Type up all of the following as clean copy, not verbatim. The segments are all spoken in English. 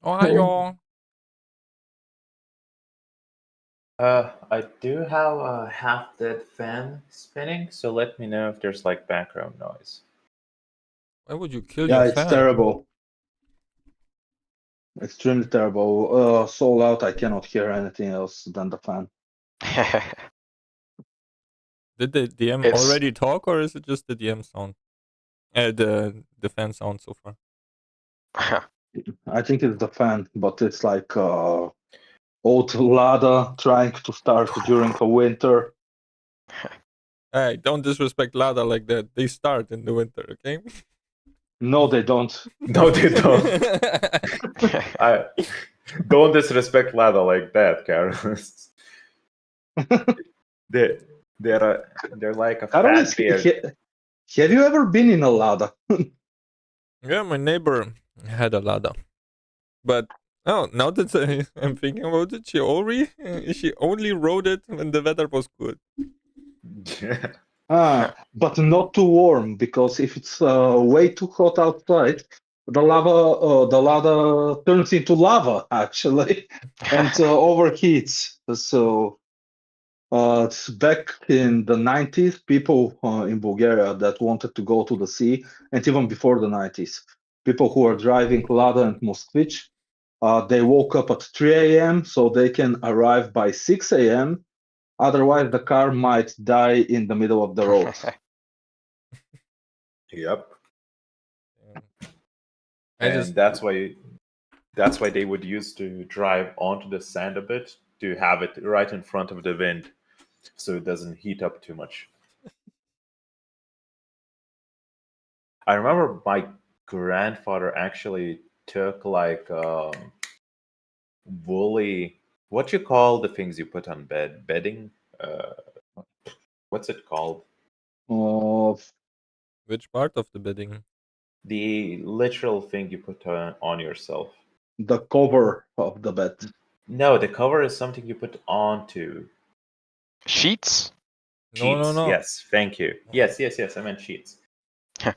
Ohio. I do have a half-dead fan spinning, so let me know if there's like background noise. Why would you kill Yeah, your it's fan? terrible. Extremely terrible. So loud I cannot hear anything else than the fan. Did the DM It's- already talk, or is it just the DM sound? The fan sound so far. I think it's the fan, but it's like old Lada trying to start during a winter. Hey, don't disrespect Lada like that. They start in the winter, okay? No, they don't. No, they don't. I don't disrespect Lada like that, Carlos. They're like a Carlos, fat beard. have you ever been in a Lada? Yeah, my neighbor had a Lada, but now that I'm thinking about it, she only rode it when the weather was good. But not too warm, because if it's way too hot outside, the lava turns into lava actually, and overheats. So back in the 90s, people in Bulgaria that wanted to go to the sea, and even before the 90s, people who are driving Lada and Moskvich, they woke up at 3 a.m. so they can arrive by 6 a.m. Otherwise, the car might die in the middle of the road. Yep. I And just that's why they would use to drive onto the sand a bit to have it right in front of the wind, so it doesn't heat up too much. I remember my grandfather actually took like woolly. What you call the things you put on bedding? What's it called? which part of the bedding? The literal thing you put on yourself. The cover of the bed. No, the cover is something you put onto. Sheets? Sheets. No. Yes, thank you. Yes. I meant sheets.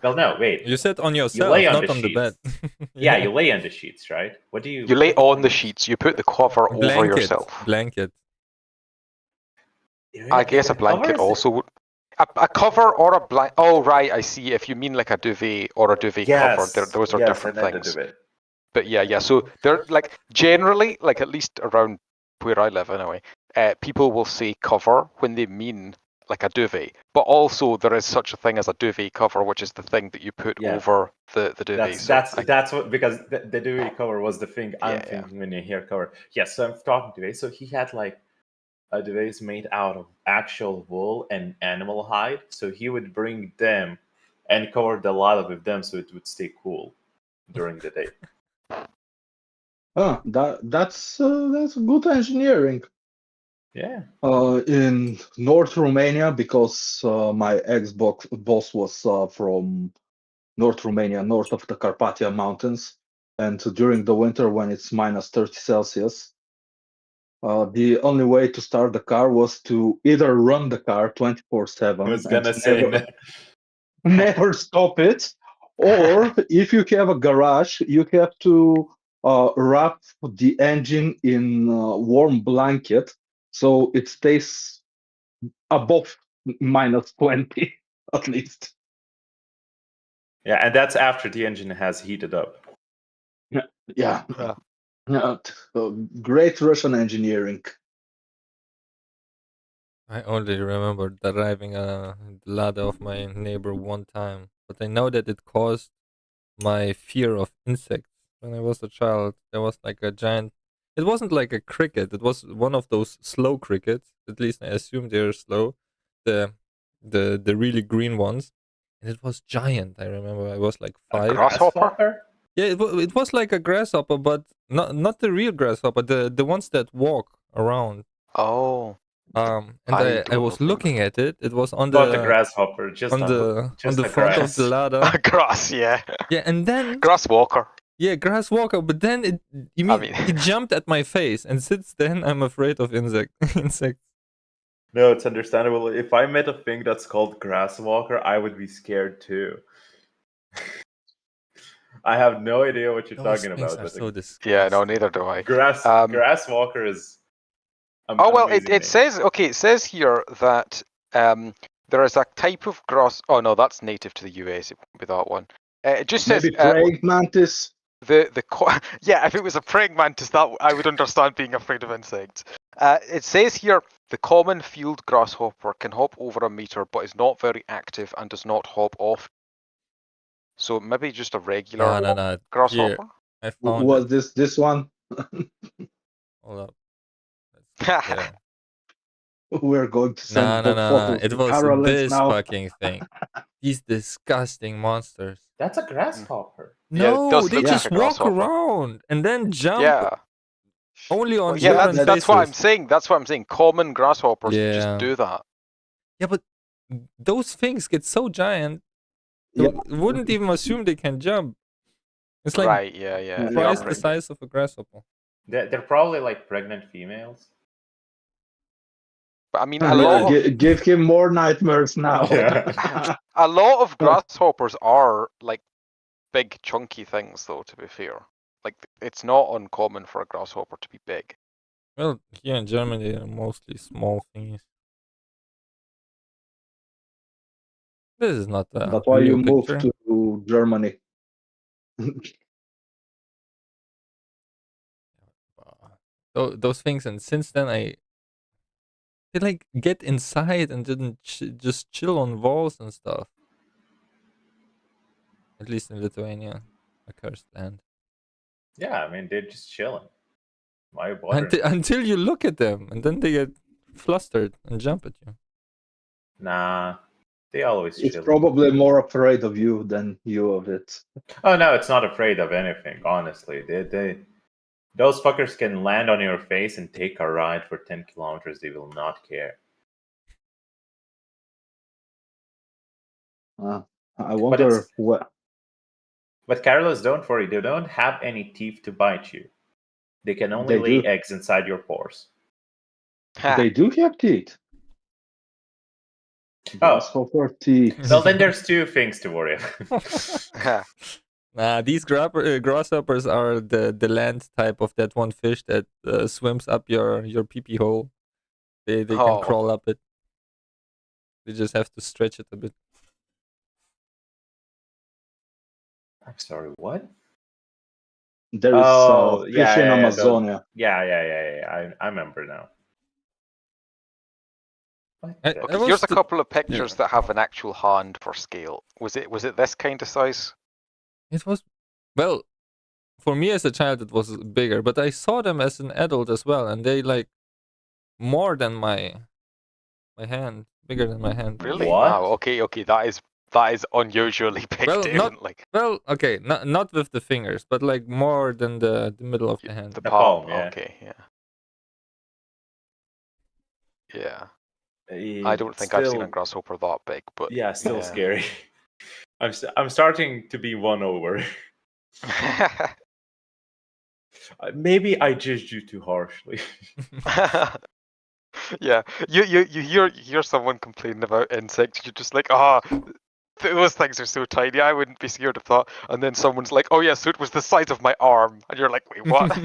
Well, no, wait. You said on You yourself, lay on not the on the bed. sheets. Yeah, you lay on the sheets, right? What do you? You lay what do on the use? sheets, you put the cover over Blanket. yourself. Blanket. I guess a blanket also would. A cover or a blanket. Oh, right, I see. If you mean like a duvet or a duvet cover, those are different things. But yeah. So they're like generally, like at least around where I live anyway, people will say cover when they mean like a duvet. But also there is such a thing as a duvet cover, which is the thing that you put over the duvet. That's what, because the duvet cover was the thing I'm thinking when you hear cover. Yes, so I'm talking duvet. So he had like a duvet made out of actual wool and animal hide. So he would bring them and cover the lot with them so it would stay cool during the day. That's good engineering. Yeah. In North Romania, because my ex-boss was from North Romania, north of the Carpathia Mountains, and during the winter when it's minus 30 Celsius, the only way to start the car was to either run the car 24/7 I was gonna say never stop it, or if you have a garage, you have to wrap the engine in a warm blanket so it stays above minus 20 at least. Yeah, and that's after the engine has heated up. Yeah. Great Russian engineering. I only remember driving the ladder of my neighbor one time, but I know that it caused my fear of insects. When I was a child, there was like a giant. It wasn't like a cricket. It was one of those slow crickets. At least I assume they're slow. The the really green ones, and it was giant. I remember I was like 5. A grasshopper? Yeah, it was like a grasshopper, but not the real grasshopper. The ones that walk around. Oh. And I was looking at it. It was on Not the grasshopper, just on the front grass. of the ladder. Grass, yeah. Yeah, and then grass walker. Yeah, grass walker. But then it jumped at my face, and since then I'm afraid of insects. No, it's understandable. If I met a thing that's called grass walker, I would be scared too. I have no idea what you're Those talking things about. are But so disgusting. Yeah, no, neither do I. Grass Walker is. Oh well, amazing it name. says it says here that there is a type of grass. Oh no, that's native to the US. It won't be that one. It just says Maybe praying mantis. yeah, if it was a praying mantis, that I would understand being afraid of insects. It says here the common field grasshopper can hop over a meter, but is not very active and does not hop off. So maybe just a regular No. Here, grasshopper. I found Was it. this one? Hold up. Yeah. We're going to send the No. photos It to was Carolyn's this now. fucking thing. These disgusting monsters. That's a grasshopper. Yeah, it No, does they look like just a walk grasshopper. around and then jump Yeah. only on Well, yeah, German that's what I'm faces. saying. That's what I'm saying. Common grasshoppers just Yeah. do that. Yeah, but those things get so giant, Yeah. you wouldn't even assume they can jump. It's like Right, yeah. Yeah. They are twice the pretty big. size of a grasshopper. They're probably like pregnant females. But I mean, a lot of Give him more nightmares now. Yeah. a lot of grasshoppers are like big, chunky things, though. To be fair, like it's not uncommon for a grasshopper to be big. Well, here in Germany, they're mostly small things. This is not a That's why real you moved picture. to Germany. Those things, and since then they like get inside and didn't just chill on walls and stuff. At least in Lithuania, a cursed land. Yeah, I mean they're just chilling. Why bother? Until you look at them, and then they get flustered and jump at you. Nah, they always It's chill. probably more afraid of you than you of it. Oh no, it's not afraid of anything. Honestly, those fuckers can land on your face and take a ride for 10 kilometers. They will not care. I wonder what. But Carlos, don't worry. They don't have any teeth to bite you. They can only They lay do. eggs inside your pores. They do have teeth. Grasshopper teeth. Well, then there's two things to worry about. Nah, these grasshoppers are the land type of that one fish that swims up your pee-pee hole. They can crawl up it. They just have to stretch it a bit. I'm sorry, what? There is fish in Amazonia. Yeah. I remember now. Okay, here's a couple of pictures that have an actual hand for scale. Was it this kind of size? It was, well, for me as a child it was bigger, but I saw them as an adult as well, and they like more than my hand, bigger than my hand. Really? What? Wow. Okay. That is unusually big. Well, okay, not with the fingers, but like more than the middle of the hand. The palm. Yeah. Okay. Yeah. I don't think I've seen a grasshopper that big, but yeah, still scary. I'm starting to be won over. Maybe I judged you too harshly. Yeah, you hear someone complaining about insects, you're just like, those things are so tiny, I wouldn't be scared of that. And then someone's like, oh yeah, so it was the size of my arm, and you're like, wait, what?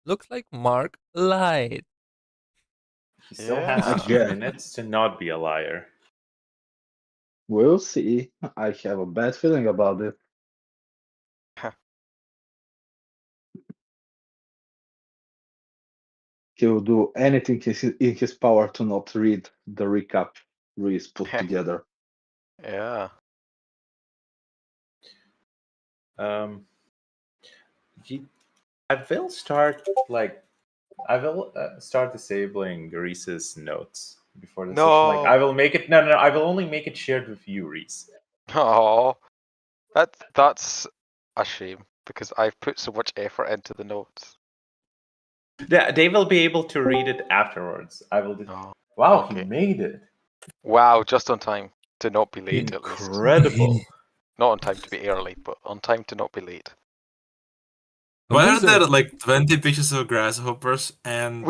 Looks like Mark lied. He still has a few minutes to not be a liar. We'll see. I have a bad feeling about it. He will do anything in his power to not read the recap Reese put together. Yeah. I will start disabling Reese's notes before the session. Like, I will make it. No. I will only make it shared with you, Reese. Oh, that's a shame because I've put so much effort into the notes. They will be able to read it afterwards. I will. Wow, okay. He made it. Wow, just on time to not be late. Incredible. Not on time to be early, but on time to not be late. Why are there like 20 pictures of grasshoppers and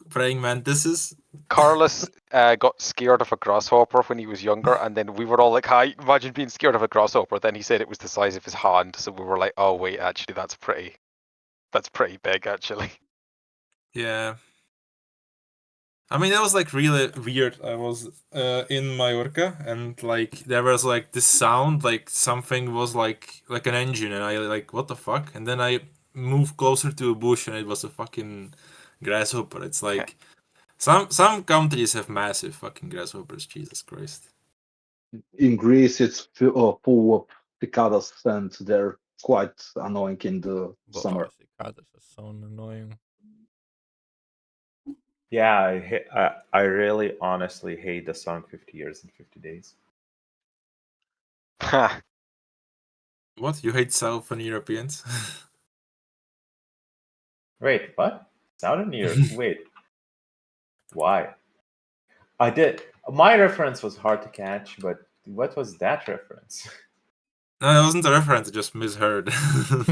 praying mantises? Carlos got scared of a grasshopper when he was younger, and then we were all like, "Hi, imagine being scared of a grasshopper." Then he said it was the size of his hand, so we were like, "Oh wait, actually, that's pretty big, actually." Yeah. I mean, that was like really weird. I was in Mallorca, and like there was like this sound, like something was like an engine, and I like, what the fuck? And then I moved closer to a bush, and it was a fucking grasshopper. It's like some countries have massive fucking grasshoppers. Jesus Christ. In Greece, it's full of cicadas, and they're quite annoying in the summer. Cicadas are so annoying. Yeah, I really honestly hate the song 50 Years and 50 Days. What? You hate Southern Europeans? Wait, what? Southern Europe? Wait. Why? I did. My reference was hard to catch, but what was that reference? No, it wasn't a reference. I just misheard.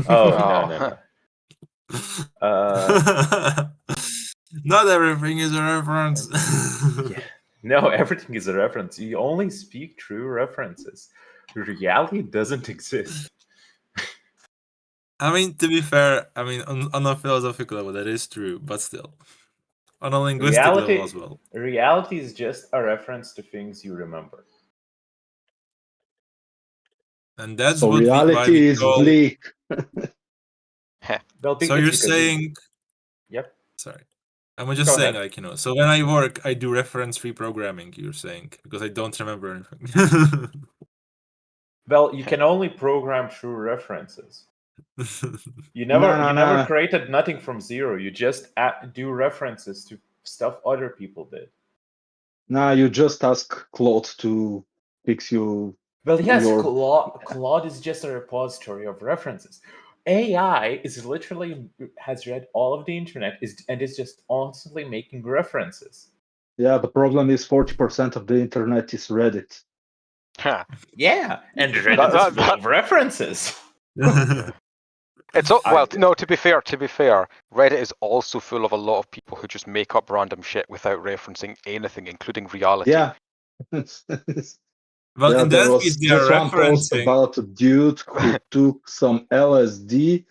No. Not everything is a reference. Yeah. No, everything is a reference. You only speak true references. Reality doesn't exist. I mean, to be fair, I mean, on a philosophical level, that is true, but still. On a linguistic level as well. Reality is just a reference to things you remember. And that's so what reality is call... bleak. So you're saying... Yep. Sorry. I'm just saying, like, you know, so when I work, I do reference-free programming, you're saying, because I don't remember anything. Well, you can only program through references. You never created nothing from zero. You just do references to stuff other people did. Nah, you just ask Claude to fix you. Well, yes, Claude is just a repository of references. AI is literally has read all of the internet and is just constantly making references. Yeah, the problem is 40% of the internet is Reddit. Yeah, and Reddit is full of references. It's no. To be fair, Reddit is also full of a lot of people who just make up random shit without referencing anything, including reality. Yeah. Well, yeah, in there that was case, just one post about a dude who took some LSD,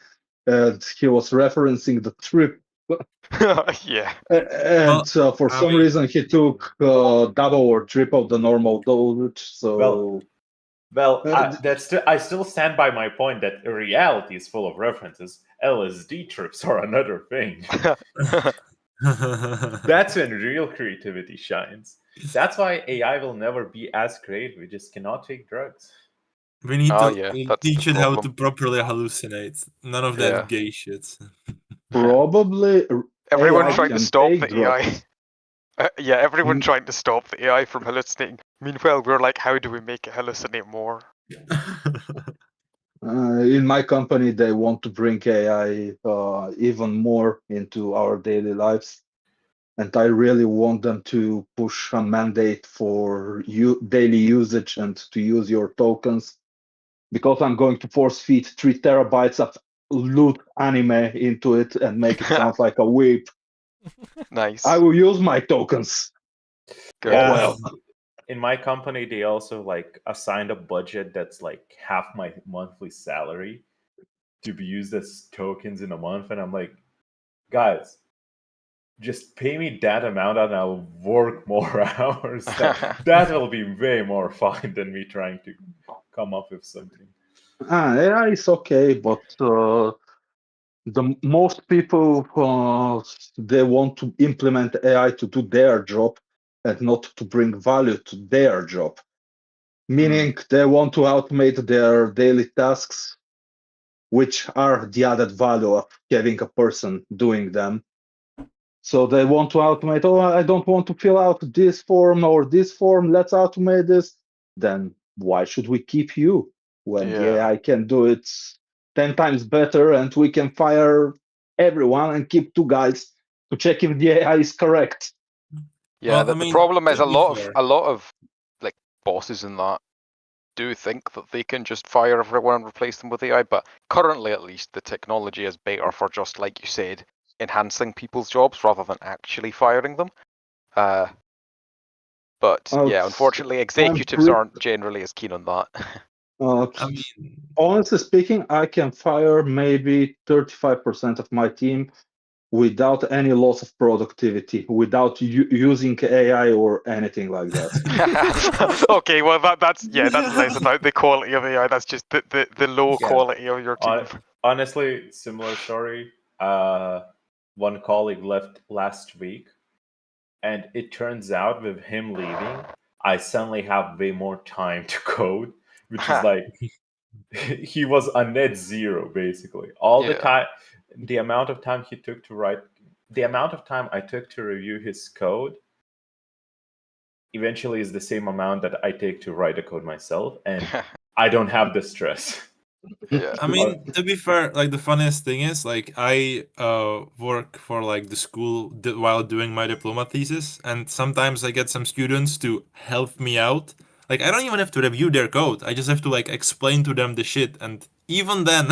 and he was referencing the trip. Yeah. And for some reason, he took double or triple the normal dosage. So. I still stand by my point that reality is full of references. LSD trips are another thing. That's when real creativity shines. That's why AI will never be as creative. We just cannot take drugs. We need to teach it how to properly hallucinate. None of that gay shit. Probably everyone trying to stop the AI. Everyone trying to stop the AI from hallucinating. Meanwhile, we're like, how do we make it hallucinate more? In my company, they want to bring AI even more into our daily lives. And I really want them to push a mandate for daily usage and to use your tokens, because I'm going to force feed 3 terabytes of loot anime into it and make it sound like a whip. Nice. I will use my tokens. Good. Yeah. Well, in my company, they also like assigned a budget that's like half my monthly salary to be used as tokens in a month, and I'm like, guys, just pay me that amount and I'll work more hours. That will be way more fun than me trying to come up with something. AI is okay, but the most people they want to implement AI to do their job and not to bring value to their job. Meaning they want to automate their daily tasks, which are the added value of having a person doing them. So they want to automate, I don't want to fill out this form or this form, let's automate this. Then why should we keep you when the AI can do it 10 times better, and we can fire everyone and keep 2 guys to check if the AI is correct? Yeah, the problem is a lot of like bosses in that do think that they can just fire everyone and replace them with AI, but currently at least the technology is better for just, like you said, enhancing people's jobs rather than actually firing them. But yeah, unfortunately, executives aren't generally as keen on that. I mean, honestly speaking, I can fire maybe 35% of my team without any loss of productivity, without using AI or anything like that. Okay, well that's less about the quality of AI. That's just the low quality of your team. Honestly, similar story. One colleague left last week, and it turns out with him leaving, I suddenly have way more time to code, which is like he was a net zero basically. All the time, the amount of time he took to write, the amount of time I took to review his code eventually is the same amount that I take to write a code myself, and I don't have the stress. Yeah. I mean, to be fair, like the funniest thing is, like I work for like the school while doing my diploma thesis, and sometimes I get some students to help me out. Like I don't even have to review their code. I just have to like explain to them the shit, and even then,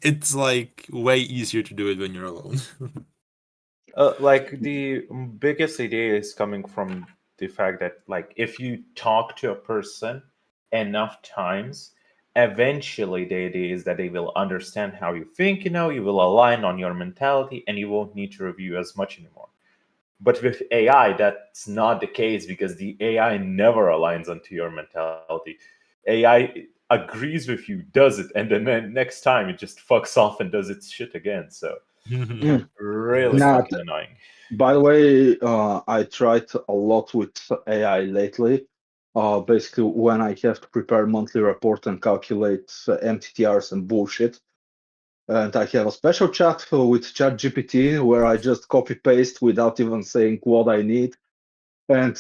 it's like way easier to do it when you're alone. Like the biggest idea is coming from the fact that like if you talk to a person enough times, eventually the idea is that they will understand how you think, you will align on your mentality, and you won't need to review as much anymore. But with AI, that's not the case, because the AI never aligns onto your mentality. AI agrees with you, does it, and then next time it just fucks off and does its shit again. So really fucking annoying. By the way, I tried a lot with AI lately. Basically, when I have to prepare monthly report and calculate MTTRs and bullshit, and I have a special chat with ChatGPT where I just copy paste without even saying what I need, and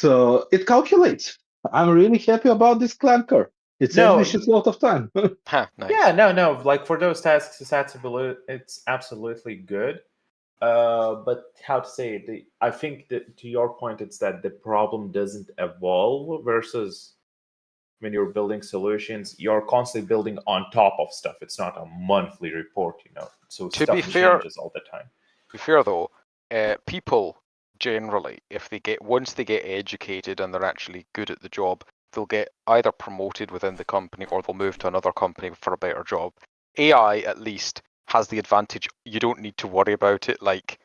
it calculates. I'm really happy about this clanker. It saves me a lot of time. Nice. Yeah, no. Like for those tasks, it's absolutely good. But how to say it? I think that to your point, it's that the problem doesn't evolve versus when you're building solutions, you're constantly building on top of stuff. It's not a monthly report, So To stuff be fair, changes all the time. To be fair though, people generally, if once they get educated and they're actually good at the job, they'll get either promoted within the company or they'll move to another company for a better job. AI at least has the advantage you don't need to worry about it like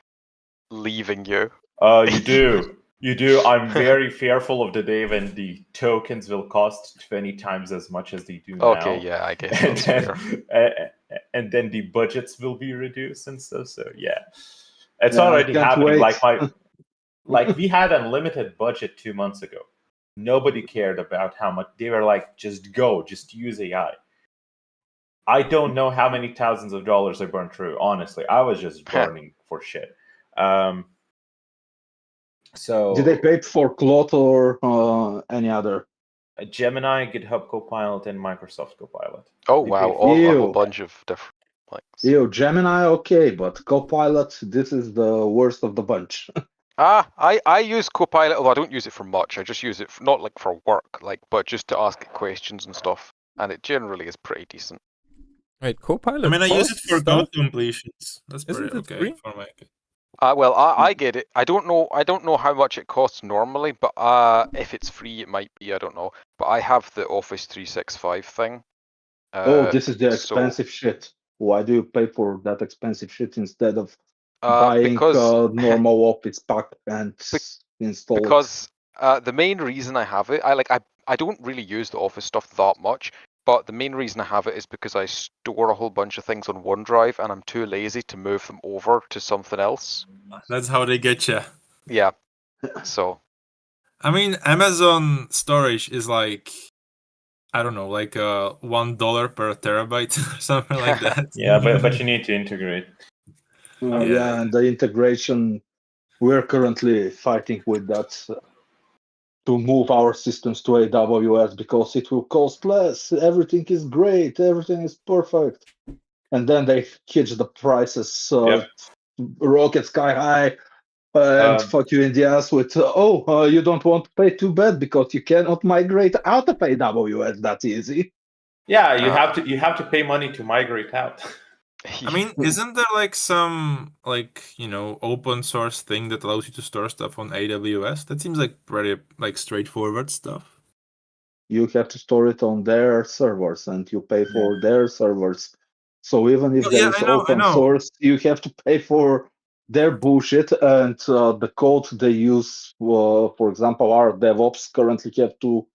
leaving you. You do. You do. I'm very fearful of the day when the tokens will cost 20 times as much as they do now. Okay, yeah, I guess that's fair. And then the budgets will be reduced and stuff. So yeah, it's already happening. Wait. Like we had unlimited budget 2 months ago. Nobody cared about how much. They were like, just use AI. I don't know how many thousands of dollars I burned through. Honestly, I was just burning for shit. So did they pay for Claude or any other? Gemini, GitHub Copilot, and Microsoft Copilot. Oh wow, a whole bunch of different things. Gemini, okay, but Copilot, this is the worst of the bunch. I use Copilot, although I don't use it for much. I just use it not like for work, but just to ask it questions and stuff, and it generally is pretty decent. Wait, Copilot. I mean, I use it for code completions. That's pretty okay for my. Well, I get it. I don't know how much it costs normally, but if it's free, it might be. I don't know. But I have the Office 365 thing. This is the expensive shit. Why do you pay for that expensive shit instead of buying normal Office pack and install it? Because the main reason I have it, I don't really use the Office stuff that much. But the main reason I have it is because I store a whole bunch of things on OneDrive and I'm too lazy to move them over to something else. That's how they get you. Yeah. So. I mean, Amazon storage is like, I don't know, like $1 per terabyte or something like that. Yeah, but you need to integrate. Yeah, and the integration, we're currently fighting with that to move our systems to AWS because it will cost less. Everything is great. Everything is perfect. And then they hitch the prices rocket sky high. And fuck you in the ass with, you don't want to pay too bad because you cannot migrate out of AWS that easy. Yeah, you have to pay money to migrate out. I mean, isn't there like some open source thing that allows you to store stuff on AWS? That seems like pretty straightforward stuff. You have to store it on their servers and you pay for their servers. So even if there is open source, you have to pay for their bullshit, and the code they use, for example, our DevOps currently have to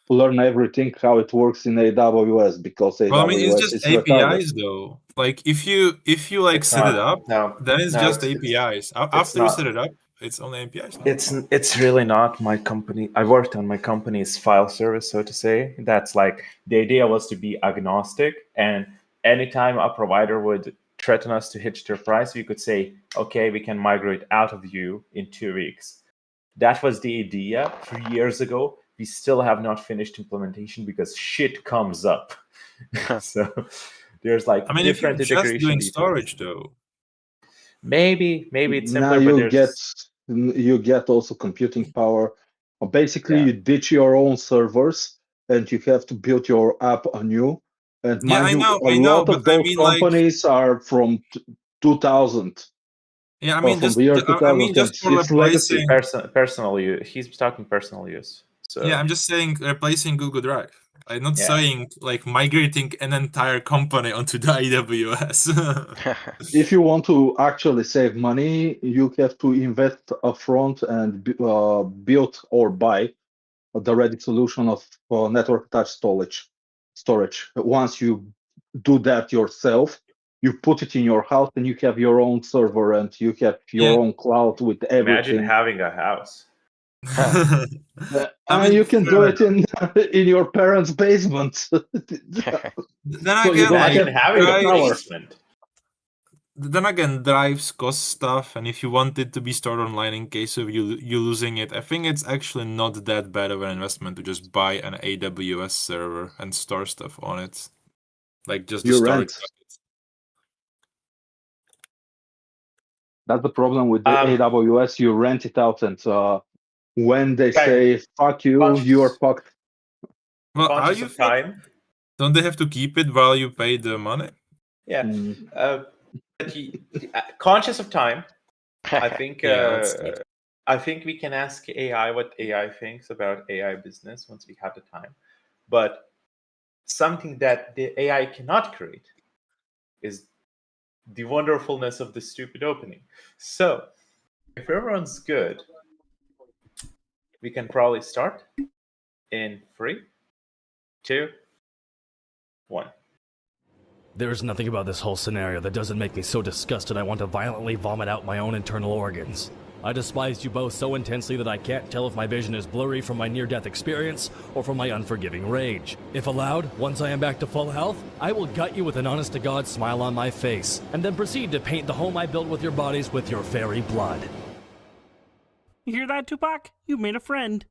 learn everything how it works in AWS because AWS well, I mean, it's just is APIs retarded. though. Like if you set it up, then it's just APIs. After you set it up, it's only APIs. It's really not my company. I worked on my company's file service, so to say. That's like the idea was to be agnostic, and anytime a provider would threaten us to hitch their price, we could say, okay, we can migrate out of you in 2 weeks. That was the idea 3 years ago. We still have not finished implementation because shit comes up. So there's like different if you're integration just doing details. storage though. Maybe it's simpler. Now you get also computing power. Basically, you ditch your own servers and you have to build your app anew. And mind you, a lot of those companies are from 2000. Yeah, I mean, from the year 2000. Just for replacing personal use. He's talking personal use. So yeah, I'm just saying replacing Google Drive. I'm not saying like migrating an entire company onto the AWS. If you want to actually save money, you have to invest upfront and build or buy the ready solution of network attached storage. Once you do that yourself, you put it in your house and you have your own server and you have your own cloud with everything. Imagine having a house. You can do it in your parents' basement. Then again, drives cost stuff, and if you want it to be stored online in case of you losing it, I think it's actually not that bad of an investment to just buy an AWS server and store stuff on it, like just the storage. That's the problem with the AWS. You rent it out, and when they say "fuck you," you are fucked. Well, are you time? Don't they have to keep it while you pay the money? Yeah. Conscious of time, I think. I think we can ask AI what AI thinks about AI business once we have the time. But something that the AI cannot create is the wonderfulness of the stupid opening. So, if everyone's good, we can probably start in 3, 2, 1. There's nothing about this whole scenario that doesn't make me so disgusted I want to violently vomit out my own internal organs. I despise you both so intensely that I can't tell if my vision is blurry from my near-death experience or from my unforgiving rage. If allowed, once I am back to full health, I will gut you with an honest-to-God smile on my face, and then proceed to paint the home I built with your bodies with your fairy blood. You hear that, Tupac? You've made a friend.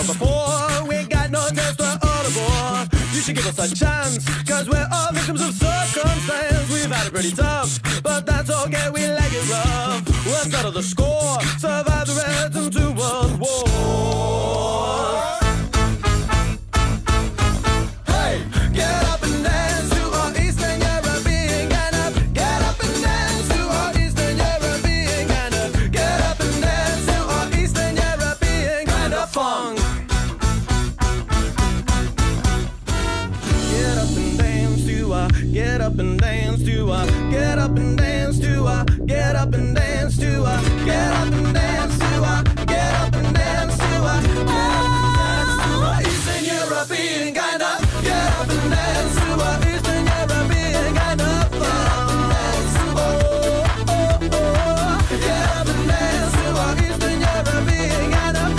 Before we got no test or audible, you should give us a chance, cause we're all victims of circumstance. We've had it pretty tough, but that's okay, we like it rough. We'll settle the score, survive the rest and 2 world wars. Hey, get up and dance to our Eastern European kind of. Get up and dance to our Eastern European kind of. Get up and dance to our Eastern European kind of funk. Get up and dance to get up and dance to get up and dance to get up and dance to get up and dance to get up and dance to Eastern European kind of. Get up and dance to Eastern European kind of. Get up and dance to Eastern European kind of.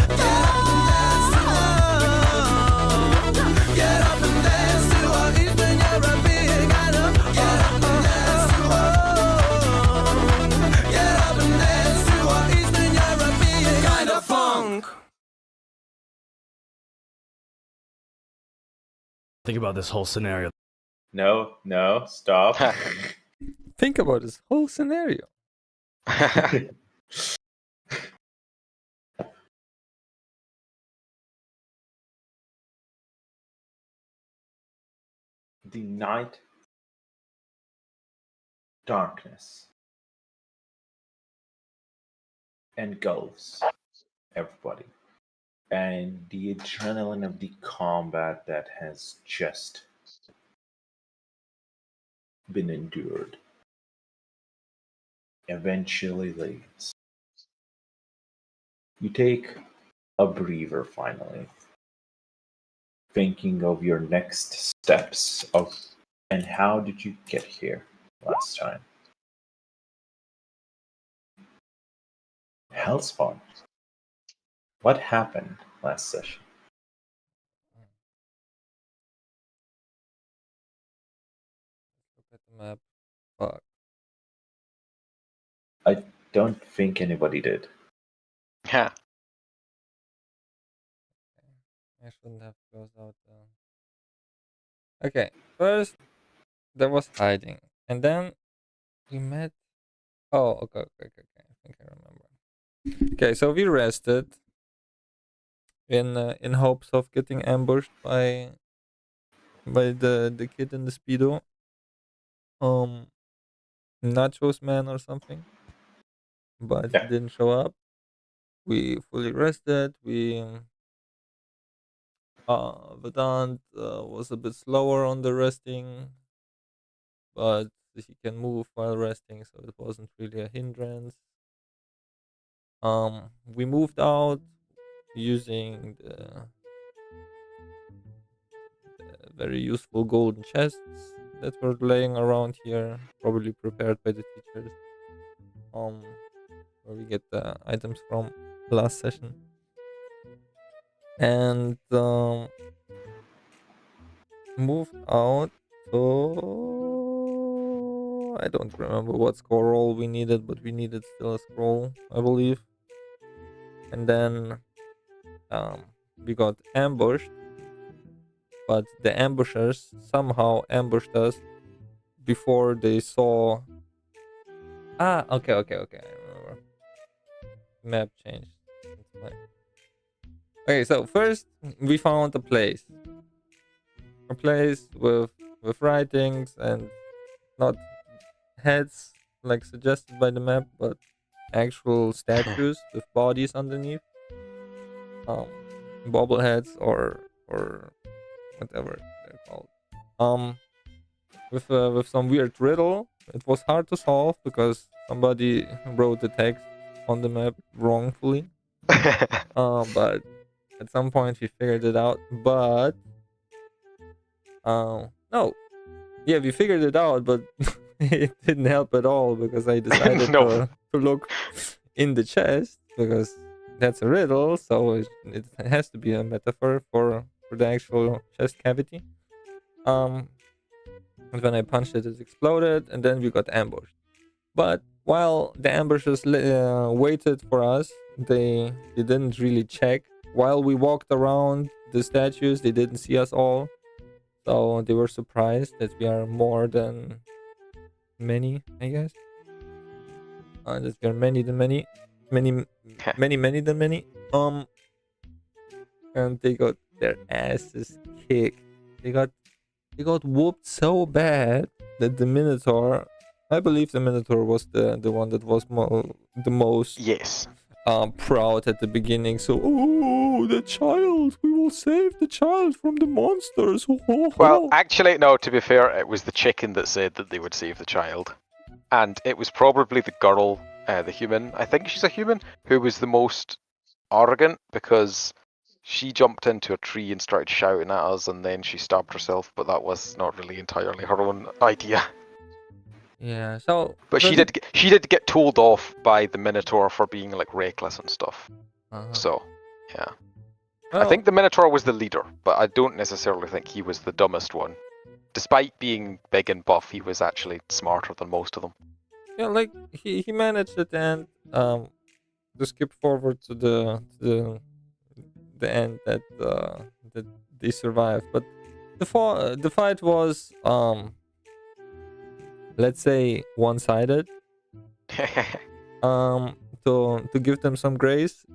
Get up and dance to Eastern European. Think about this whole scenario. No, stop. Think about this whole scenario. The night, darkness, engulfs everybody. And the adrenaline of the combat that has just been endured eventually leaves. You take a breather finally, thinking of your next steps of and how did you get here last time? Hellspawn. What happened last session? Look at the map. Fuck. I don't think anybody did. Yeah. I shouldn't have closed out Okay, first there was hiding, and then we met. Oh, okay. I think I remember. Okay, so we rested in hopes of getting ambushed by the kid in the speedo, Nachos man or something, but he didn't show up. We fully rested. Vedant was a bit slower on the resting, but he can move while resting, so it wasn't really a hindrance. We moved out using the very useful golden chests that were laying around here, probably prepared by the teachers. Where we get the items from last session, and moved out. So I don't remember what scroll we needed, but we needed still a scroll, I believe. And then we got ambushed, but the ambushers somehow ambushed us before they saw. Okay. I remember. Map changed. Okay, so first we found a place with writings and not heads like suggested by the map, but actual statues with bodies underneath, bobbleheads or whatever they're called. With some weird riddle. It was hard to solve because somebody wrote the text on the map wrongfully. But at some point we figured it out. But no, yeah, we figured it out, but it didn't help at all because I decided to look in the chest because that's a riddle, so it has to be a metaphor for the actual chest cavity. And when I punched it, it exploded, and then we got ambushed. But while the ambushers waited for us, they didn't really check. While we walked around the statues, they didn't see us all. So they were surprised that we are more than many, I guess. That we are many than many. Many than many. And they got their asses kicked. They got whooped so bad that the Minotaur, I believe the Minotaur was the one that was the most proud at the beginning. So, oh, the child, we will save the child from the monsters. Well, actually, no, to be fair, it was the chicken that said that they would save the child. And it was probably the girl, the human, I think she's a human, who was the most arrogant because she jumped into a tree and started shouting at us, and then she stabbed herself, but that was not really entirely her own idea. Yeah, so... But she did get told off by the Minotaur for being, like, reckless and stuff. So, yeah. Well, I think the Minotaur was the leader, but I don't necessarily think he was the dumbest one. Despite being big and buff, he was actually smarter than most of them. Yeah, like, he managed at the end to skip forward to the end that they survived. But the fight was let's say one-sided. To give them some grace,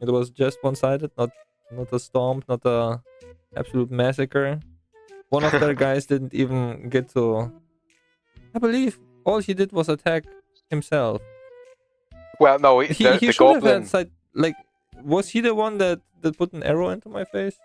it was just one-sided, not a stomp, not a absolute massacre. One of their guys didn't even get to. I believe all he did was attack himself. Well, no, He the should goblin. have had side, like, was he the one that put an arrow into my face?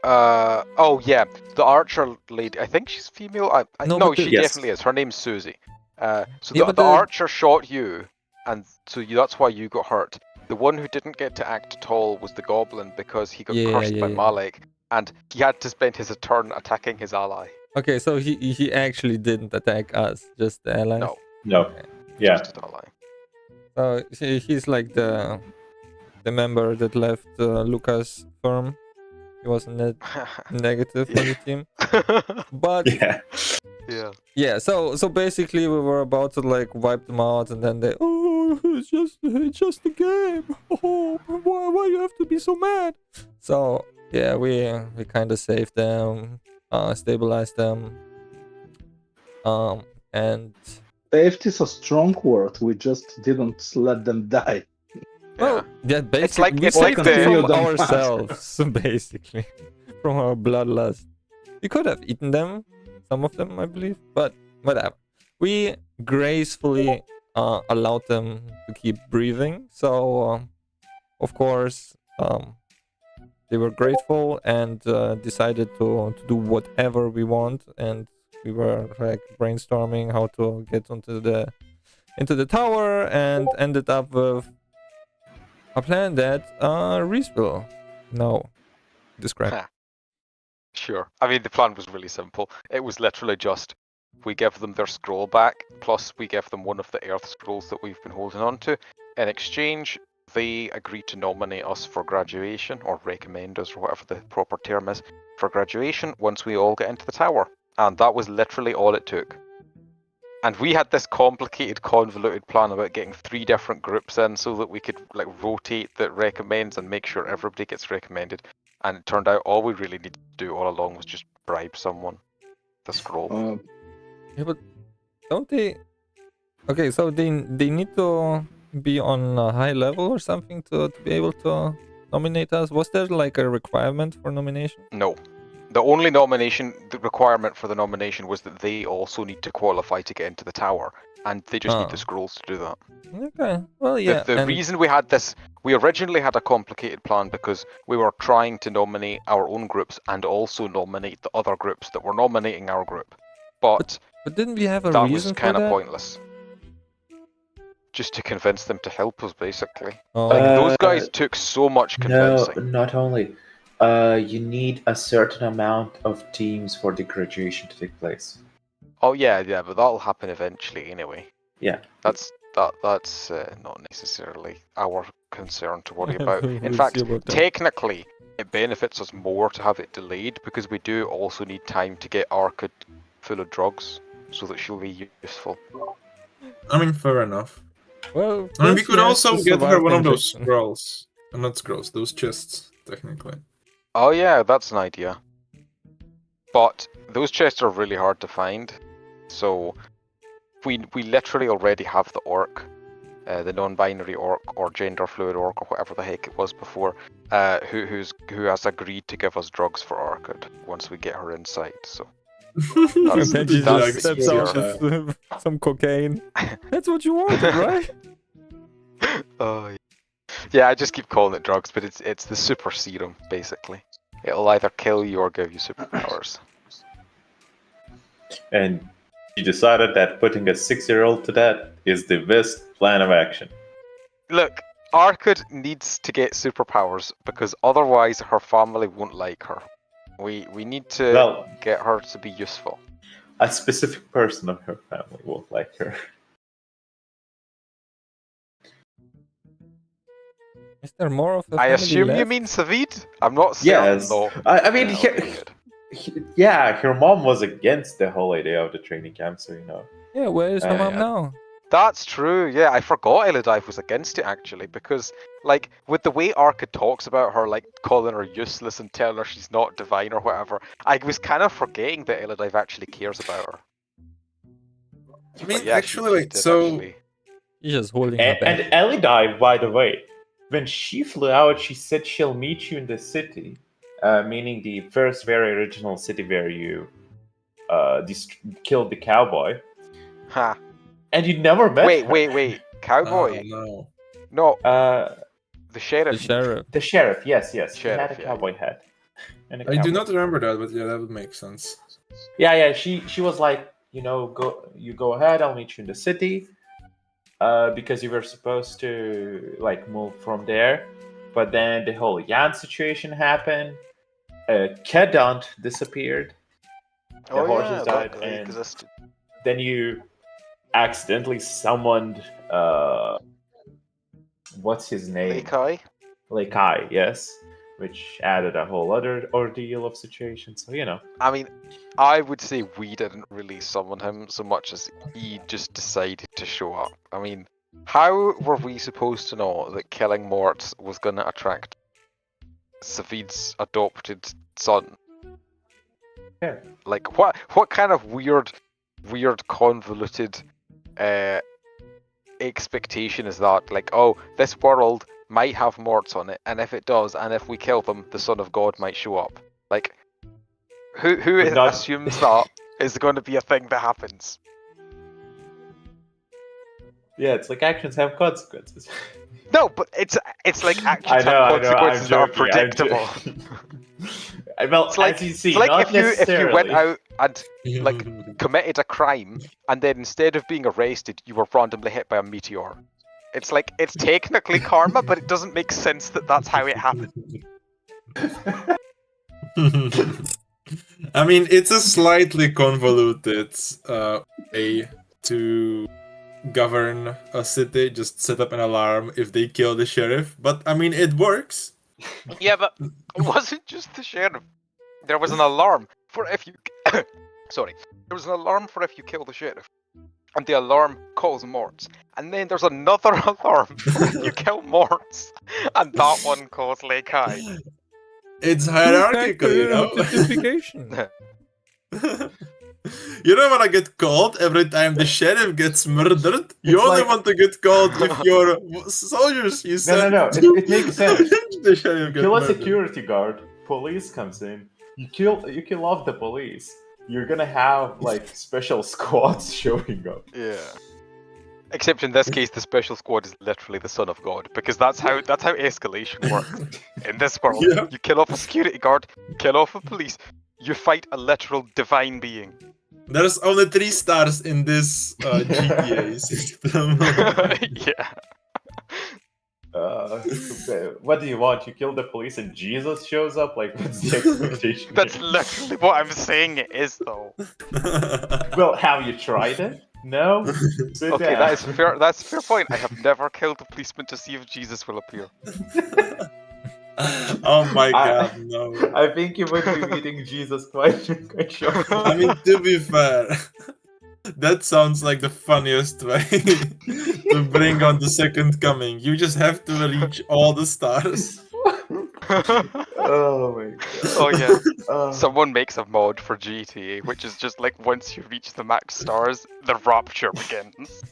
Oh yeah, the archer lady. I think she's female. No, No, but the- she Yes. definitely is. Her name's Susie. So Yeah, the but the- archer shot you, and so that's why you got hurt. The one who didn't get to act at all was the goblin because he got cursed by yeah. Malek, and he had to spend his turn attacking his ally. Okay, so he actually didn't attack us, just the allies. No, No. Yeah. just his ally. So he's like the member that left Lucas' firm. He was negative on the team, but Yeah. Yeah. So basically we were about to like wipe them out, and then they, oh, it's just a game. Oh, why you have to be so mad? So yeah, we kind of saved them, stabilized them, and Saved is a strong word. We just didn't let them die. well, yeah, basically we it's like saved the- them from Continue them ourselves, basically, from our bloodlust. We could have eaten them, some of them, I believe, but whatever. We gracefully allowed them to keep breathing. So, of course, they were grateful and decided to do whatever we want. And we were like brainstorming how to get into the tower, and ended up with a plan that Reese will now describe. Sure. I mean, the plan was really simple. It was literally just we give them their scroll back, plus we give them one of the Earth scrolls that we've been holding on to. In exchange, they agree to nominate us for graduation, or recommend us, or whatever the proper term is, for graduation once we all get into the tower. And that was literally all it took. And we had this complicated, convoluted plan about getting 3 different groups in so that we could like rotate the recommends and make sure everybody gets recommended. And it turned out all we really needed to do all along was just bribe someone. The scroll. Yeah, but don't they? Okay, so they need to be on a high level or something to be able to nominate us. Was there like a requirement for nomination? No. The only the requirement for the nomination was that they also need to qualify to get into the tower. And they just need the scrolls to do that. Okay, well, yeah. The reason we had this, we originally had a complicated plan because we were trying to nominate our own groups and also nominate the other groups that were nominating our group. But didn't we have a that reason was kind for of that? pointless. Just to convince them to help us, basically. Oh. Like, those guys took so much convincing. No, not only. You need a certain amount of teams for the graduation to take place. Oh yeah, but that'll happen eventually anyway. Yeah. That's not necessarily our concern to worry about. In We'll fact, see about that. technically, it benefits us more to have it delayed because we do also need time to get Arcad full of drugs so that she'll be useful. I mean, fair enough. Well, I mean, we first could have also to get her survive one the of those injection. scrolls. Not scrolls, those chests, technically. Oh yeah, that's an idea. But those chests are really hard to find, so we literally already have the orc, the non-binary orc or gender fluid orc or whatever the heck it was before, who has agreed to give us drugs for Arcad once we get her inside. So And then she that's just steps out with some cocaine. That's what you wanted, right? Oh yeah, I just keep calling it drugs, but it's the super serum basically. It'll either kill you or give you superpowers. And you decided that putting a 6-year-old to death is the best plan of action. Look, Arcad needs to get superpowers because otherwise her family won't like her. We need to get her to be useful. A specific person of her family won't like her. Is there more of a I family assume you left? mean Savid? I'm not certain Yes. though. I mean, Yeah, her mom was against the whole idea of the training camp, so you know. Yeah, where is her mom yeah. now? That's true, yeah. I forgot Elodive was against it, actually, because, like, with the way Arca talks about her, like, calling her useless and telling her she's not divine or whatever, I was kind of forgetting that Elodive actually cares about her. I mean, yeah, actually, she did, actually. He's just holding her back. And Elodive, by the way, when she flew out, she said she'll meet you in the city, meaning the first very original city where you killed the cowboy. Ha. And you never met her. Wait. Cowboy? No. No. The sheriff. The sheriff, yes. Sheriff, he had a cowboy hat. And I do not remember that, but yeah, that would make sense. Yeah. She was like, go ahead. I'll meet you in the city, because you were supposed to like move from there, but then the whole Jan situation happened. Kedont disappeared. The horses died, and then you accidentally summoned. What's his name? Leikai, yes. Which added a whole other ordeal of situations. So, I mean, I would say we didn't really summon him so much as he just decided to show up. I mean, how were we supposed to know that killing Mort was going to attract Savid's adopted son? Yeah. Like, what kind of weird convoluted expectation is that? Like, oh, this world might have Morts on it, and if it does, and if we kill them, the Son of God might show up. Like, who assumes that is going to be a thing that happens? Yeah, it's like actions have consequences. No, but it's like actions have consequences that are predictable. Well, it's like, as you see, it's like not if you went out and like committed a crime, and then instead of being arrested, you were randomly hit by a meteor. It's like, it's technically karma, but it doesn't make sense that that's how it happened. I mean, it's a slightly convoluted way to govern a city. Just set up an alarm if they kill the sheriff. But, I mean, it works. Yeah, but it wasn't just the sheriff. There was an alarm for if you... Sorry. There was an alarm for if you kill the sheriff. And the alarm calls Morts. And then there's another alarm for if you kill Morts. And that one calls Leikai. It's hierarchical, Notification. You don't want to get called every time the sheriff gets murdered. You It's only like- want to get called if your soldiers you send No. to It makes sense. the sheriff gets Kill a murdered. security guard. Police comes in. You kill off the police. You're gonna have like special squads showing up. Yeah. Except in this case, the special squad is literally the Son of God, because that's how escalation works. In this world, Yeah. you kill off a security guard, kill off a police, you fight a literal divine being. There's only 3 stars in this GTA system. Yeah. What do you want? You kill the police and Jesus shows up? Like, what's the expectation? That's literally what I'm saying it is, though. Well, have you tried it? No? Sit Okay, down. that's fair. That's a fair point. I have never killed a policeman to see if Jesus will appear. Oh my god, no. I think you would be meeting Jesus quite shortly. I mean, to be fair, that sounds like the funniest way to bring on the second coming. You just have to reach all the stars. Oh my god. Oh yeah. Uh, Someone makes a mod for GTA, which is just like once you reach the max stars, the rapture begins.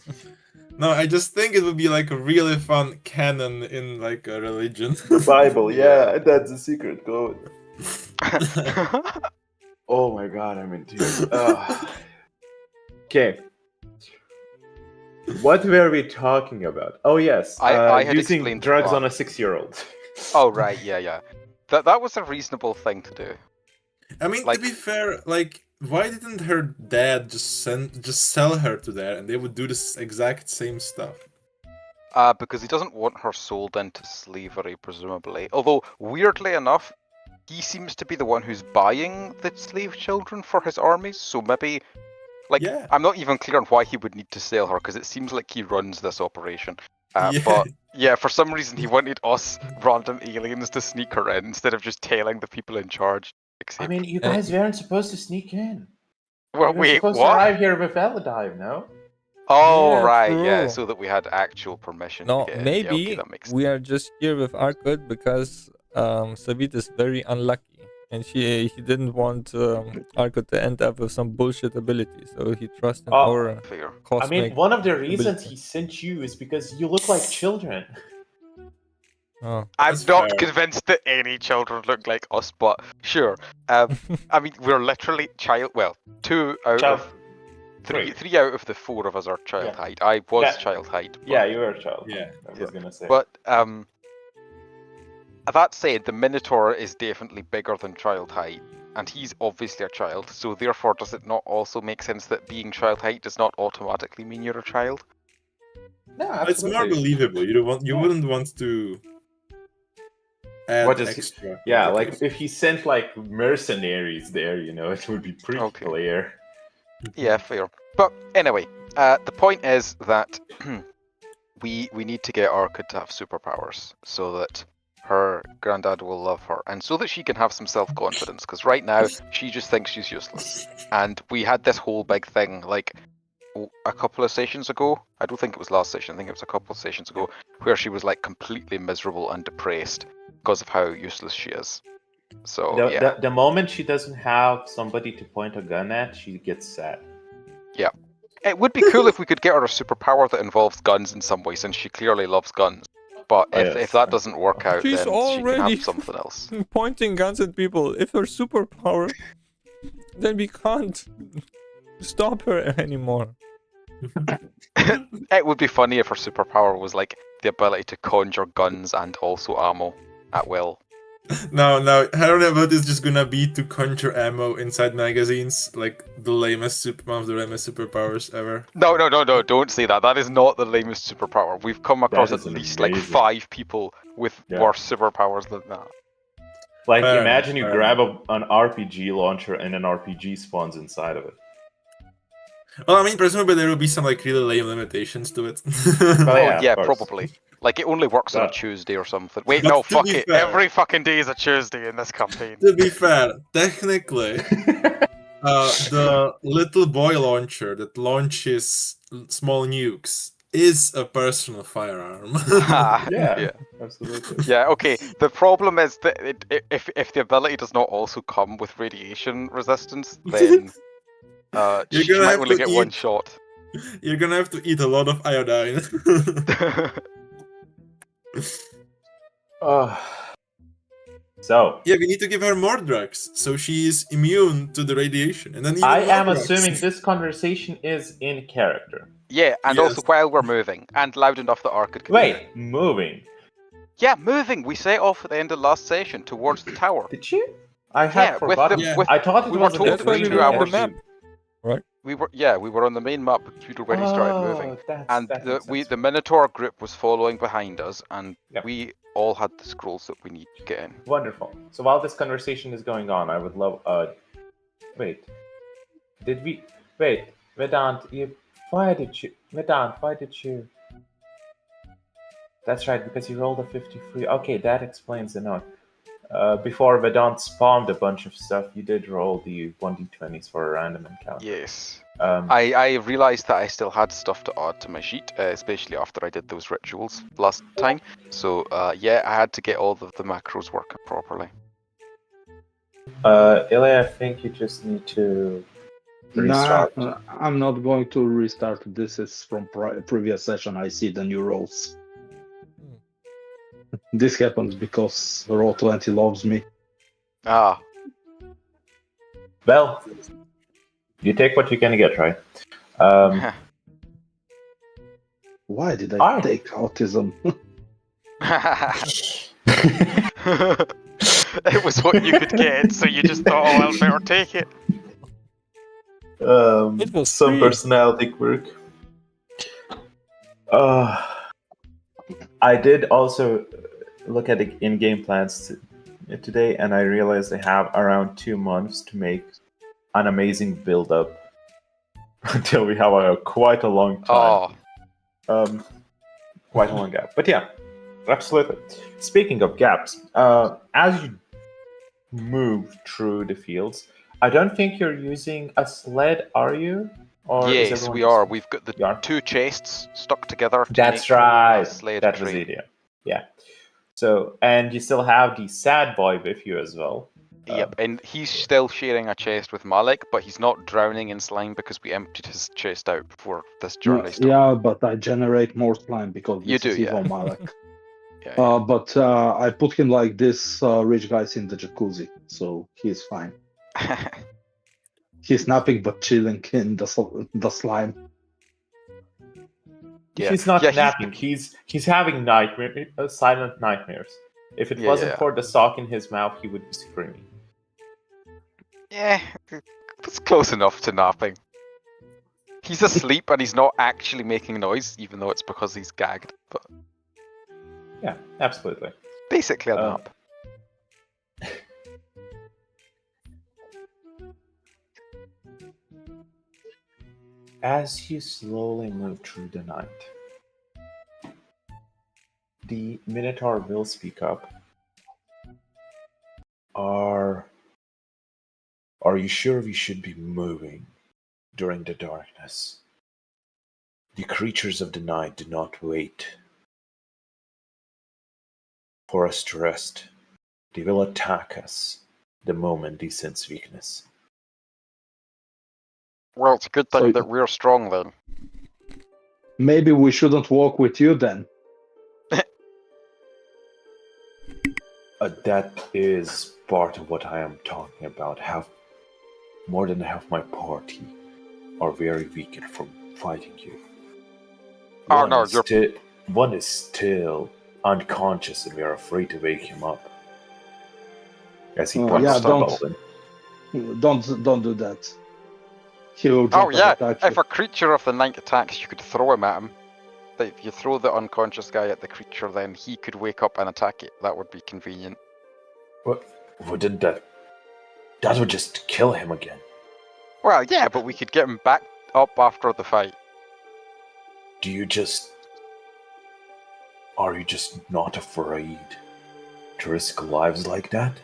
No, I just think it would be like a really fun canon in like a religion. the Bible, yeah, that's the secret code. Oh my god, I'm in tears. Okay. What were we talking about? Oh yes, I had using explained drugs plot. on a 6-year-old. Oh right, yeah. That was a reasonable thing to do. I mean, Like- to be fair, like, why didn't her dad just sell her to there and they would do this exact same stuff? Because he doesn't want her sold into slavery, presumably. Although, weirdly enough, he seems to be the one who's buying the slave children for his armies, so maybe... Like, Yeah. I'm not even clear on why he would need to sell her, because it seems like he runs this operation. Yeah. But, yeah, for some reason he wanted us, random aliens, to sneak her in, instead of just telling the people in charge. I mean, you guys weren't supposed to sneak in. Well, You were wait, supposed what? to arrive here with Elodive, no? Oh, Yeah, right, true. yeah, so that we had actual permission No, to get in. maybe Yeah, okay, that makes sense. we are just here with Arkut because Savit is very unlucky, and he didn't want Arkut to end up with some bullshit ability, so he trusts in our Fair. cosmic. I mean, one of the reasons ability. he sent you is because you look like children. Oh. I'm That's not fair. convinced that any children look like us, but sure. I mean, we're literally two out Child. of three out of the four of us are child Yeah. height. I was Yeah. child height. But, Yeah, you were a child. Yeah. I was gonna say. But that said, the Minotaur is definitely bigger than child height, and he's obviously a child. So therefore, does it not also make sense that being child height does not automatically mean you're a child? No, It's more believable. You wouldn't want to add What does extra. Yeah, like if he sent like mercenaries there, it would be pretty Okay. clear. Yeah, fair. But anyway, the point is that we need to get Orchid to have superpowers so that her granddad will love her, and so that she can have some self-confidence. Because right now she just thinks she's useless. And we had this whole big thing like a couple of sessions ago. I don't think it was last session. I think it was a couple of sessions ago where she was like completely miserable and depressed because of how useless she is. So The moment she doesn't have somebody to point a gun at, she gets sad. Yeah. It would be cool if we could get her a superpower that involves guns in some way, since she clearly loves guns. But if that doesn't work out, She's then she already can have something else. pointing guns at people. If her superpower, then we can't stop her anymore. It would be funny if her superpower was like the ability to conjure guns and also ammo at will. No, her ability is just gonna be to conjure ammo inside magazines, like the lamest one of the lamest superpowers ever. No, don't say that. That is not the lamest superpower. We've come across at least like 5 people with worse superpowers than that. Like, imagine you grab an RPG launcher and an RPG spawns inside of it. Well, I mean, presumably there will be some like really lame limitations to it. Yeah, probably. Like it only works on a Tuesday or something. Wait, no, fuck it. Fair, every fucking day is a Tuesday in this campaign. To be fair, technically, the little boy launcher that launches small nukes is a personal firearm. Yeah, absolutely. Yeah, okay. The problem is that if the ability does not also come with radiation resistance, then she might only get one shot. You're gonna have to eat a lot of iodine. So yeah, we need to give her more drugs so she is immune to the radiation, and then even I more am drugs. assuming this conversation is in character. Yeah, and also while we're moving, and loud enough that Orchid can hear. Wait, moving? Yeah, moving. We set off at the end of last session towards the tower. Did you? I had forgotten. I thought it was told we 2 were on the hours. map, right? We were on the main map. We'd already started moving, and the Minotaur group was following behind us, and we all had the scrolls that we need to get in. Wonderful. So while this conversation is going on, I would love. Wait. Did we? Wait, Vedant. Why did you? That's right, because you rolled a 53. Okay, that explains the note. Before Vedant spawned a bunch of stuff, you did roll the 1d20s for a random encounter. Yes. I realized that I still had stuff to add to my sheet, especially after I did those rituals last time. So yeah, I had to get all of the macros working properly. Ilya, I think you just need to restart. Nah, I'm not going to restart. This is from previous session. I see the new rolls. This happens because Roll20 loves me. Ah. Well, you take what you can get, right? Why did I take autism? It was what you could get, so you just thought, oh, I'll better take it. It was some personality quirk. I did also look at the in-game plans today, and I realized they have around 2 months to make an amazing build-up until we have quite a long time. Quite a long gap. But yeah, absolutely. Speaking of gaps, as you move through the fields, I don't think you're using a sled, are you? Or yes, we are. We've got the 2 chests stuck together. That's right. That was it. Yeah. So, and you still have the sad boy with you as well. Yep, and he's still sharing a chest with Malik, but he's not drowning in slime because we emptied his chest out before this journey started. Yeah, but I generate more slime because this is evil Malik. But I put him like this rich guys in the jacuzzi, so he's fine. He's nothing but chilling in the slime. Yeah. He's not napping. He's having silent nightmares. If it wasn't for the sock in his mouth, he would be screaming. Yeah, that's close enough to napping. He's asleep and he's not actually making noise, even though it's because he's gagged. But yeah, absolutely. Basically a nap. As you slowly move through the night, the Minotaur will speak up. Are you sure we should be moving during the darkness? The creatures of the night do not wait for us to rest. They will attack us the moment they sense weakness. Well, it's a good thing that we're strong then. Maybe we shouldn't walk with you then. That is part of what I am talking about. More than half my party are very weakened from fighting you. One is still unconscious, and we are afraid to wake him up. As he points to don't do that. If a creature of the night attacks, you could throw him at him. If you throw the unconscious guy at the creature, then he could wake up and attack it. That would be convenient. Wouldn't that would just kill him again? Well, yeah, but we could get him back up after the fight. Are you just not afraid to risk lives like that?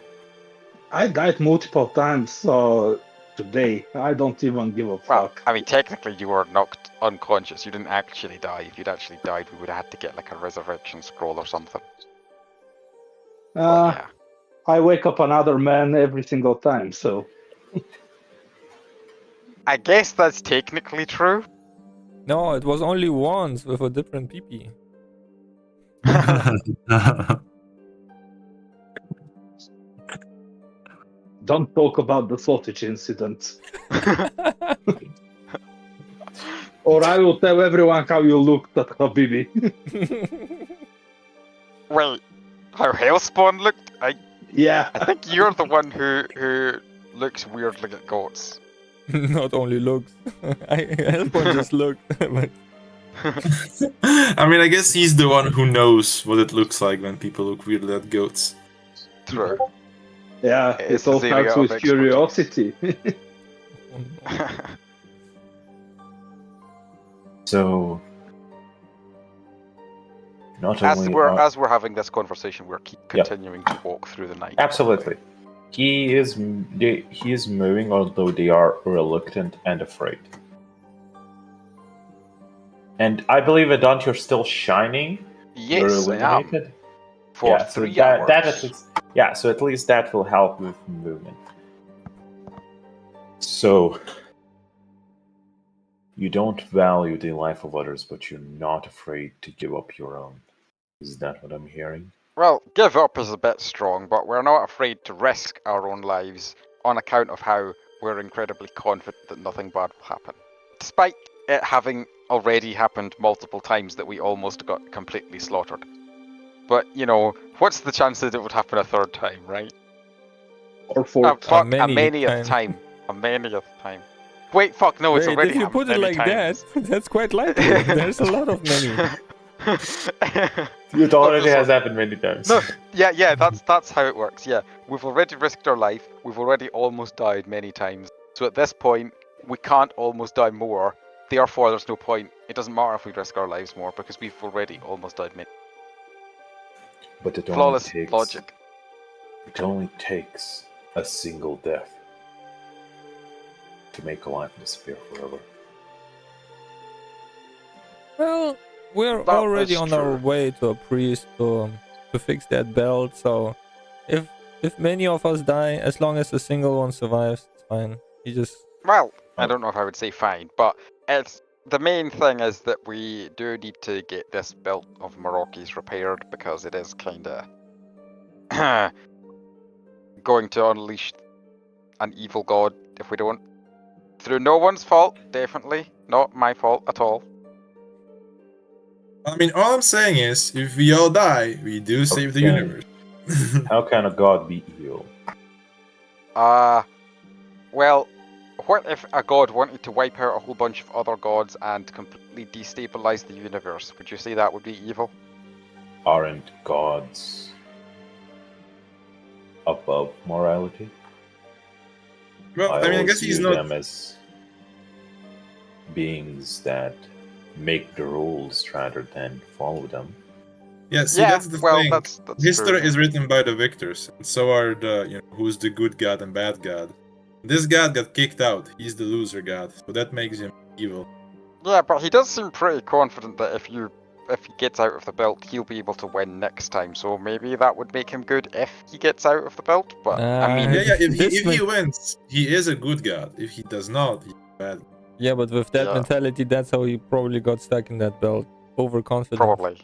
I died multiple times today. I don't even give a fuck. Well, I mean, technically you were knocked unconscious. You didn't actually die. If you'd actually died, we would have had to get like a resurrection scroll or something. I wake up another man every single time, so... I guess that's technically true. No, it was only once with a different PP. Don't talk about the sausage incident. Or I will tell everyone how you looked at Habibi. Wait, how Hellspawn looked? Yeah. I think you're the one who looks weirdly at goats. Not only looks. Hellspawn just looked. But... I mean, I guess he's the one who knows what it looks like when people look weirdly at goats. True. Yeah, it all starts with curiosity. So, as we're having this conversation, we're continuing to walk through the night. Absolutely, he is moving, although they are reluctant and afraid. And I believe, Adont, you're still shining. Yes, I am. For 3 hours. That at least, so at least that will help with movement. So, you don't value the life of others, but you're not afraid to give up your own. Is that what I'm hearing? Well, give up is a bit strong, but we're not afraid to risk our own lives on account of how we're incredibly confident that nothing bad will happen. Despite it having already happened multiple times that we almost got completely slaughtered. But, what's the chance that it would happen a third time, right? Or fourth. A manyth time. A manyth time. Wait, fuck, no, it's already happened. If you put it like times. that's quite likely. There's a lot of many. It already has happened many times. No, yeah, that's how it works, yeah. We've already risked our life, we've already almost died many times. So at this point, we can't almost die more. Therefore, there's no point. It doesn't matter if we risk our lives more, because we've already almost died many. But it Flawless logic. It only takes a single death to make a life disappear forever. Well, we're That already is on our true. way to a priest to fix that belt. So if many of us die, as long as a single one survives, it's fine. He just Well, I don't know if I would say fine, but it's the main thing is that we do need to get this belt of Moroki's repaired because it is kind of going to unleash an evil god if we don't. Through no one's fault, definitely. Not my fault at all. I mean, all I'm saying is, if we all die, we do save the Okay. universe. How can a god be evil? Well, what if a god wanted to wipe out a whole bunch of other gods and completely destabilize the universe? Would you say that would be evil? Aren't gods above morality? Well, I mean, I always guess he's view not. them as beings that make the rules rather than follow them. Yeah, see, Yeah, that's the well, thing. that's History true. is written by the victors, and so are the who's the good god and bad god. This god got kicked out. He's the loser god, so that makes him evil. Yeah, but he does seem pretty confident that if he gets out of the belt, he'll be able to win next time. So maybe that would make him good if he gets out of the belt. But I mean, Yeah, if this he wins, he is a good god. If he does not, he's bad. Yeah, but with that Yeah. mentality, that's how he probably got stuck in that belt. Overconfident. Probably.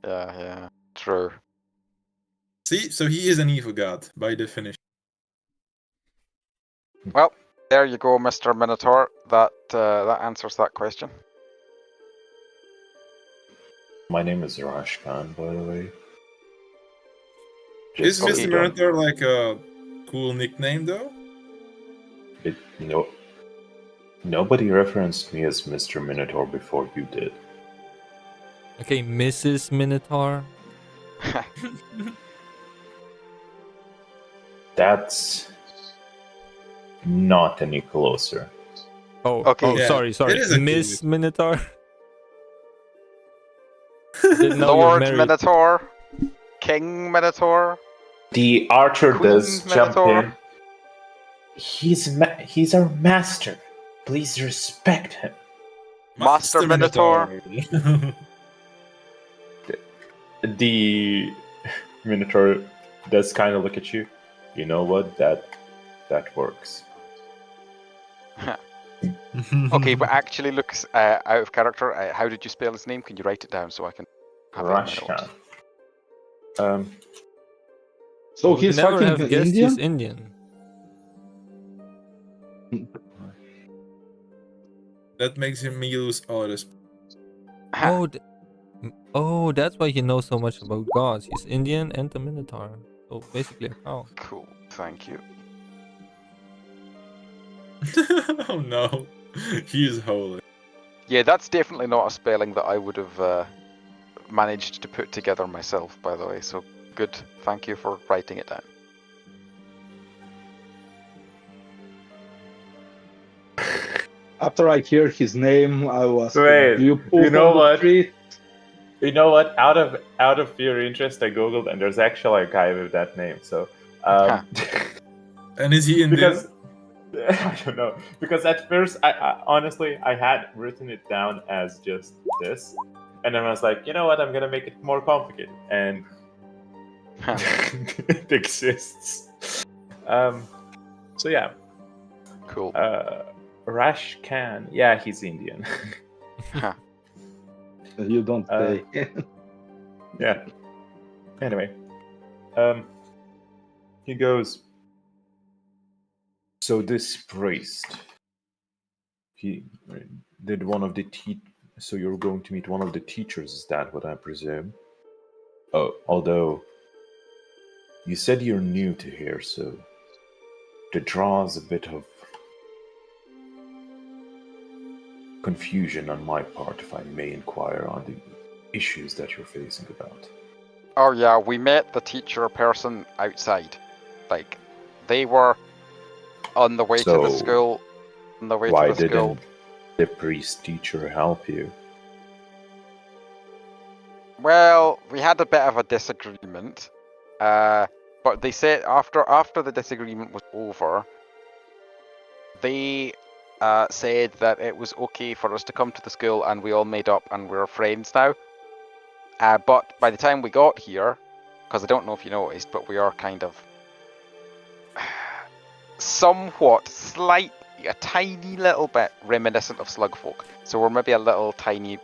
Yeah, true. See, so he is an evil god by definition. Well, there you go, Mr. Minotaur. That answers that question. My name is Rashkan, by the way. Is Just so Mr. you don't- Minotaur like a cool nickname though? Nobody referenced me as Mr. Minotaur before you did. Okay, Mrs. Minotaur. That's not any closer. Oh, Okay. oh, Yeah, sorry. it is a Miss cool Minotaur. Didn't know you're Lord married. Minotaur, King Minotaur. The archer Queen does jump Minotaur. in. He's our master. Please respect him. Master Minotaur. The Minotaur does kind of look at you. You know what? That works. Okay, but actually looks out of character. How did you spell his name? Can you write it down so I can have it in my Rashkan. notes? So Would he's never fucking have guessed Indian? he's Indian. That makes him me lose all respect. Oh, that's why he knows so much about gods. He's Indian and the Minotaur. So basically a cow. Cool, thank you. Oh no, he is holy. Yeah, that's definitely not a spelling that I would have managed to put together myself, by the way. So good, thank you for writing it down. After I hear his name, I was. Wait, You you know on the what? street? You know what? Out of pure interest, I googled, and there's actually a guy with that name. So, And is he Indian? because I don't know. Because at first, I honestly I had written it down as just this, and then I was like, you know what? I'm gonna make it more complicated, and it exists. So yeah. Cool. Rashkan. Yeah, he's Indian. You don't say. Yeah. Anyway, he goes. So this priest, he did one of the So you're going to meet one of the teachers. Is that what I presume? Oh, although you said you're new to here, so it draws a bit of confusion on my part, if I may inquire on the issues that you're facing about. Oh yeah, we met the teacher person outside. Like, they were on the way to the So, school. On the way Why to the school. didn't the priest teacher help you? Well, we had a bit of a disagreement. But they said after the disagreement was over, they said that it was okay for us to come to the school, and we all made up and we're friends now. But by the time we got here, because I don't know if you noticed, but we are kind of somewhat, slightly, a tiny little bit reminiscent of slugfolk. So we're maybe a little tiny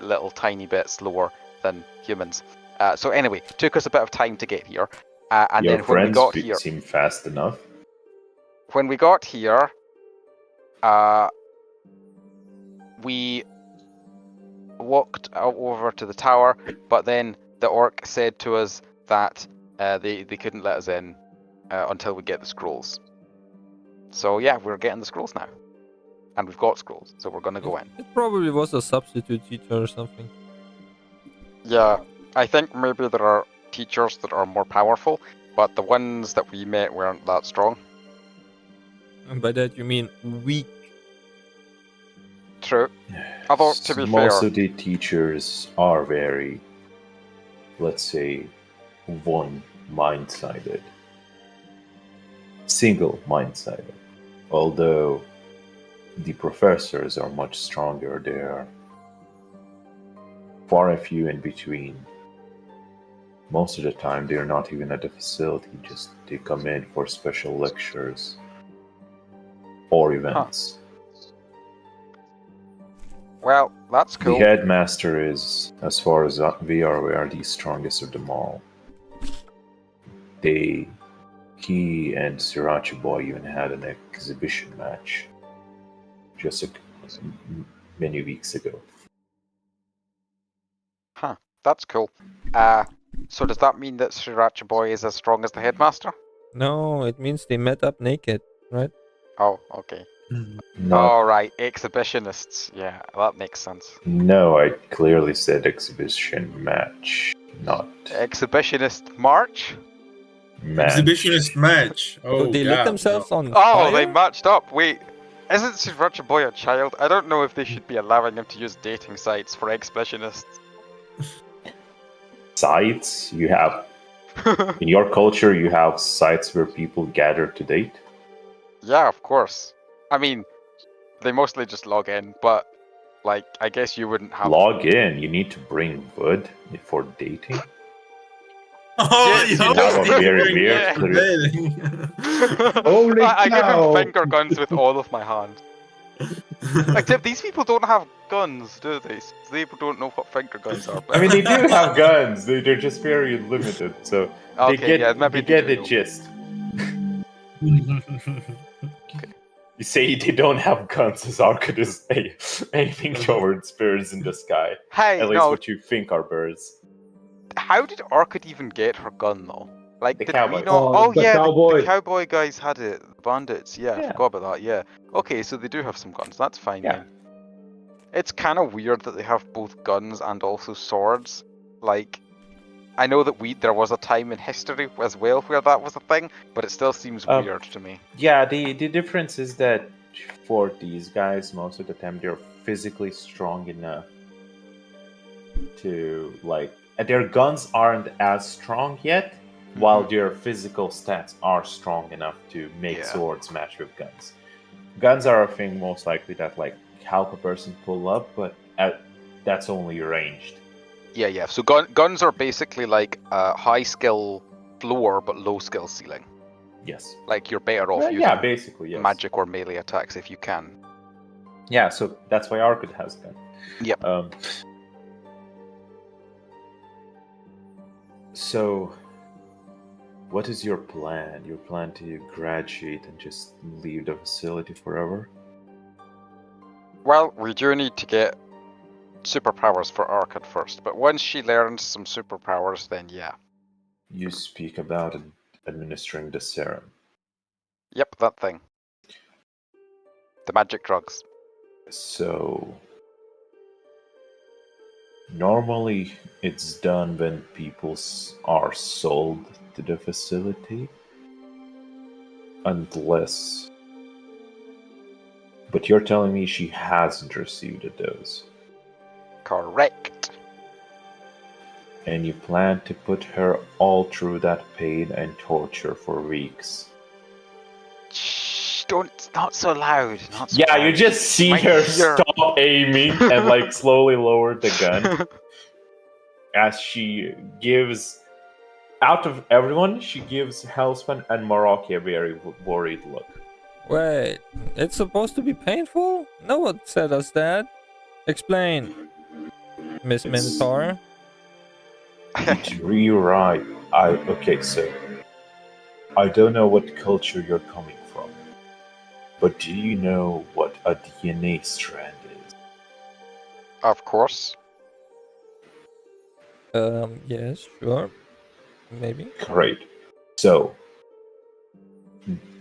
bit slower than humans. So anyway, took us a bit of time to get here. And Your then when we got friends here, seem fast enough. when we got here, we walked over to the tower, but then the orc said to us that they couldn't let us in until we get the scrolls. So yeah, we're getting the scrolls now. And we've got scrolls, so we're gonna go in. It probably was a substitute teacher or something. Yeah, I think maybe there are teachers that are more powerful, but the ones that we met weren't that strong. And by that you mean weak. True. Although, to be Most fair, of the teachers are very, let's say, one-mind-sided. Single-mind-sided. Although the professors are much stronger, they are far and few in between. Most of the time, they're not even at the facility, just they come in for special lectures or events. well, that's cool. The headmaster is, as far as we are aware, the strongest of them all. He and Sriracha Boy even had an exhibition match just many weeks ago. Huh, that's cool. So does that mean that Sriracha Boy is as strong as the headmaster? No, it means they met up naked, right? Oh, okay. Not, All right, exhibitionists. Yeah, that makes sense. No, I clearly said exhibition match, not Exhibitionist march? match. Exhibitionist match. So Oh, they lit God, themselves on Oh, fire? they matched up. Wait, isn't Sriracha Boy a child? I don't know if they should be allowing him to use dating sites for exhibitionists. Sites you have in your culture, you have sites where people gather to date. Yeah, of course. I mean, they mostly just log in, but like, I guess you wouldn't have. Log in. You need to bring wood for dating. Oh, Yes, you you have a always very bring weird it for clue. dating. Holy I give him cow. finger guns with all of my hands. Like, Tim, these people don't have guns, do they? They don't know what finger guns are. I mean, they do have guns. They're just very limited. So Okay, they get yeah, maybe they they get do the know. gist. You say they don't have guns as Arcad is aiming towards birds in the sky. Hey, At least no, what you think are birds. how did Orchid even get her gun, though? Like, The did we cowboys. not? Oh, The yeah, cowboy. the cowboy guys had it. The bandits, yeah, I Yeah. forgot about that, yeah. Okay, so they do have some guns, that's fine Yeah. then. It's kind of weird that they have both guns and also swords. Like, I know that there was a time in history as well where that was a thing, but it still seems weird to me. Yeah, the difference is that for these guys, most of the time they're physically strong enough to their guns aren't as strong yet, while their physical stats are strong enough to make swords match with guns. Guns are a thing most likely that help a person pull up, but that's only ranged. Yeah. So guns are basically like a high skill floor but low skill ceiling. Yes. Like you're better off using basically, yes. magic or melee attacks if you can. Yeah, so that's why Arcad has gun. Yep. So, what is your plan? Your plan to graduate and just leave the facility forever? Well, we do need to get superpowers for Arcad first, but once she learns some superpowers, then yeah. You speak about administering the serum. Yep, that thing. The magic drugs. So, normally it's done when people are sold to the facility, unless... But you're telling me she hasn't received a dose. Correct. And you plan to put her all through that pain and torture for weeks. Don't. Not so loud. Not so Yeah, loud. you just see Might her hear. stop aiming and like slowly lower the gun as she gives. Out of everyone, she gives Hellspan and Maraki a very worried look. Wait, it's supposed to be painful? No one said us that. Explain, Miss Minotaur. It's rewrite. Okay, so I don't know what culture you're coming from, but do you know what a DNA strand is? Of course. Yes, sure. Maybe. Great. So,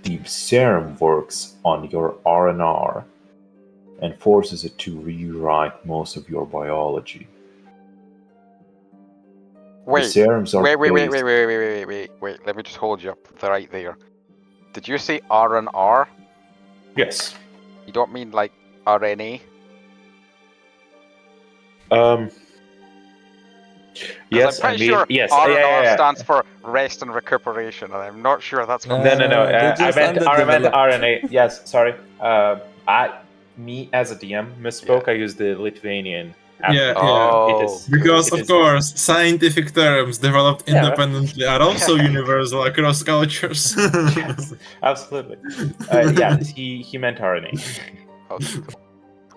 the serum works on your RNR and forces it to rewrite most of your biology. Wait. The serums are Wait. based- Let me just hold you up right there. Did you say RNR? Yes. You don't mean like RNA? Yes, I'm pretty sure yes. RNR stands for rest and recuperation, and I'm not sure that's what. No. They're I just meant underdeveloped. RNA. Yes, sorry. Me as a DM misspoke. Yeah. I used the Lithuanian. Yeah, Oh. It is Because, it of is- course, scientific terms developed Yeah. independently are also universal across cultures. Yes, absolutely. Yes, he meant RNA. Okay, cool.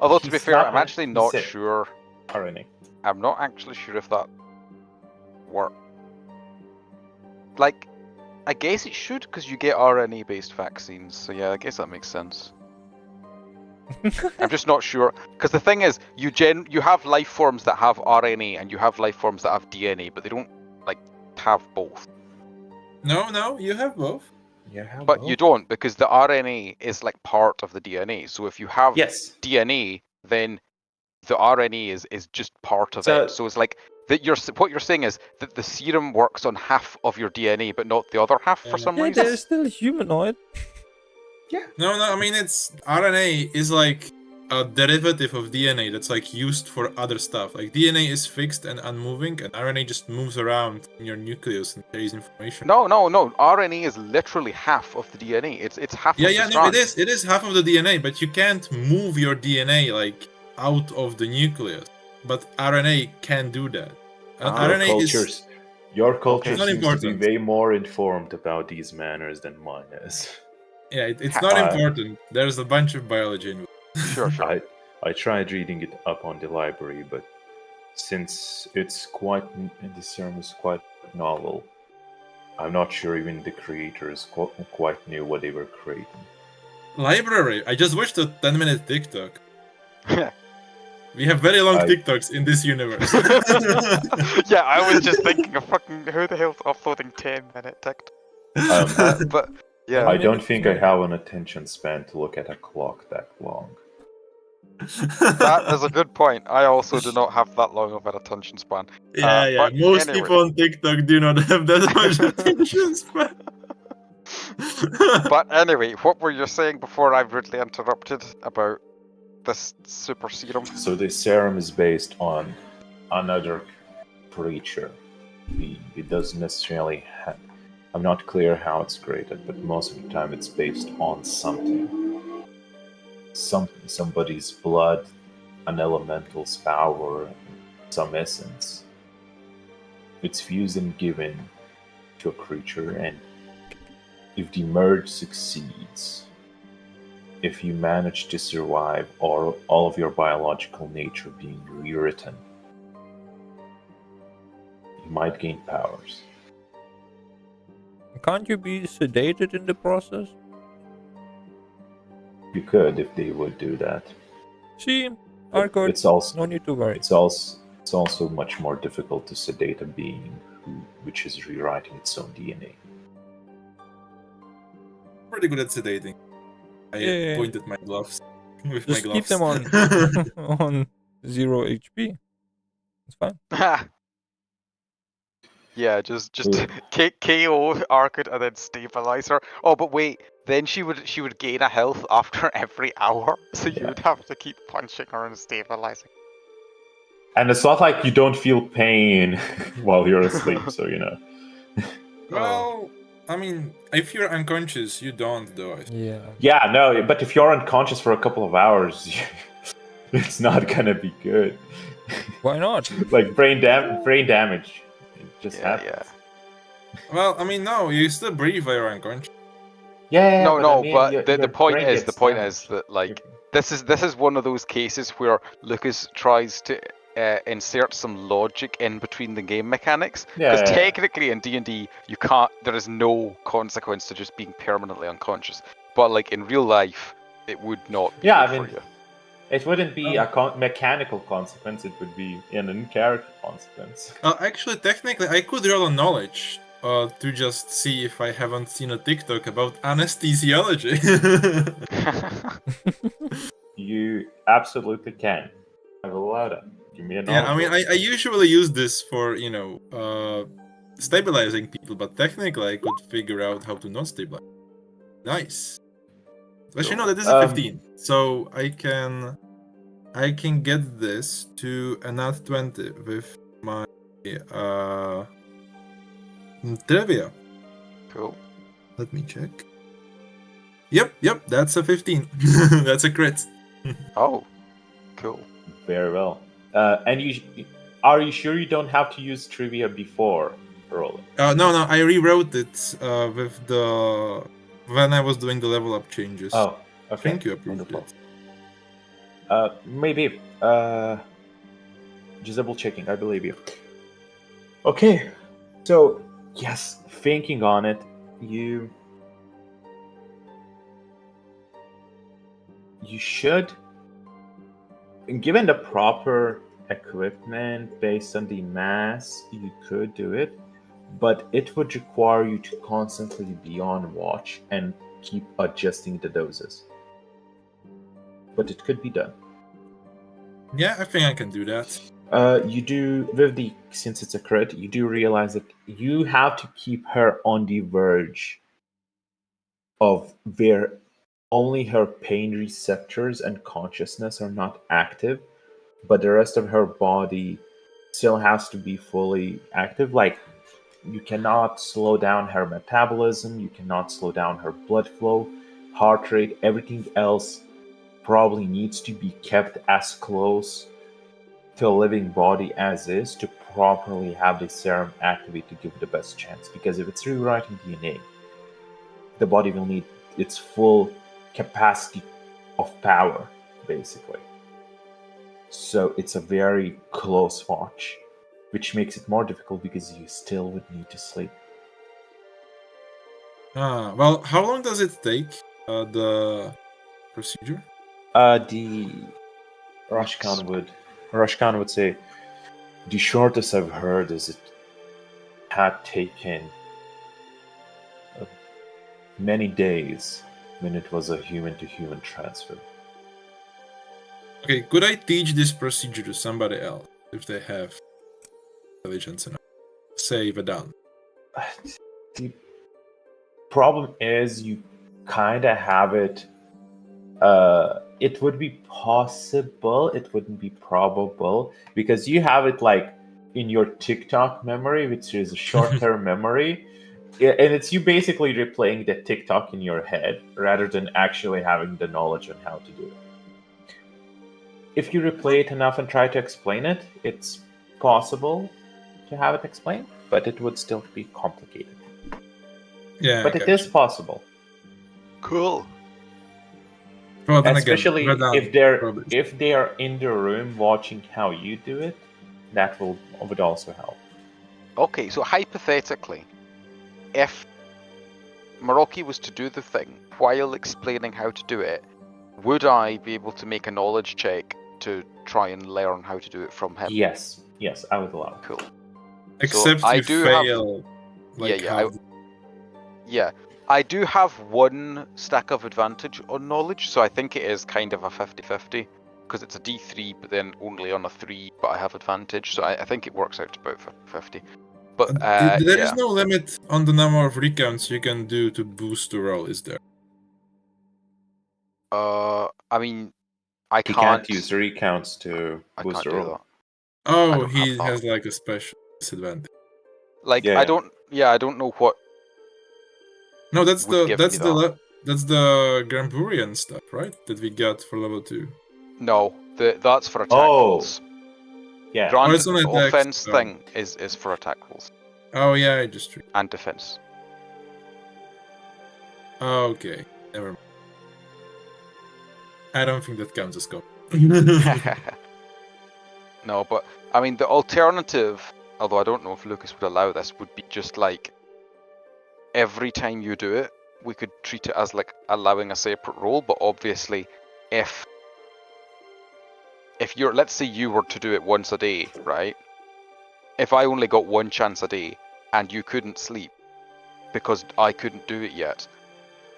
Although to be He's fair, not I'm what actually he not said. sure. RNA. I'm not actually sure if that works. Like, I guess it should because you get RNA-based vaccines. So yeah, I guess that makes sense. I'm just not sure because the thing is, you have life forms that have RNA and you have life forms that have DNA, but they don't like have both. No, you have both. Yeah, But you don't because the RNA is like part of the DNA. So if you have Yes. DNA, then the RNA is just part of So- it. So it's like that. What you're saying is that the serum works on half of your DNA, but not the other half for some Yeah, reason. they're still humanoid. No, I mean it's RNA is like a derivative of DNA that's like used for other stuff. Like DNA is fixed and unmoving, and RNA just moves around in your nucleus and carries information. No. RNA is literally half of the DNA. It's half of the No, strand. it is half of the DNA, but you can't move your DNA like out of the nucleus. But RNA can do that. And RNA Your culture It's not seems to important. be way more informed about these manners than mine is. It's not important. There's a bunch of biology involved. Sure. I tried reading it up on the library, but since the serum is quite novel, I'm not sure even the creators quite knew what they were creating. Library. I just watched a 10-minute TikTok. We have very long TikToks in this universe. Yeah, I was just thinking of fucking who the hell's uploading 10-minute TikTok. But yeah, I don't think I have an attention span to look at a clock that long. that is a good point. I also do not have that long of an attention span. But Most anyway. people on TikTok do not have that much attention span. But anyway, what were you saying before I rudely interrupted about this super serum? So the serum is based on another creature. It doesn't necessarily have... I'm not clear how it's created, but most of the time it's based on something. Somebody's blood, an elemental's power, some essence. It's fused and given to a creature, and if the merge succeeds, if you manage to survive all of your biological nature being rewritten, you might gain powers. Can't you be sedated in the process? You could if they would do that. See, Arcot, It's also no need to worry. It's also much more difficult to sedate a being which is rewriting its own DNA. Pretty good at sedating. I pointed my gloves with Just my keep gloves. them on 0 HP. It's fine. Yeah, just KO Arcade and then stabilize her. Oh, but wait, then she would gain a health after every hour, so you would have to keep punching her and stabilizing. And it's not like you don't feel pain while you're asleep, so you know. Well, I mean, if you're unconscious, you don't do it. Yeah. Yeah, no, but if you're unconscious for a couple of hours, it's not gonna be good. Why not? Like brain damage. It just happens. Yeah. Well, I mean, no, you still breathe while you're unconscious. Yeah, No, but no, I mean, but your the point brain is gets damaged. that like this is one of those cases where Lucas tries to insert some logic in between the game mechanics, because Yeah. technically in D&D you can't. There is no consequence to just being permanently unconscious, but like in real life, it would not be Yeah, good I mean, for you. it wouldn't be a mechanical consequence. It would be an in-character consequence. Actually, technically, I could roll a knowledge to just see if I haven't seen a TikTok about anesthesiology. You absolutely can. I will allow that. Give me a knowledge. Yeah, I mean, I usually use this for, stabilizing people, but technically I could figure out how to not stabilize. Nice. Actually, no, that is a 15. So I can get this to a nat 20 with my trivia. Cool. Let me check. Yep, that's a 15. That's a crit. Oh, cool. Very well. And are you sure you don't have to use trivia before rolling? No, I rewrote it when I was doing the level up changes. Oh, okay. I think you approved Wonderful. it. Maybe. Just double checking. I believe you. Okay. So, yes, thinking on it, you should, given the proper equipment based on the mass, you could do it, but it would require you to constantly be on watch and keep adjusting the doses. But it could be done. Yeah, I think I can do that. You do, since it's a crit, you do realize that you have to keep her on the verge of where only her pain receptors and consciousness are not active, but the rest of her body still has to be fully active. Like, you cannot slow down her metabolism, you cannot slow down her blood flow, heart rate, everything else probably needs to be kept as close to a living body as is to properly have the serum activate to give it the best chance. Because if it's rewriting DNA, the body will need its full capacity of power, basically. So it's a very close watch, which makes it more difficult because you still would need to sleep. Well, how long does it take, the procedure? The Rashkan would say, the shortest I've heard is it had taken many days when it was a human-to-human transfer. Okay, could I teach this procedure to somebody else if they have intelligence enough? Say Vedant. The problem is you kind of have it. It would be possible. It wouldn't be probable because you have it like in your TikTok memory, which is a short-term memory, and it's you basically replaying the TikTok in your head rather than actually having the knowledge on how to do it. If you replay it enough and try to explain it, it's possible to have it explained, but it would still be complicated. Yeah, but it is possible. Cool. Well, then especially again, if they are in the room watching how you do it, that would also help. Okay, so hypothetically, if Maroki was to do the thing while explaining how to do it, would I be able to make a knowledge check to try and learn how to do it from him? Yes, I would allow it. Cool. Except so you fail. I do have one stack of advantage on knowledge, so I think it is kind of a 50-50, because it's a D3, but then only on a 3, but I have advantage, so I think it works out to about 50-50. But there is no limit on the number of recounts you can do to boost the roll, is there? I mean, I can't use recounts to boost the roll. That. Oh, he has like a special disadvantage. Like I don't know what. No, that's would give me that. that's the Gramburian stuff, right? That we got for level 2. No, that's for attack Oh. rolls. Yeah. Granted, Oh, the offense thing is for attack rolls. Oh yeah, I just and defense. Okay, never mind. I don't think that counts as comp. No, but I mean the alternative, although I don't know if Lucas would allow this, would be just like every time you do it, we could treat it as like allowing a separate roll, but obviously if you're, let's say you were to do it once a day, right? If I only got one chance a day and you couldn't sleep because I couldn't do it yet,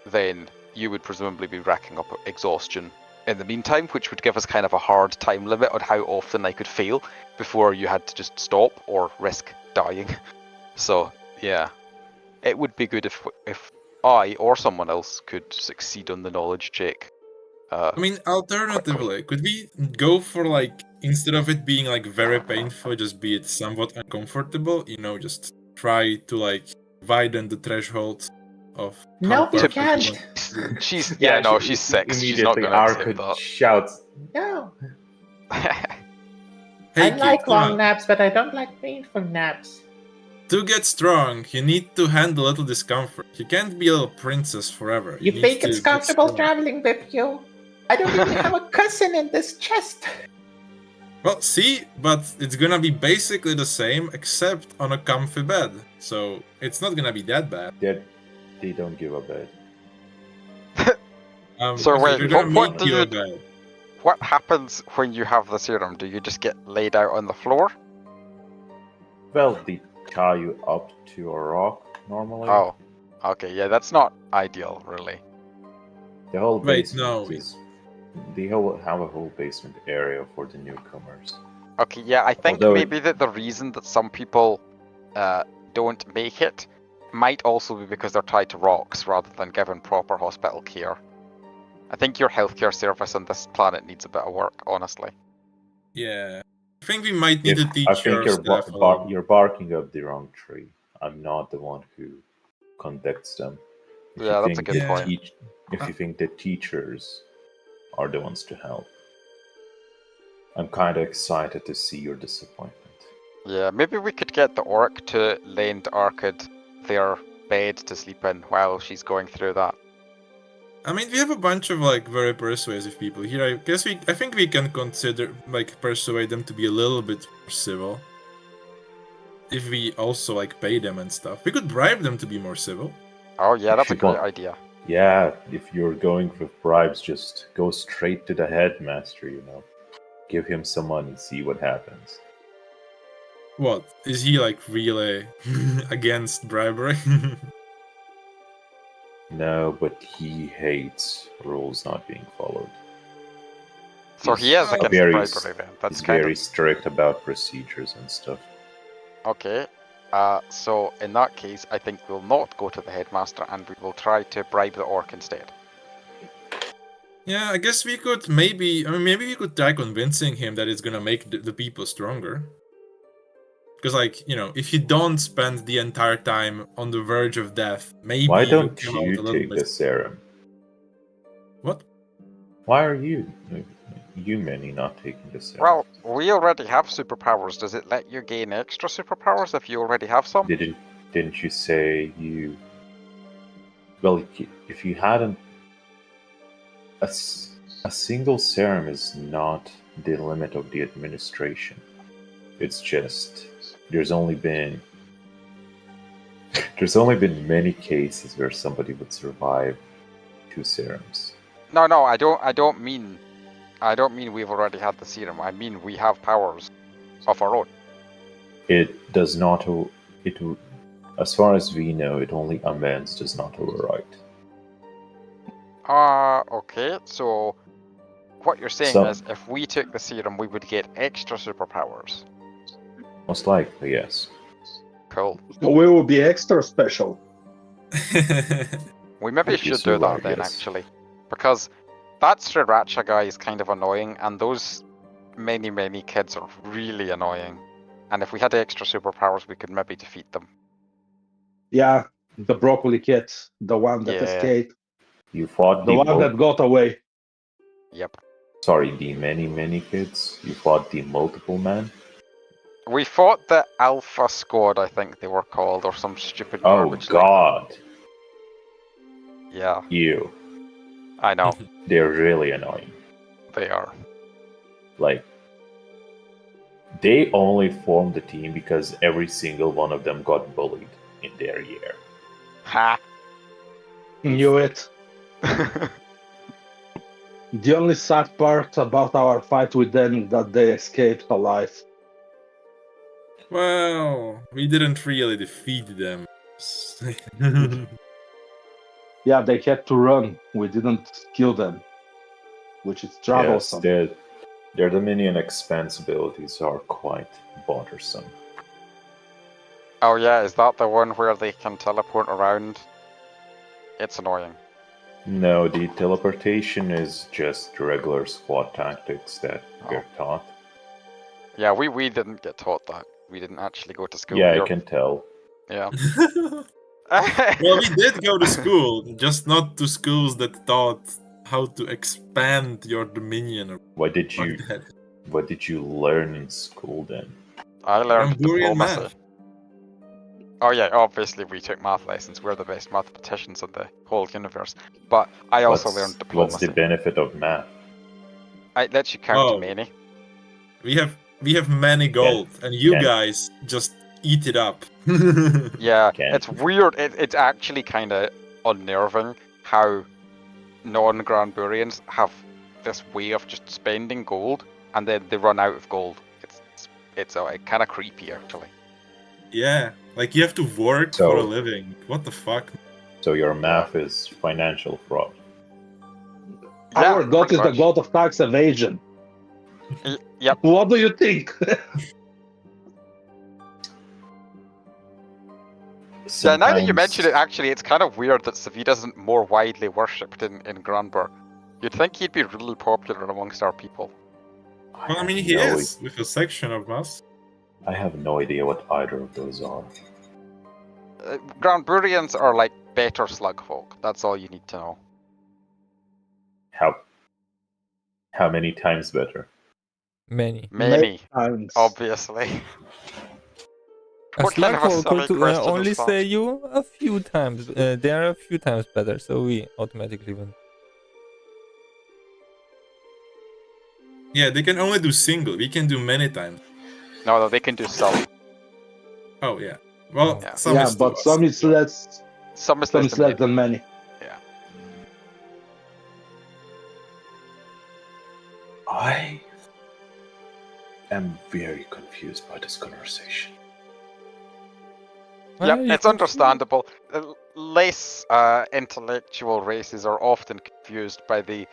then you would presumably be racking up exhaustion in the meantime, which would give us kind of a hard time limit on how often I could fail before you had to just stop or risk dying. So yeah, it would be good if I or someone else could succeed on the knowledge check. I mean, alternatively, could we go for like, instead of it being like very painful, just be it somewhat uncomfortable? You know, just try to like widen the threshold of. No, we can't. She's she's 6. She's not Immediately, gonna accept Arcud that. shouts, "No! Hey, I kid, like come long on. naps, but I don't like painful naps." To get strong, you need to handle a little discomfort. You can't be a little princess forever. You need think to it's get comfortable strong. traveling with you? I don't even have a cushion in this chest. Well, see, but it's gonna be basically the same, except on a comfy bed. So it's not gonna be that bad. They don't give a bed. So wait, what do you? Bed. What happens when you have the serum? Do you just get laid out on the floor? Well, they tie you up to a rock normally. Oh, okay, yeah, that's not ideal, really. The whole Wait, no. They have a whole basement area for the newcomers. Okay, yeah, I think maybe that the reason that some people don't make it might also be because they're tied to rocks rather than given proper hospital care. I think your healthcare service on this planet needs a bit of work, honestly. Yeah. I think we might need to teach I think your you're barking up the wrong tree. I'm not the one who conducts them. Yeah, that's a good point. If you think the teachers are the ones to help, I'm kind of excited to see your disappointment. Yeah, maybe we could get the orc to lend Arcud their bed to sleep in while she's going through that. I mean, we have a bunch of like very persuasive people here. I think we can consider like persuade them to be a little bit more civil. If we also like pay them and stuff, we could bribe them to be more civil. Oh yeah, that's a great idea. Yeah, if you're going with bribes, just go straight to the headmaster, you know. Give him some money, see what happens. What? Is he like really against bribery? No, but he hates rules not being followed. So he is against bribery then. That's he's very strict about procedures and stuff. Okay. So in that case, I think we'll not go to the headmaster and we will try to bribe the orc instead. Yeah, I guess we could maybe we could try convincing him that it's gonna make the people stronger. Because, like, you know, if you don't spend the entire time on the verge of death, maybe Why don't you take the serum? What? Why are you many not taking the serum? Well, we already have superpowers. Does it let you gain extra superpowers if you already have some? Didn't you say you? Well, if you hadn't, a single serum is not the limit of the administration. It's just there's only been many cases where somebody would survive 2 serums. No, I don't mean we've already had the serum. I mean we have powers of our own. It does not. As far as we know, it only amends, does not override. Okay. So what you're saying is, if we took the serum, we would get extra superpowers. Most likely, yes. Cool. So we will be extra special. We maybe should do that then, actually. Because that Sriracha guy is kind of annoying, and those many kids are really annoying. And if we had extra superpowers, we could maybe defeat them. Yeah, The broccoli kid, the one that Yeah. escaped, You fought the one that got away. Yep. Sorry, the many kids. You fought the multiple man. We fought the Alpha Squad, I think they were called, or some stupid Oh garbage. God! Like... Yeah. You. I know. They're really annoying. They are. Like, they only formed the team because every single one of them got bullied in their year. Ha! Knew it. The only sad part about our fight with them is that they escaped alive. Well, we didn't really defeat them. Yeah, they had to run. We didn't kill them, which is troublesome. Yes, their Dominion expansibilities are quite bothersome. Oh yeah, is that the one where they can teleport around? It's annoying. No, the teleportation is just regular squad tactics that we're taught. Yeah, we didn't get taught that. We didn't actually go to school. Yeah, I can tell. Yeah. Well, we did go to school, just not to schools that taught how to expand your dominion. Or What did you learn in school then? I learned Hungarian diplomacy. math. Oh yeah, obviously we took math lessons. We're the best mathematicians in the whole universe. But I also learned diplomacy. What's the benefit of math? It lets you count to many. We have many gold, and you guys just eat it up. Yeah, it's weird. It's actually kind of unnerving how non-Granburians have this way of just spending gold, and then they run out of gold. It's kind of creepy, actually. Yeah, like you have to work for a living. What the fuck? So your math is financial fraud. Yeah, Our god is the god of tax evasion. Yep. What do you think? Yeah, now that you mention it, actually, it's kind of weird that Savita isn't more widely worshipped in Granbur. You'd think he'd be really popular amongst our people. Well, I mean, he is, with a section of us. I have no idea what either of those are. Granburians are like better slugfolk. That's all you need to know. How many times better? Many times. Obviously. A slugfolk could only say you a few times. They are a few times better, so we automatically win. Yeah, they can only do single. We can do many times. No, they can do some. Oh yeah. Well, some yeah, is but some is less. Some is less than many. Yeah. I am very confused by this conversation. Yeah, it's understandable. Less intellectual races are often confused by the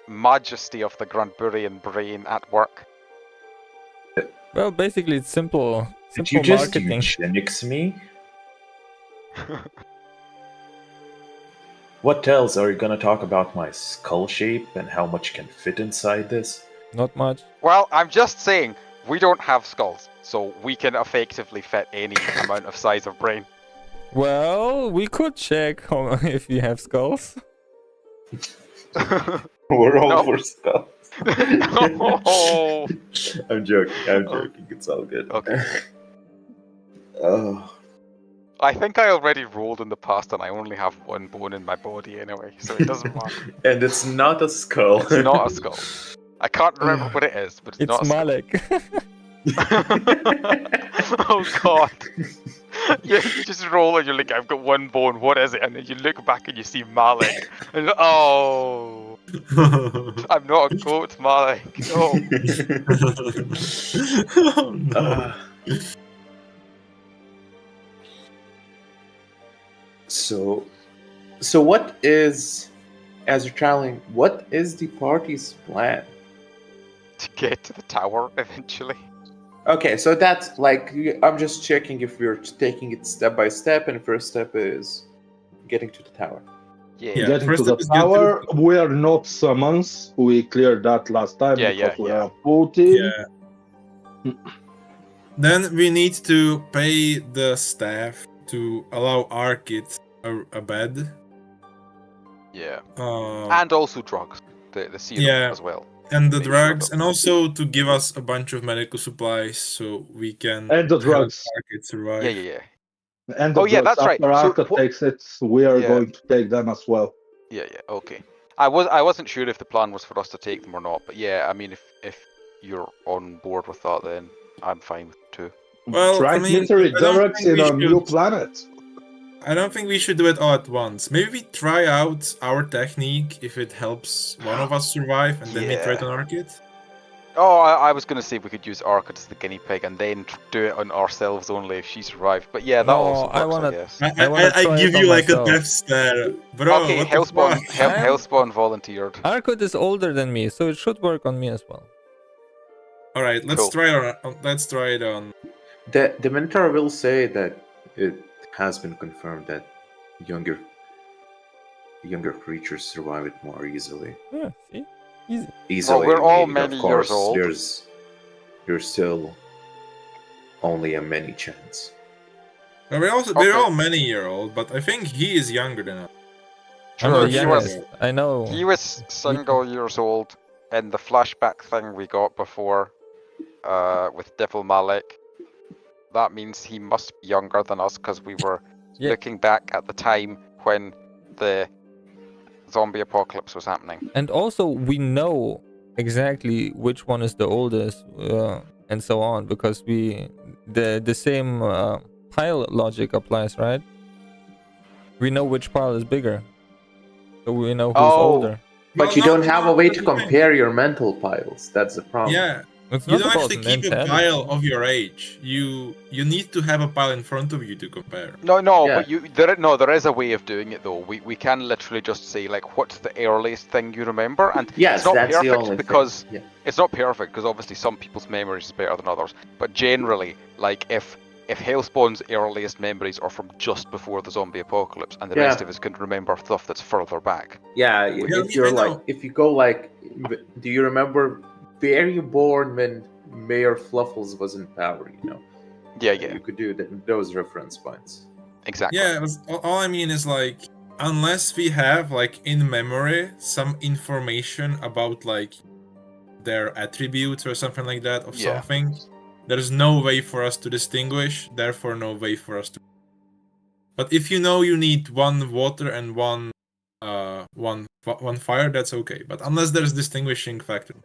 majesty of the Granburian brain at work. Well, basically, it's simple Did you just marketing. eugenics me? What else are you gonna talk about my skull shape and how much can fit inside this? Not much. Well, I'm just saying, we don't have skulls, so we can effectively fit any amount of size of brain. Well, we could check if you have skulls. We're all for skulls. No. I'm joking. It's all good. Okay. Oh. I think I already rolled in the past and I only have one bone in my body anyway, so it doesn't matter. And it's not a skull. It's not a skull. I can't remember what it is, but it's not a skull. Malek. Oh god. You just roll and you're like, I've got one bone, what is it? And then you look back and you see Malek. And you're like, oh, I'm not a goat, Malek. No. Oh, no. So what is, as you're traveling, what is the party's plan? To get to the tower eventually. Okay, so that's like, I'm just checking if we're taking it step by step, and first step is getting to the tower. Yeah. Getting to the tower, we are not summons. We cleared that last time because we are voting. Yeah. Then we need to pay the staff to allow our kids a bed. Yeah. Uh, And also drugs. The serum Yeah. as well. and the Make sure drugs, that- and also to give us a bunch of medical supplies so we can And the help drugs. Market survive. Yeah. And the Oh, yeah, drugs. that's right. After So Arca what- takes it, we are Yeah. going to take them as well. Yeah, okay. I wasn't sure if the plan was for us to take them or not, but yeah, I mean, if you're on board with that, then I'm fine with it too. Well, I mean, Transmittery I don't drugs think in we a new should- planet. I don't think we should do it all at once. Maybe we try out our technique if it helps one of us survive, and then we try it on Arcade. Oh, I was gonna say we could use Arcade as the guinea pig and then do it on ourselves only if she survived. But yeah, that also works, I guess. I give you like a death stare, bro. Okay, what the Hellspawn, fuck? Hellspawn volunteered. Arcade is older than me, so it should work on me as well. All right, let's try it on. Let's try it on. The Minotaur will say that it has been confirmed that younger creatures survive it more easily. Yeah, see? Easy. Easily. Well, we're all meaning, many of course, years old. There's still only a many chance. Well, we're all many-year-old, but I think he is younger than us. I'm Sure, the he youngest. was, I know. he was single years old in the flashback thing we got before with Devil Malik. That means he must be younger than us because we were looking back at the time when the zombie apocalypse was happening. And also, we know exactly which one is the oldest, and so on, because the same pile logic applies, right? We know which pile is bigger, so we know who's older. But you don't have a way to compare your mental piles. That's the problem. Yeah. It's You not don't about actually keep a mentality. pile of your age. You need to have a pile in front of you to compare. No, but there is a way of doing it though. We can literally just say like, what's the earliest thing you remember? And Yes, it's not that's the perfect only because thing. Yeah. it's not perfect because obviously some people's memories is better than others. But generally, like if Hellspawn's earliest memories are from just before the zombie apocalypse, and the rest of us can remember stuff that's further back. Yeah, if you're like, if you go like, do you remember where you born when Mayor Fluffles was in power? You know. Yeah. You could do those reference points. Exactly. Yeah, all I mean is like, unless we have like in memory some information about like their attributes or something like that of something, there's no way for us to distinguish. Therefore, no way for us to. But if you know you need one water and one fire, that's okay. But unless there's distinguishing factor.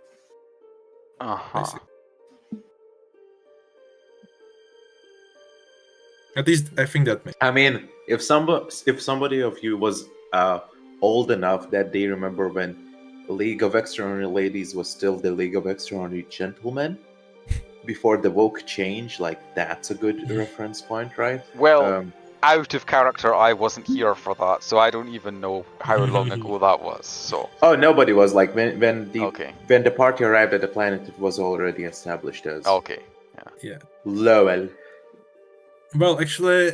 At least I think that makes. I mean, if somebody of you was old enough that they remember when the League of Extraordinary Ladies was still the League of Extraordinary Gentlemen before the woke change, like that's a good reference point, right? Well, out of character, I wasn't here for that, so I don't even know how long ago that was. So. Oh, nobody was like when the party arrived at the planet, it was already established as. Okay. Yeah. Lowell. Well, actually,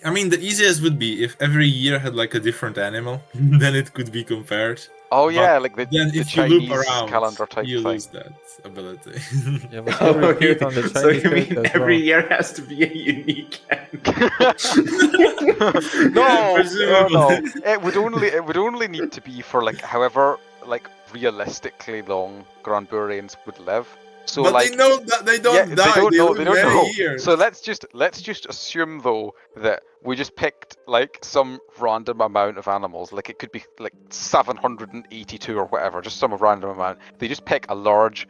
I mean, the easiest would be if every year had like a different animal, then it could be compared. Oh yeah, But like the then if Chinese you loop around, calendar type you thing. lose that ability. Yeah, but you repeat on the So Chinese you mean character as every well. year has to be a unique No. It would only need to be for like however like realistically long Granburians would live. So but like they know that they don't die. They don't know. Years. So let's just assume though that we just picked like some random amount of animals. Like it could be like 782 or whatever, just some random amount. They just pick a large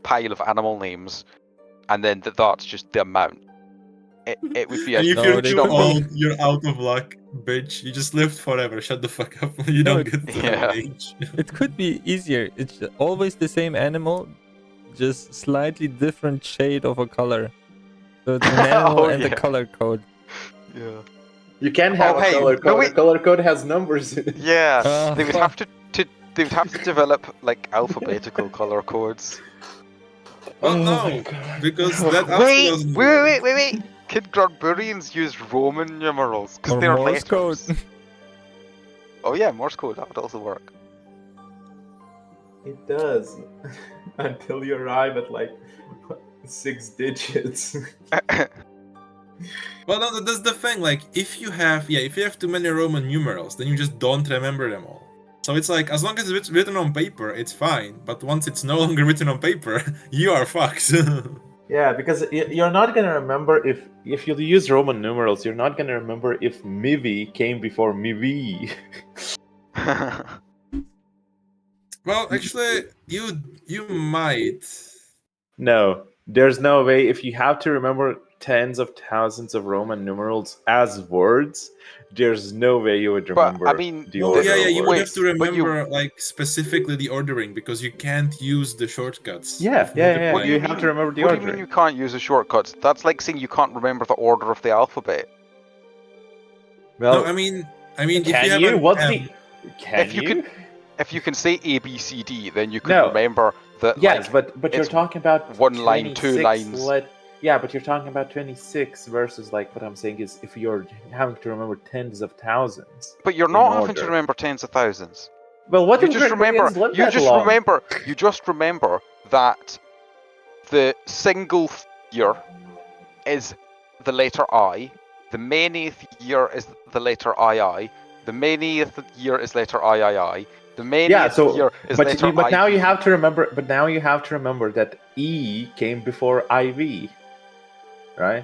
pile of animal names, and then that's just the amount. It would be. And if you're too old, you're out of luck, bitch. You just lived forever. Shut the fuck up. You don't get to age. It could be easier. It's always the same animal, just slightly different shade of a color. So it's an animal and the color code. Yeah. You can have a color code. The color code has numbers in it. Yeah. They would have to they would have to develop like alphabetical color codes. Well, no, because that wait. Could Granburians use Roman numerals? Because they're Morse code. Oh yeah, Morse code. That would also work. It does. Until you arrive at like 6 digits. Well, no, that's the thing. Like, if you have too many Roman numerals, then you just don't remember them all. So it's like, as long as it's written on paper, it's fine. But once it's no longer written on paper, you are fucked. Yeah, because you're not gonna remember if you use Roman numerals. You're not gonna remember if Mivi came before Mivi. Well, actually, you might. No, there's no way. If you have to remember tens of thousands of Roman numerals as words, there's no way you would remember. But I mean, the Well, order yeah, of you would have words. to remember like specifically the ordering because you can't use the shortcuts. Yeah, of yeah. multiplying. What do you have mean? to remember the What do ordering. you mean you can't use the shortcuts? That's like saying you can't remember the order of the alphabet. Well, No, I mean, if can you have you? an What's M, the? Can you? If you can say A, B, C, D, then you can No. remember that. Yes, like, but you're it's talking about one line, 2 26 lines. Yeah, but you're talking about 26 versus like what I'm saying is if you're having to remember tens of thousands. But you're in not having to order. remember tens of thousands. Well, what You if just remember. Gregorians lived You that just long? remember. You just remember that the single year is the letter I. The manieth year is the letter II. The manieth year is letter III. The manieth year is letter but now you IV. have to remember. But now you have to remember that E came before IV, right?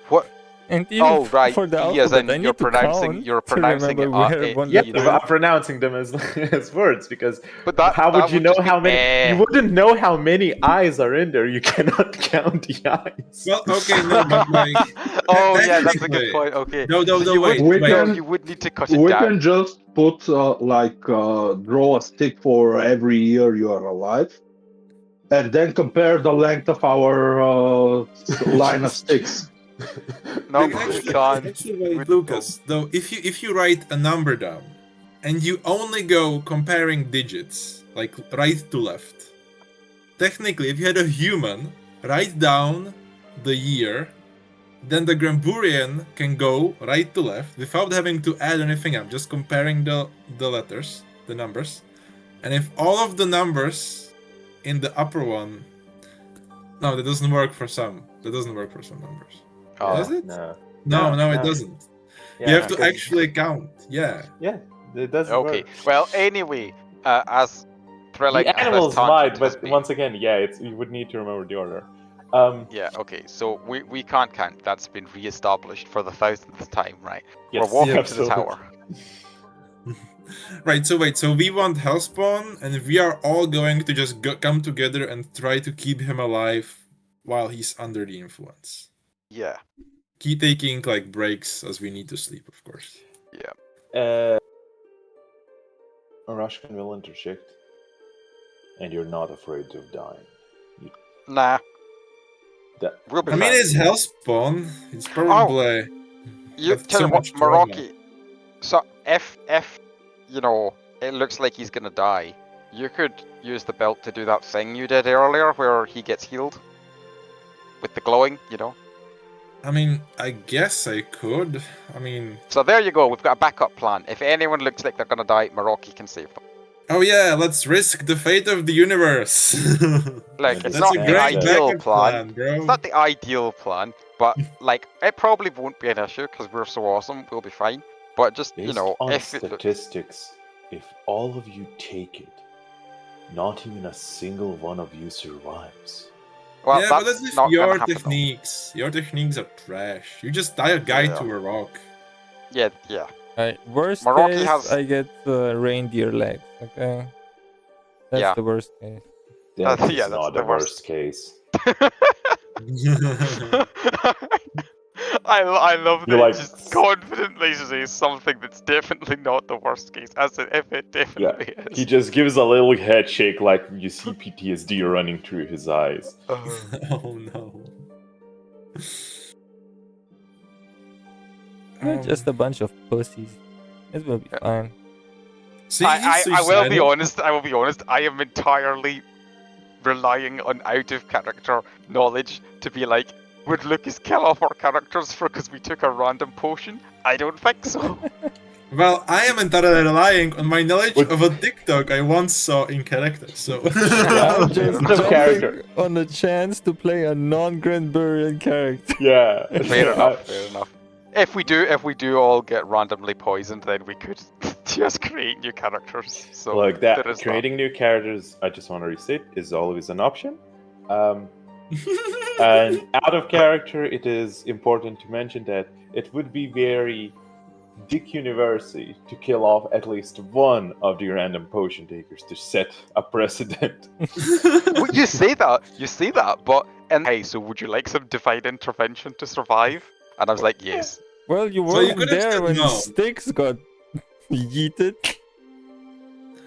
What? And even Oh right, for the E as alphabet, in I you're need to pronouncing count you're to pronouncing remember it. where one Yeah, letter I'm pronouncing them as as words because But that how would that you know just be how many? You wouldn't know how many eyes are in there. You cannot count the eyes. well, okay, no, but like, Oh yeah, that's a technically- good point. Okay. No, So you wait, would, wait. can- you would need to cut it We down. can just put draw a stick for every year you are alive, and then compare the length of our line of sticks. No, Like, we can't. Actually, wait, We- Lucas. Though, if you write a number down, and you only go comparing digits, like right to left, technically, if you had a human write down the year, then the Gramburian can go right to left without having to add anything up, just comparing the letters, the numbers. And if all of the numbers in the upper one, no, that doesn't work for some. That doesn't work for some numbers. Oh. Does it? No. No, it doesn't. Yeah, You have to 'cause- actually count. Yeah. Yeah, it doesn't Okay. work. Well, anyway, as thrilling The as this animals tangent might, has but been- once again, yeah, you would need to remember the order. Yeah. Okay. So we can't count. That's been re-established for the 1000th time, right? Yes, We're walking yeah, to the absolutely. tower. Right, so wait, so we want Hellspawn, and we are all going to just come together and try to keep him alive while he's under the influence. Yeah. Keep taking, like, breaks as we need to sleep, of course. Yeah. Rushkin will interject. And you're not afraid of dying. Nah. That, We'll be I mean, fine. it's Hellspawn. It's probably... You That's tell so you what, much trauma. Meraki. So if you know it looks like he's gonna die, you could use the belt to do that thing you did earlier, where he gets healed with the glowing. You know. I mean, I guess I could. I mean... So there you go. We've got a backup plan. If anyone looks like they're gonna die, Meraki can save them. Oh yeah, let's risk the fate of the universe. Like, Yeah, it's that's not a the great ideal backup plan. bro. It's not the ideal plan, but like it probably won't be an issue because we're so awesome. We'll be fine. But just based you know, on if it, statistics, if all of you take it, not even a single one of you survives. well, yeah, that's but that's just not your gonna happen. techniques. Your techniques are trash. You just tie a guy Yeah. to a rock. Yeah, yeah. Worst Meraki case, has- I get reindeer legs. Okay, that's Yeah. the worst case. That is Yeah, that's not the the worst case. I love that You he like- just confidently says something that's definitely not the worst case, as if it definitely is. He just gives a little head shake like you see PTSD running through his eyes. Oh no. We're just a bunch of pussies. It will be Yeah. fine. See, I he's will be suicidal. honest. I will be honest. I am entirely relying on out of character knowledge to be like, would Lucas kill off our characters because we took a random potion? I don't think so. Well, I am entirely relying on my knowledge of a TikTok I once saw in character, so... I'm just The character. jumping on the chance to play a non-Granburian character. Yeah. Fair enough, fair enough. If we do all get randomly poisoned, then we could just create new characters. So Look, there is creating new characters, I just want to restate, is always an option. And out of character, it is important to mention that it would be very Dikuniversum to kill off at least one of the random potion takers to set a precedent. Well, you say that, but hey, so would you like some divine intervention to survive? And I was like, yes. Well, you So you weren't could have there said when no. Styx got yeeted.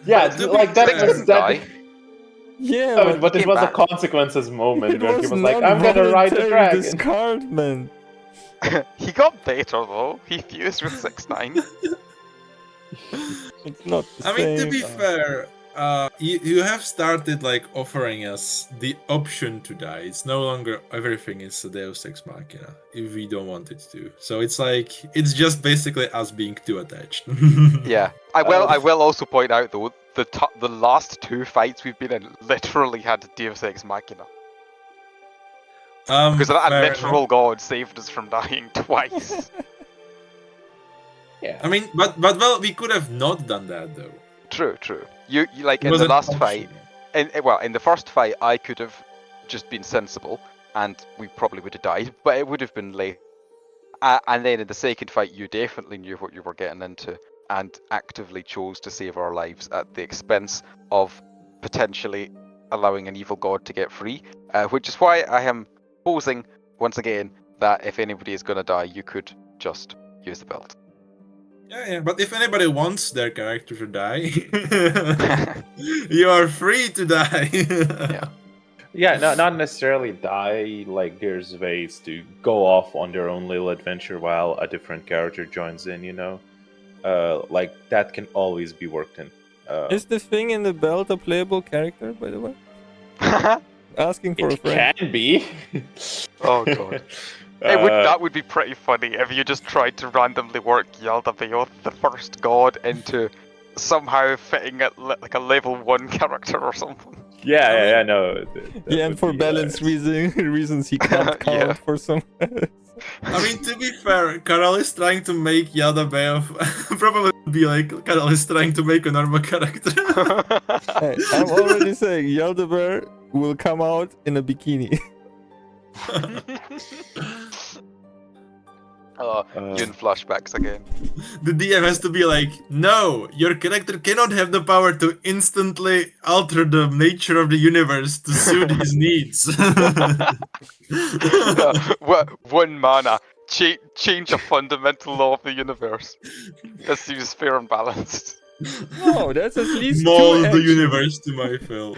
Yeah, But to be like that. fair- Didn't die. Yeah, But it came was a back. consequences moment it where was he was like, "I'm gonna ride the non-voluntary dragon." discardment. He got better though. He fused with 6-9. It's not the I mean, to same. be fair, you have started like offering us the option to die. It's no longer everything is a Deus Ex Machina if we don't want it to. So it's like it's just basically us being too attached. Yeah. I will also point out though the last 2 fights we've been in literally had Deus Ex Machina. Because that fair literal god saved us from dying twice. Yeah. I mean, but well, we could have not done that though. True. You like It in was the an last option. fight. In the first fight, I could have just been sensible, and we probably would have died, but it would have been late. And then in the second fight, you definitely knew what you were getting into, and actively chose to save our lives at the expense of potentially allowing an evil god to get free. Which is why I am posing once again that if anybody is going to die, you could just use the belt. Yeah, but if anybody wants their character to die, you are free to die. Yeah. Yeah, not necessarily die. Like there's ways to go off on their own little adventure while a different character joins in. Like that can always be worked in. Is the thing in the belt a playable character, by the way? Asking for a It friend. can be. Oh god. That would be pretty funny if you just tried to randomly work Yaldabaoth, the first god, into somehow fitting at like a level 1 character or something. Yeah, no. Yeah, and for balance reasons he can't count Yeah. for some. I mean, to be fair, Karel is trying to make Yaldabaoth probably be like Karel is trying to make a normal character. Hey, I'm already saying Yaldabaoth will come out in a bikini. Yun flashbacks again. The DM has to be like, no, your character cannot have the power to instantly alter the nature of the universe to suit his needs. One mana, change a fundamental law of the universe. That seems fair and balanced. No, that's at least Mold two the actions. universe to my will.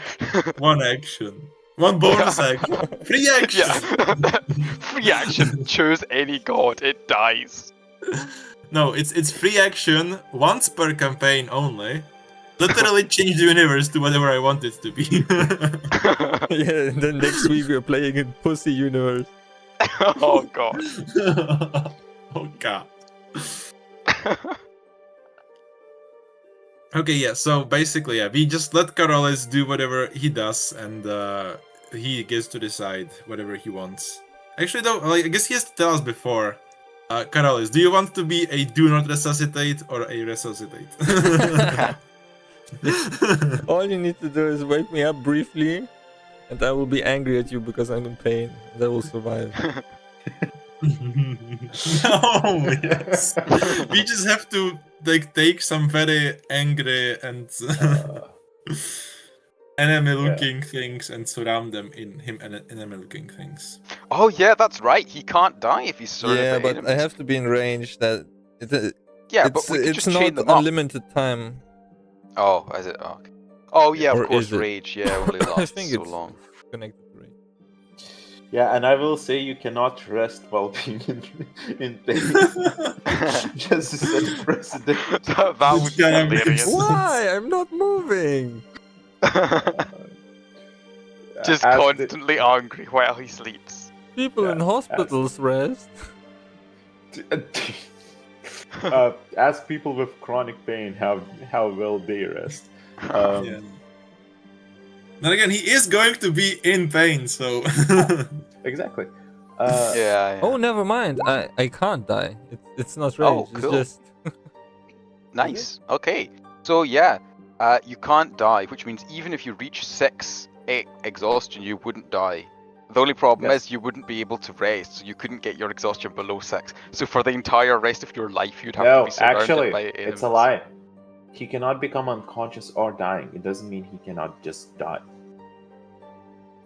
One action. One bonus action. Free action. Yeah. Free action. Choose any god. It dies. No, it's free action once per campaign only. Literally change the universe to whatever I want it to be. Yeah, and then next week we're playing in Pussy Universe. Oh god. Oh god. Okay, yeah, so basically, yeah, we just let Carolis do whatever he does, and he gets to decide whatever he wants. Actually, though, like, I guess he has to tell us before. Carolis, do you want to be a do not resuscitate or a resuscitate? All you need to do is wake me up briefly, and I will be angry at you because I'm in pain. And I will survive. No, yes. We just have to like take some very angry and enemy-looking things and surround them in him and enemy-looking things. Oh yeah, that's right. He can't die if he's surrounded Yeah, by but enemies. I have to be in range. That Yeah, but we could it's just chain not them up. unlimited time. Oh, is it? Oh, okay. Oh yeah, Or of course, is it? rage. Yeah, only I lasts think so it's long. connected to range. Yeah, and I will say you cannot rest while being in pain. Just to set a precedent. that would be gonna make hilarious. Why? I'm not moving. Just As the- constantly angry while he sleeps. People in hospitals rest. Ask people with chronic pain how well they rest. Yeah. Then again, he is going to be in pain, so. Exactly. Yeah. Oh, never mind. I can't die. It's not rage. Oh, cool. It's just Nice. Okay. So yeah, you can't die, which means even if you reach 6 exhaustion, you wouldn't die. The only problem is you wouldn't be able to rest, so you couldn't get your exhaustion below 6. So for the entire rest of your life, you'd have to be surrounded by enemies. It's a lie. He cannot become unconscious or dying. It doesn't mean he cannot just die.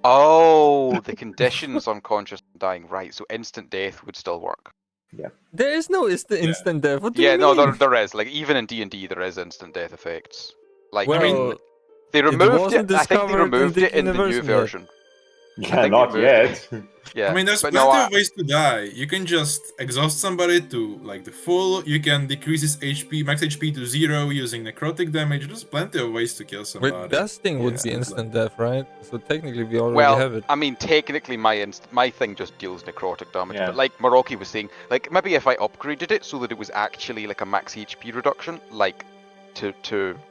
Oh, the conditions on conscious and dying, right? So instant death would still work. Yeah. there is no instant death. What do you mean? No, there is. Like even in D&D, there is instant death effects. Like Well, they removed wasn't it. I think they discovered in removed it in the new Dikuniversum yet. version. Yeah, not yet. Yeah. I mean, there's but plenty of ways to die. You can just exhaust somebody to like the full. You can decrease his HP, max HP to 0 using necrotic damage. There's plenty of ways to kill somebody. Wait, dusting would be instant death, right? So technically, we already Well, have it. I mean, technically, my thing just deals necrotic damage. Yeah. But like Maroki was saying, like maybe if I upgraded it so that it was actually like a max HP reduction, like to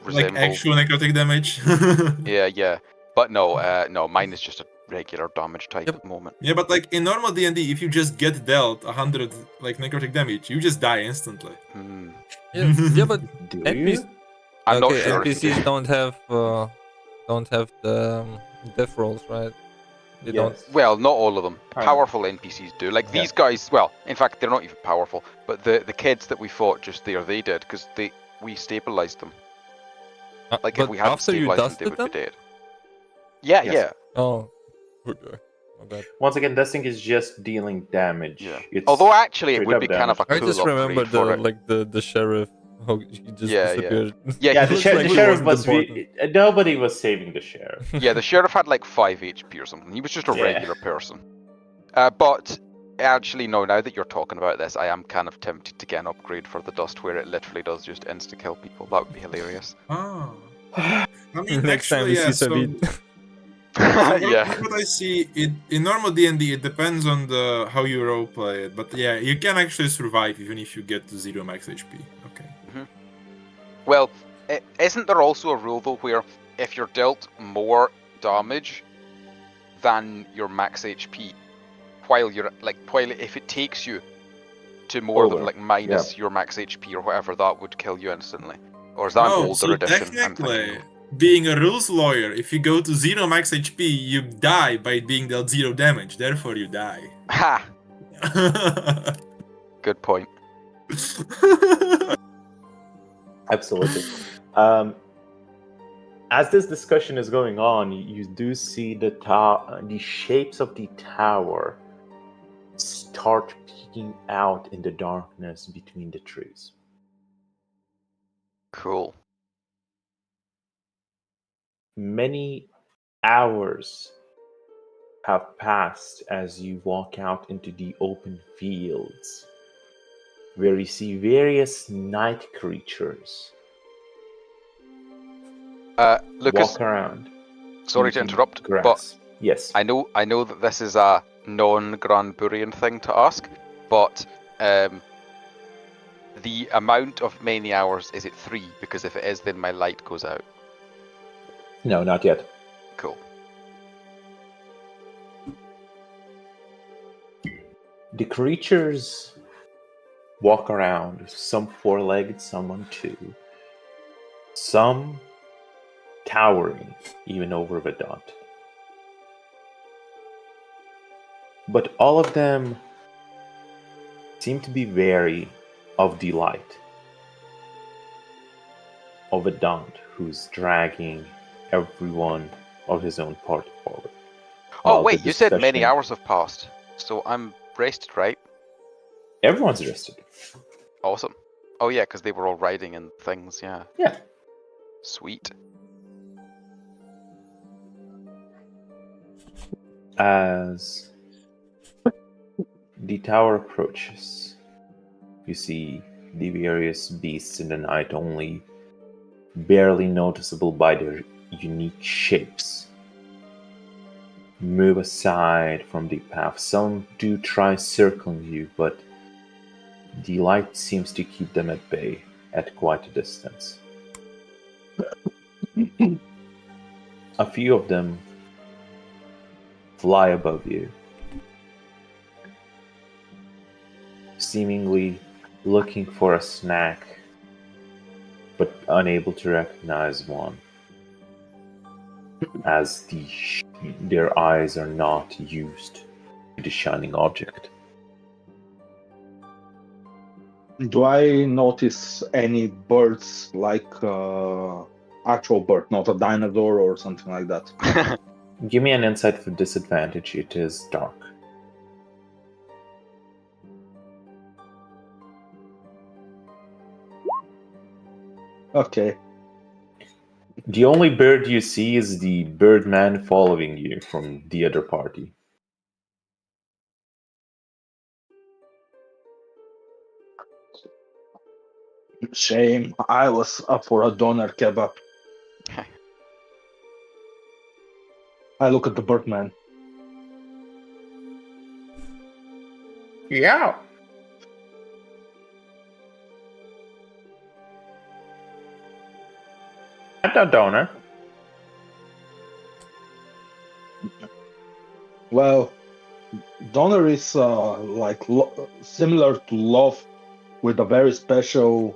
resemble like actual necrotic damage. Yeah. But no, mine is just a regular damage type at the moment. Yeah, but like in normal D&D, if you just get dealt 100 like necrotic damage, you just die instantly. Yeah, but Do NPCs, you? I'm not sure. NPCs don't have the death rolls, right? They don't. Well, not all of them. Kind of. Powerful NPCs do. Like these guys. Well, in fact, they're not even powerful. But the kids that we fought just there, they did because we stabilized them. Like if But we hadn't after you stabilized them, they dusted would them? be dead. Yeah, Yes. yeah. Oh, okay. My bad. Once again, dusting is just dealing damage. Yeah. It's Although actually, it straight would up be kind of a I cool just remember upgrade for it. the sheriff. How he just Yeah, yeah. disappeared. Yeah, the Looks sheriff like he wasn't was important. nobody was saving the sheriff. Yeah, the sheriff had like 5 HP or something. He was just a Yeah. regular person. But actually, no, now that you're talking about this, I am kind of tempted to get an upgrade for the dust where it literally does just insta-kill people. That would be hilarious. Oh. I mean, Next time actually, we yeah, see Savit. Yeah. What I see in normal D&D, it depends on how you roleplay it. But yeah, you can actually survive even if you get to 0 max HP. Okay. Well, isn't there also a rule though where if you're dealt more damage than your max HP, while if it takes you to more than like minus your max HP or whatever, that would kill you instantly? Or is that an older so edition? technically, being a rules lawyer, if you go to 0 max HP, you die by being dealt 0 damage. Therefore, you die. Ha! Good point. Absolutely. As this discussion is going on, you do see the shapes of the tower start peeking out in the darkness between the trees. Cool. Many hours have passed as you walk out into the open fields, where you see various night creatures Lucas, walk around. sorry to eating interrupt, grass. but yes, I know that this is a non-Granburian thing to ask, but the amount of many hours, is it 3? Because if it is, then my light goes out. No, not yet. Cool. The creatures walk around, some 4-legged, some on 2, some towering even over Vedant. But all of them seem to be wary of the light of Vedant, who's dragging everyone of his own party forward. Oh wait, you said many hours have passed, so I'm rested, right? Everyone's rested. Awesome. Oh yeah, because they were all riding and things, yeah. Yeah. Sweet. As the tower approaches, you see the various beasts in the night, only barely noticeable by their unique shapes, move aside from the path. Some do try circling you, but the light seems to keep them at bay at quite a distance. A few of them fly above you, seemingly looking for a snack, but unable to recognize one, as their eyes are not used to the shining object. Do I notice any birds, like actual bird, not a dinosaur or something like that? Give me an insight for disadvantage. It is dark. Okay. The only bird you see is the birdman following you from the other party. Shame. I was up for a doner kebab. I look at the birdman. Yeah. I'm a donor. Well, doner is like similar to love, with a very special,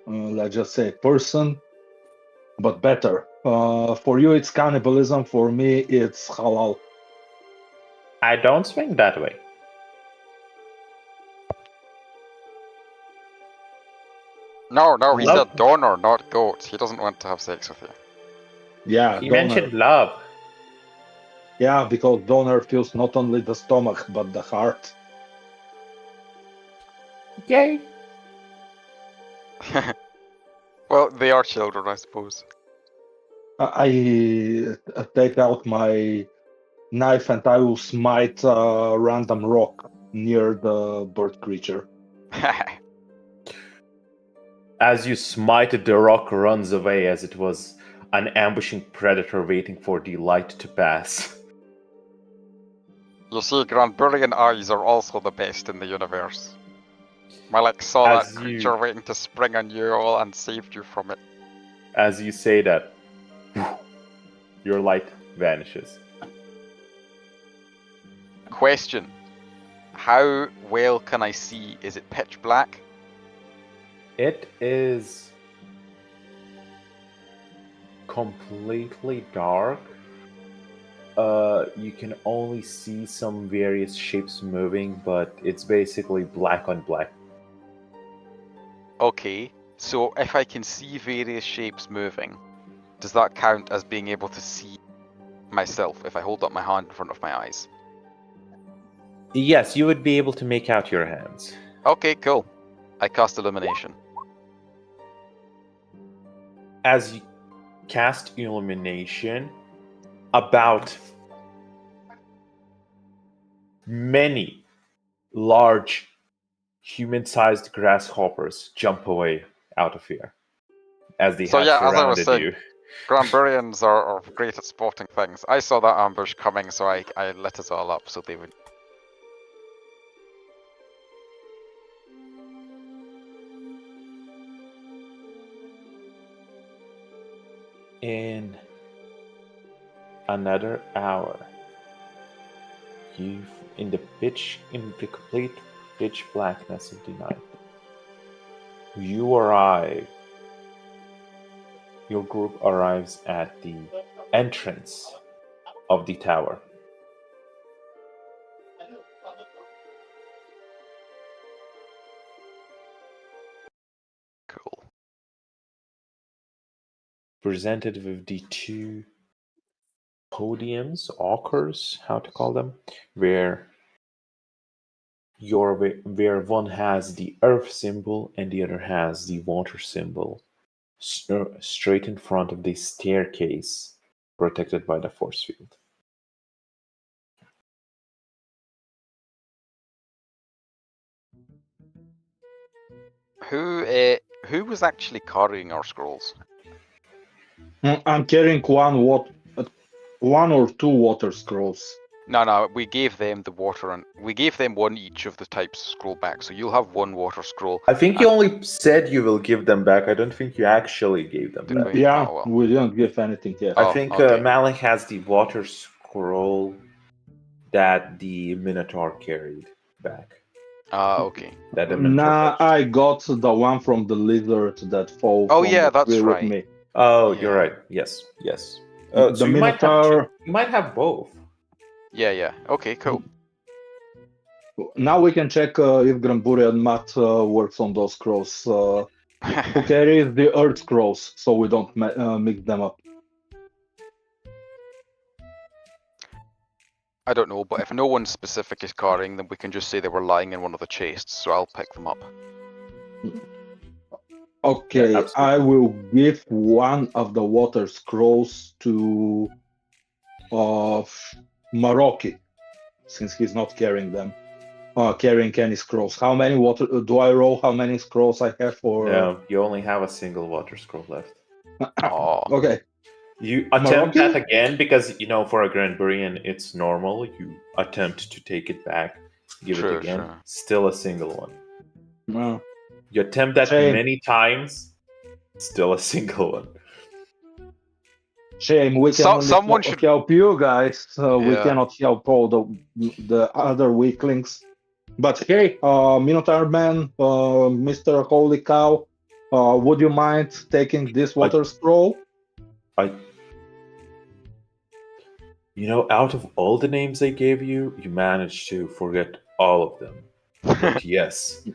let's just say, person, but better. For you, it's cannibalism. For me, it's halal. I don't swing that way. No, he Love. said donor, not goat. He doesn't want to have sex with you. Yeah, He doner. mentioned love. Yeah, because donor feels not only the stomach, but the heart. Yay. Well, they are children, I suppose. I take out my knife and I will smite a random rock near the bird creature. As you smite it, the rock runs away as it was an ambushing predator waiting for the light to pass. You see, Granburian eyes are also the best in the universe. Malek saw As that creature waiting to spring on you all and saved you from it. As you say that, your light vanishes. Question. How well can I see? Is it pitch black? It is completely dark. You can only see some various shapes moving, but it's basically black on black. Okay, so if I can see various shapes moving, does that count as being able to see myself if I hold up my hand in front of my eyes? Yes, you would be able to make out your hands. Okay, cool. I cast Illumination. As you cast Illumination, about many large human-sized grasshoppers jump away out of here as they So have yeah, as I was surrounded saying, you. Granburians are great at spotting things. I saw that ambush coming, so I lit it all up so they would. In another hour, in the complete pitch blackness of the night, your group arrives at the entrance of the tower. Cool. Presented with the two podiums, ochres, how to call them, where one has the earth symbol and the other has the water symbol, straight in front of the staircase, protected by the force field. Who was actually carrying our scrolls? I'm carrying one or two water scrolls. No, we gave them the water, and we gave them one each of the types of scroll back. So you'll have one water scroll. I think you only said you will give them back. I don't think you actually gave them back. We? Yeah, Oh, well. we didn't give anything yet. I think okay. Malik has the water scroll that the Minotaur carried back. Okay. That the Minotaur Nah, fetched. I got the one from the lizard that fell Oh, from yeah, the that's tree right. with me. Oh, Yeah. you're right. Yes. The So you Minotaur. might have both. Yeah. Okay, cool. Now we can check if Granbury and Matt works on those scrolls. Who carries the earth scrolls so we don't mix them up? I don't know, but if no one specific is carrying them, we can just say they were lying in one of the chests, so I'll pick them up. Okay, Yeah, I will give one of the water scrolls to Maroki, since he's not carrying them. Carrying any scrolls. How many water do I roll? How many scrolls I have for? No, you only have a single water scroll left. Oh. Okay. You attempt Maroki? that again because for a Granburian it's normal. You attempt to take it back, give it again. True. Still a single one. Uh, You attempt that Shame. many times, still a single one. Shame, we can only someone should help you guys. We Yeah. cannot help all the other weaklings. But hey, Minotaur Man, Mr. Holy Cow, would you mind taking this water scroll? Out of all the names I gave you, you managed to forget all of them. But yes,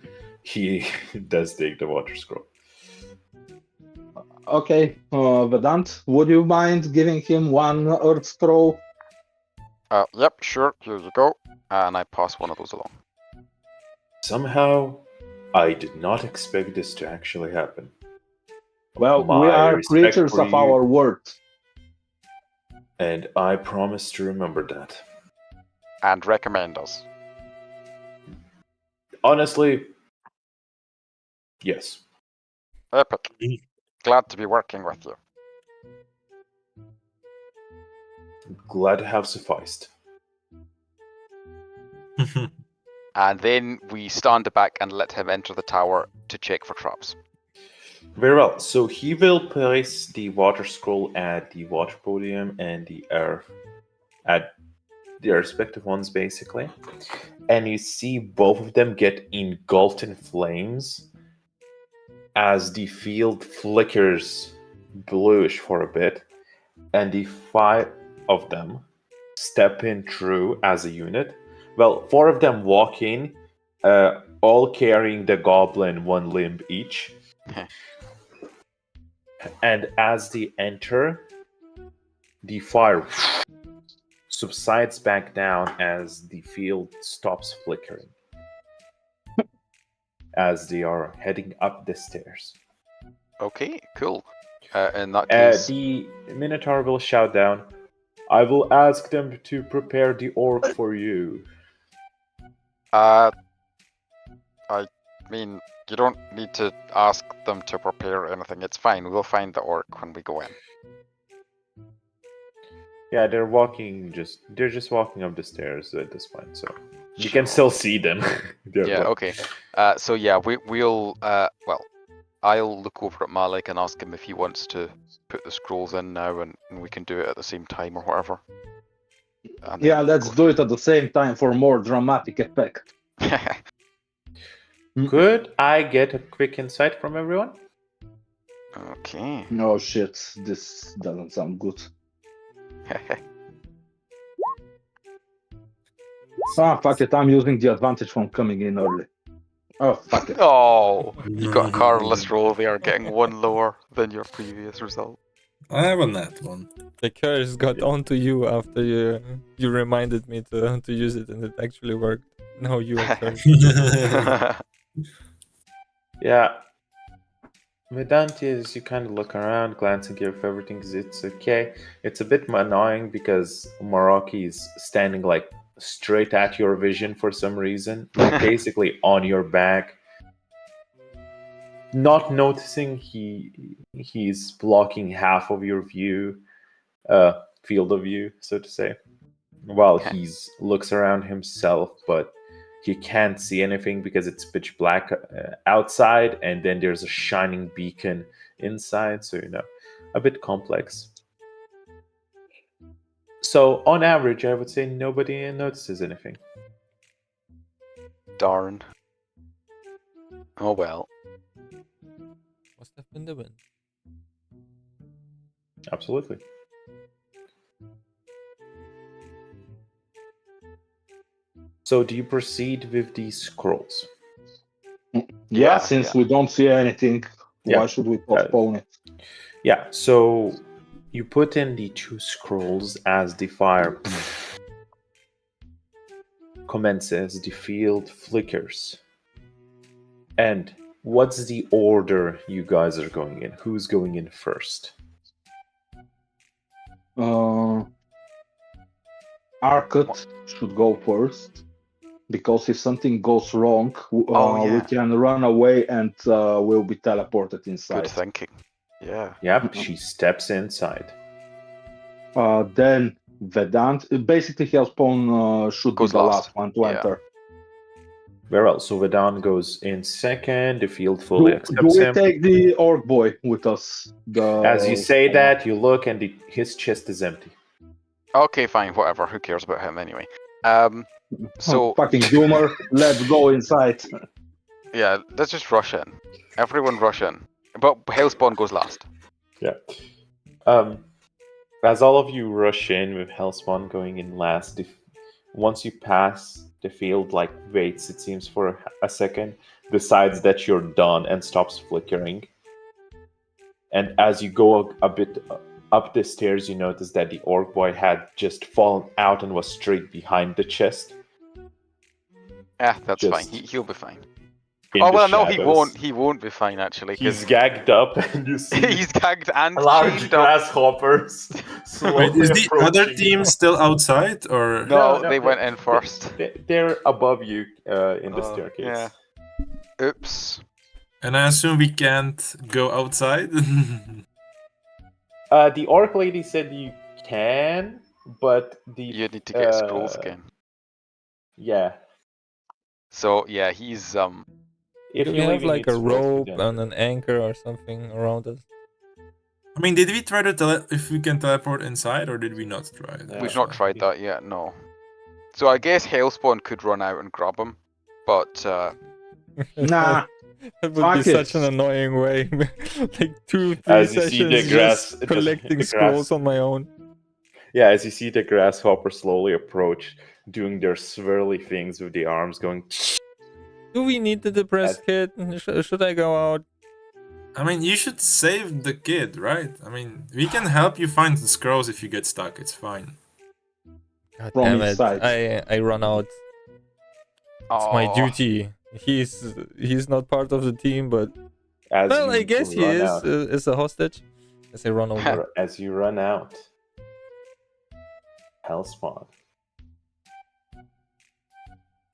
he does take the water scroll. Okay, Vedant, would you mind giving him one earth scroll? Yep, sure. Here you go. And I pass one of those along. Somehow, I did not expect this to actually happen. Well, we My are respect creatures for of you. our word. And I promise to remember that. And recommend us. Honestly, yes. Epic. Glad to be working with you. Glad to have sufficed. And then we stand back and let him enter the tower to check for traps. Very well. So he will place the water scroll at the water podium and the earth at their respective ones, basically. And you see both of them get engulfed in flames as the field flickers bluish for a bit, and the 5 of them step in through as a unit. Well, 4 of them walk in, all carrying the goblin one limb each. And as they enter, the fire subsides back down as the field stops flickering. As they are heading up the stairs. Okay, cool. In that case... The Minotaur will shout down, I will ask them to prepare the orc for you. I mean, you don't need to ask them to prepare anything. It's fine. We'll find the orc when we go in. Yeah, they're just walking up the stairs at this point, so you can still see them. Yeah, okay. So yeah, we'll I'll look over at Malik and ask him if he wants to put the scrolls in now, and we can do it at the same time or whatever. Yeah, let's do it at the same time for more dramatic effect. Could I get a quick insight from everyone? Okay. Oh shit, this doesn't sound good. Fuck it, I'm using the advantage from coming in early. Oh, fuck it. Oh, you got a careless roll there, getting one lower than your previous result. I have a net one. The curse got onto you after you reminded me to use it, and it actually worked. Now you are cursed. Yeah. Vedant, as you kind of look around, glancing if everything's okay. It's a bit annoying because Maroki is standing like straight at your vision for some reason, like basically on your back. Not noticing he's blocking half of your view, field of view, so to say. While he looks around himself, but he can't see anything because it's pitch black outside, and then there's a shining beacon inside, so a bit complex. So on average, I would say nobody notices anything. Darn. Oh well. Must have been the wind. Absolutely. So do you proceed with these scrolls? Yeah, since we don't see anything, why should we postpone it? Yeah, so you put in the 2 scrolls as the fire commences, the field flickers. And what's the order you guys are going in? Who's going in first? Arcot should go first, because if something goes wrong, we can run away and we'll be teleported inside. Good thinking. Yeah. Yep, she steps inside. Then Vedant, basically Hellspawn should be the last one to enter. Very well, so Vedant goes in second, the field fully accepts him. Do we him. take the orc boy with us? As you say that, you look and his chest is empty. Okay, fine, whatever, who cares about him anyway. So fucking humor, let's go inside. Yeah, let's just rush in. Everyone rush in. But Hellspawn goes last. Yeah. As all of you rush in with Hellspawn going in last, once you pass, the field waits, it seems, for a second, decides that you're done and stops flickering. And as you go a bit up the stairs, you notice that the orc boy had just fallen out and was straight behind the chest. That's fine. He'll be fine. Oh well, no, he won't. He won't be fine actually. He's gagged up, and you see he's gagged and large grasshoppers. Wait, is the other team still outside, or no? They went in first. They're above you in the staircase. Yeah. Oops. And I assume we can't go outside. The orc lady said you can, but you need to get scrolls again. Yeah. So yeah, he's If you have a rope and an anchor or something around us. I mean, did we try to if we can teleport inside, or did we not try that? We've not tried that yet, no. So I guess Hellspawn could run out and grab him, but nah. That would be such an annoying way. 2-3 sessions just collecting scrolls on my own. Yeah, as you see the grasshopper slowly approach, doing their swirly things with the arms, going. Do we need the depressed kid? Should I go out? I mean, you should save the kid, right? I mean, we can help you find the scrolls if you get stuck. It's fine. God damn it! I run out. It's my duty. He's not part of the team, but I guess he is a hostage. As I run over. As you run out, Hellspawn,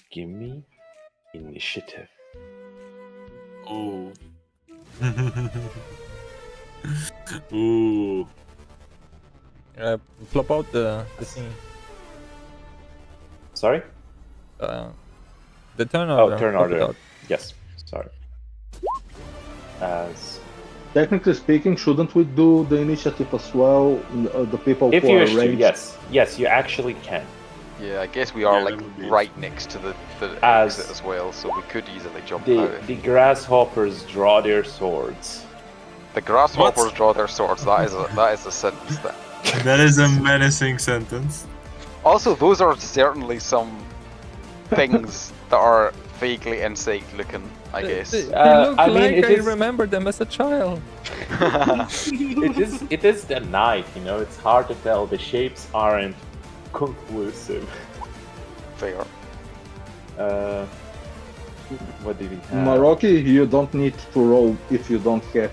give me initiative. Oh. Ooh. Flop out the thing. Sorry? The turn order. Oh, turn order. Yes, sorry. As technically speaking, shouldn't we do the initiative as well? The people if who you are wish to, ranged? yes, you actually can. Yeah, I guess we are right next to the exit as well, so we could easily jump out. The grasshoppers draw their swords. The grasshoppers draw their swords. That is a sentence. That is a menacing sentence. Also, those are certainly some things that are vaguely insect-looking, I guess. They look I remember them as a child. It is the night, it's hard to tell. The shapes aren't conclusive. Fair. What do we have? Maroki, you don't need to roll if you don't have.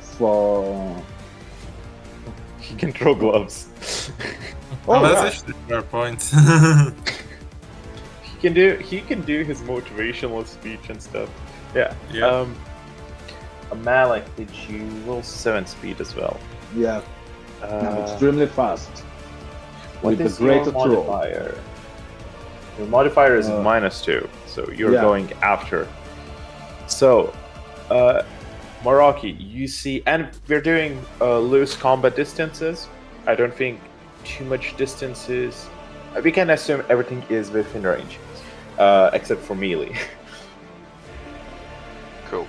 He can throw gloves. That's actually a fair point. He can do his motivational speech and stuff. Yeah. Malik, did you roll 7 speed as well? Yeah. Extremely fast. What with is the greater your modifier? Your modifier is -2, so you're going after. So, Maraki, you see, and we're doing loose combat distances. I don't think too much distances. We can assume everything is within range, except for melee. Cool.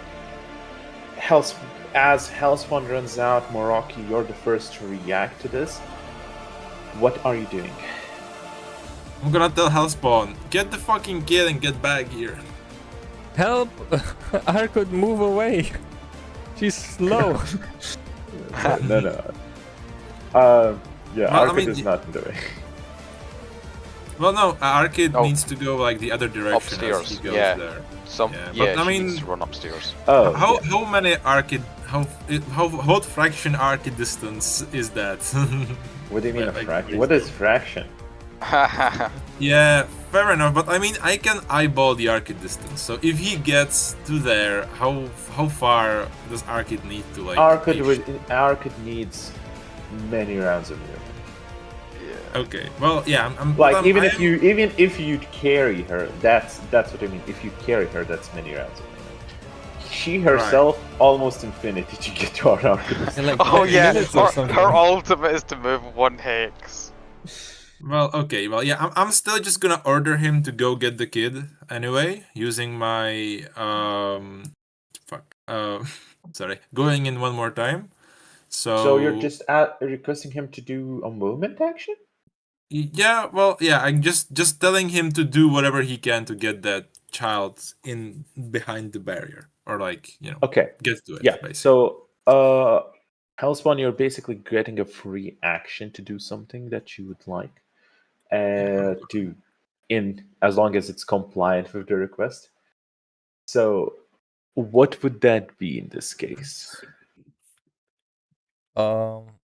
As Hellspawn runs out, Maraki, you're the first to react to this. What are you doing? I'm gonna tell Hellspawn, get the fucking kid and get back here. Help! Arkut, move away! She's slow. No. Yeah, Well, Arkut is not in the way. Well, no, Arkid needs to go like the other direction Upstairs, as he goes yeah. there. But I mean, needs to run upstairs. Oh, how many Arkid? What fraction Arkid distance is that? What do you mean a fraction? What is fraction? Yeah, fair enough. But I mean, I can eyeball the Arkid distance. So if he gets to there, how far does Arkid need to like? Arkid needs many rounds of movement. Okay. Well, yeah. Even if you carry her, that's what I mean. If you carry her, that's many rounds of movement. She herself almost infinity to get to our Arkid. Like Oh yeah, her her ultimate is to move 1 hex. Well, okay. Well, yeah. I'm still just gonna order him to go get the kid anyway, using my sorry, going in one more time. So you're just requesting him to do a movement action? Yeah, well, yeah, I'm just telling him to do whatever he can to get that child in behind the barrier, or like, you know, get to it. Yeah. Basically. So, Hellspawn, you're basically getting a free action to do something that you would like to, as long as it's compliant with the request. So, what would that be in this case?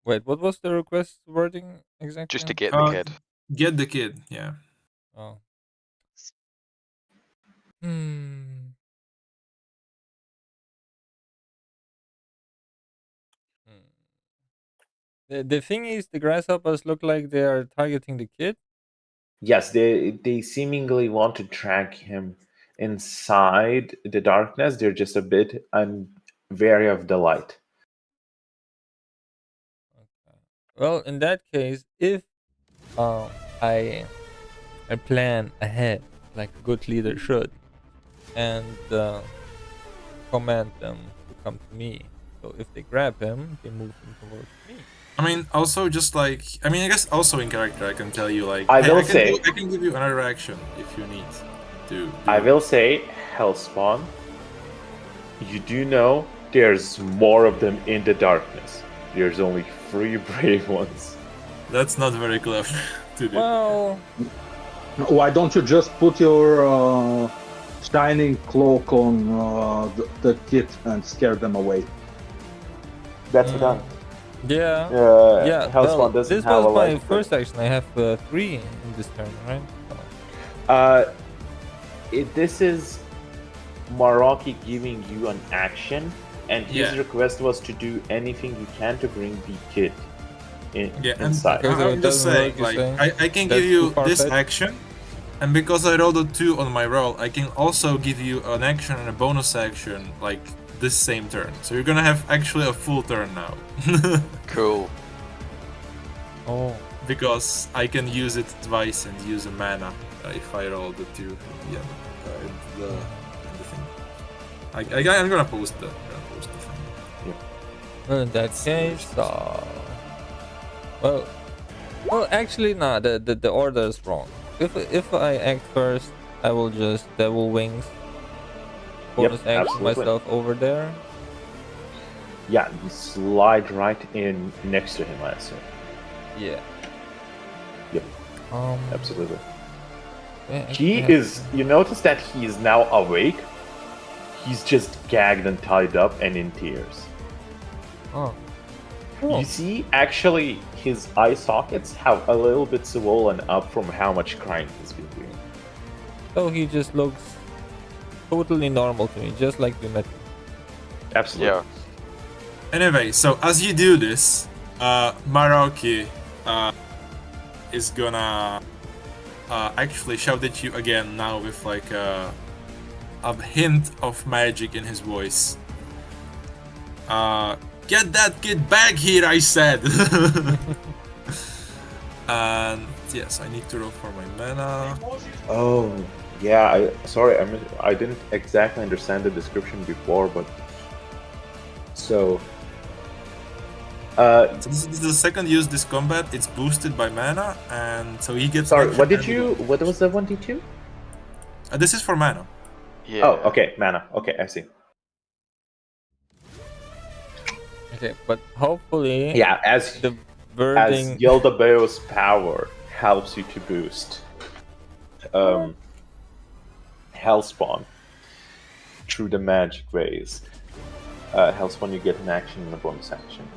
Wait, what was the request wording exactly? Just to get the kid. Get the kid, yeah. Oh. The thing is, the grasshoppers look like they are targeting the kid. Yes, they seemingly want to track him inside the darkness. They're just a bit unwary of the light. Okay. Well, in that case, if I plan ahead like a good leader should, and command them to come to me. So if they grab him, they move him towards me. I mean, also just like, I mean, I guess also in character, I can tell you like, I can give you another action if you need to. I will say, Hellspawn, you do know there's more of them in the darkness. There's only 3 brave ones. That's not very clever to do. Well, why don't you just put your shining cloak on the kid and scare them away? That's done. Yeah. Yeah. Hellspawn doesn't this have was a my light. first action. I have 3 in this turn, right? This is Maraki giving you an action, and his request was to do anything you can to bring the kid inside. I'm just saying, like, I can give you this action, and because I rolled a 2 on my roll, I can also give you an action and a bonus action, like, this same turn. So you're gonna have actually a full turn now. Cool. Oh. Because I can use it twice and use a mana if I roll the 2 in the thing. I'm gonna post the thing. Yeah. Well, in that case, well, actually, no. The order is wrong. If I act first, I will just Devil Wings. Bonus action myself over there. Yeah, you slide right in next to him, I assume. Yeah. Yep. Absolutely. Yeah, He is. You notice that he is now awake. He's just gagged and tied up and in tears. Oh. You see, actually, his eye sockets have a little bit swollen up from how much crying he's been doing. So he just looks totally normal to me, just like we met him. Absolutely. Yeah. Anyway, so as you do this, Maraki is gonna actually shout at you again now with like a hint of magic in his voice. Get that kid back here, I said. And yes, I need to roll for my mana. Oh, yeah. I didn't exactly understand the description before, but so. So this is the second use this combat. It's boosted by mana, and so he gets. Sorry, what was the 1d2? This is for mana. Yeah. Oh, okay, mana. Okay, I see. Okay, but hopefully, Yeah, as the birding. Yeldabao's power helps you to boost Hellspawn through the magic rays. Hellspawn, you get an action and a bonus action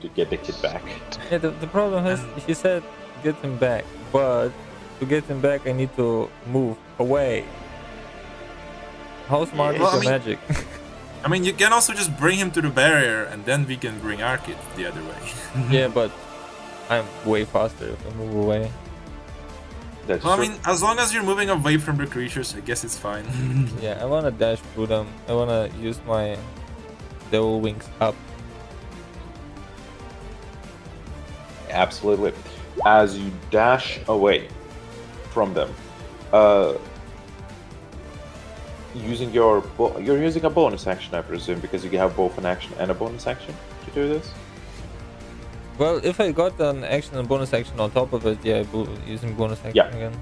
to get the kid back. Yeah, the problem is he said get him back, but to get him back, I need to move away. How smart is the magic? I mean, you can also just bring him to the barrier, and then we can bring Arkit the other way. Yeah, but I'm way faster if I move away. That's Well, I true. mean, as long as you're moving away from the creatures, I guess it's fine. Yeah, I wanna dash through them. I wanna use my devil wings up. Absolutely. As you dash away from them, you're using a bonus action, I presume, because you have both an action and a bonus action to do this. Well, if I got an action and bonus action on top of it, yeah, using bonus action again.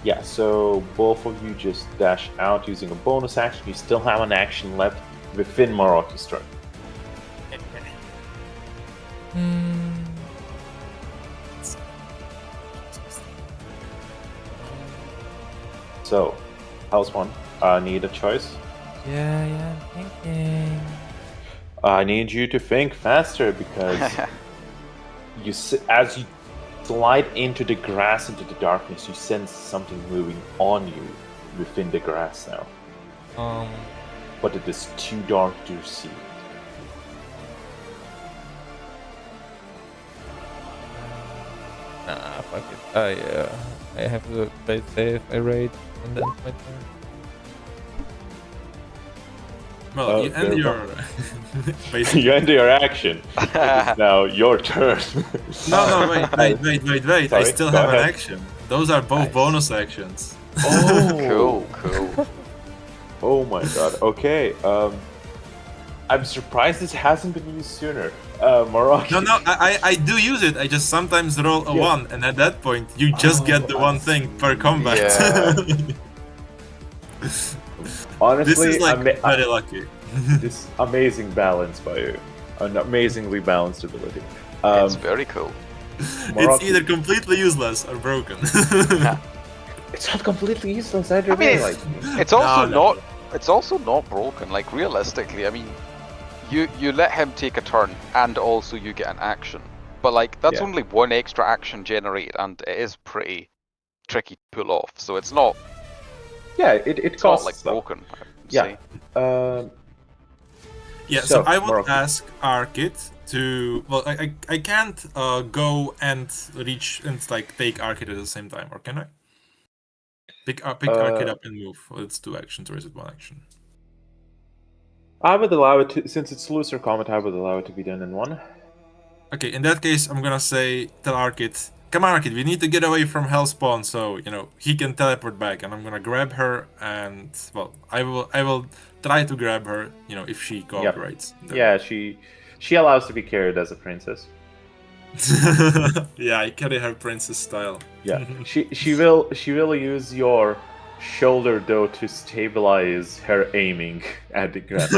Yeah, so both of you just dash out using a bonus action. You still have an action left within Maraki's turn. So, Hellspawn, I need a choice. Yeah, I'm thinking. I need you to think faster because as you slide into the grass, into the darkness, you sense something moving on you within the grass now. But it is too dark to see. Nah, fuck it. I have to play safe. I raid and then my turn. Well, you end your... basically. You end your action. It's now your turn. No, wait. I Sorry, still go have an ahead. action. Those are both bonus actions. Oh, Cool. Oh my god. Okay. I'm surprised this hasn't been used sooner. Maraki. No, I do use it. I just sometimes roll a 1, and at that point, you just get the one thing per combat. Honestly, this is like very lucky. This amazing balance by you. An amazingly balanced ability. It's very cool. It's either completely useless or broken. It's not completely useless. I mean, like. It's also No. not. It's also not broken. Like realistically, I mean, you let him take a turn, and also you get an action. But like that's only one extra action generated, and it is pretty tricky to pull off. So it's not. Yeah, it It's costs not like stuff. broken. I would Yeah. say. Yeah, So, so I would Maraki. ask Arkit to. Well, I can't go and reach and like take Arkit at the same time, or can I? Pick Arkit up and move. Well, it's 2 actions, or is it 1 action? I would allow it to, since it's looser combat, I would allow it to be done in 1. Okay, in that case, I'm gonna tell Arkit, come on, Arkit, we need to get away from Hellspawn, so he can teleport back, and I'm gonna grab her, and well, I will try to grab her, if she cooperates. Yeah, she allows to be carried as a princess. Yeah, I carry her princess style. Yeah, she will use your shoulder though to stabilize her aiming at the ground.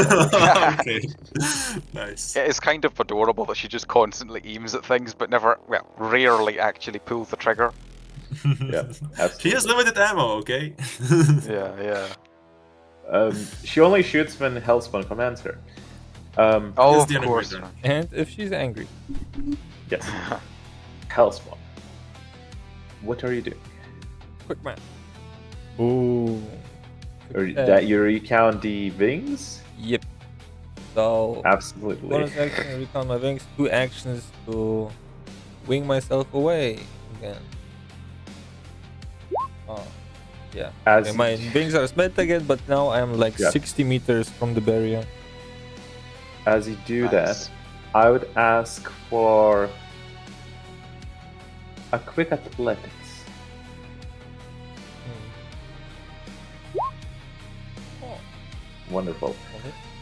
Okay, nice. It is kind of adorable that she just constantly aims at things, but rarely actually pulls the trigger. Yeah, absolutely. She has limited ammo, okay? Yeah. She only shoots when Hellspawn commands her. Oh, the of course. animator. And if she's angry. Yes. Hellspawn. What are you doing? Quick man. Ooh. That you recount the wings? Yep. So Absolutely. bonus action, recount my wings. 2 actions to wing myself away again. Oh, yeah. As Okay, my wings are spent again, but now I'm like 60 meters from the barrier. As you do that, I would ask for a quick athletics. Wonderful.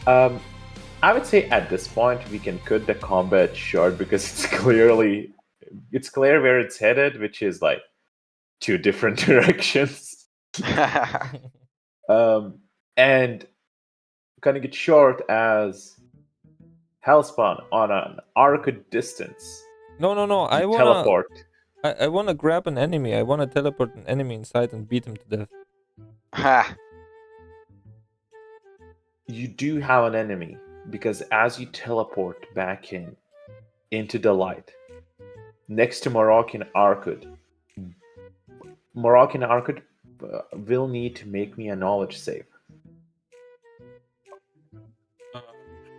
I would say at this point we can cut the combat short because it's clear where it's headed, which is like 2 different directions. And cutting it short as Hellspawn on an arc distance. No. I wanna teleport. I wanna grab an enemy. I wanna teleport an enemy inside and beat him to death. Ha! You do have an enemy because as you teleport back into the light, next to Moroccan Arcud, will need to make me a knowledge save.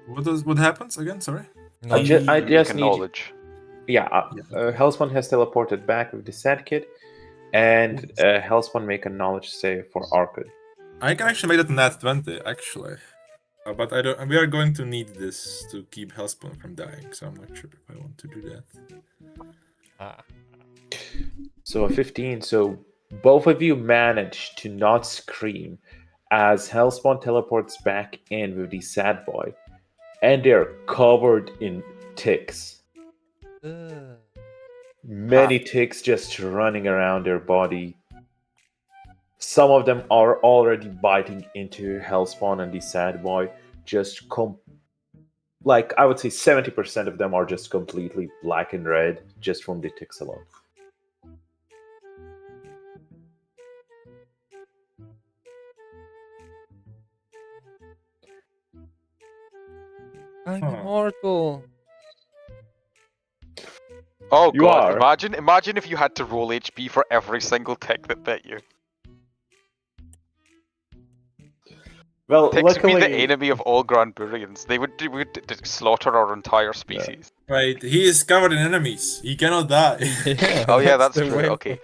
What happens again? Sorry. I just need knowledge. Hellspawn has teleported back with the Sad Kid, and Hellspawn make a knowledge save for Arcud. I can actually make that nat 20, actually. But I don't. We are going to need this to keep Hellspawn from dying, so I'm not sure if I want to do that. So a 15. So both of you manage to not scream as Hellspawn teleports back in with the sad boy, and they're covered in ticks. Many ticks just running around their body. Some of them are already biting into Hellspawn and the sad boy. I would say 70% of them are just completely black and red just from the ticks alone. I'm immortal. Oh You god! are. Imagine if you had to roll HP for every single tick that bit you. Well, Ticks would be luckily, the enemy of all Granburians. They would slaughter our entire species. Right, he is covered in enemies. He cannot die. Yeah, Oh yeah, that's the true. way- Okay.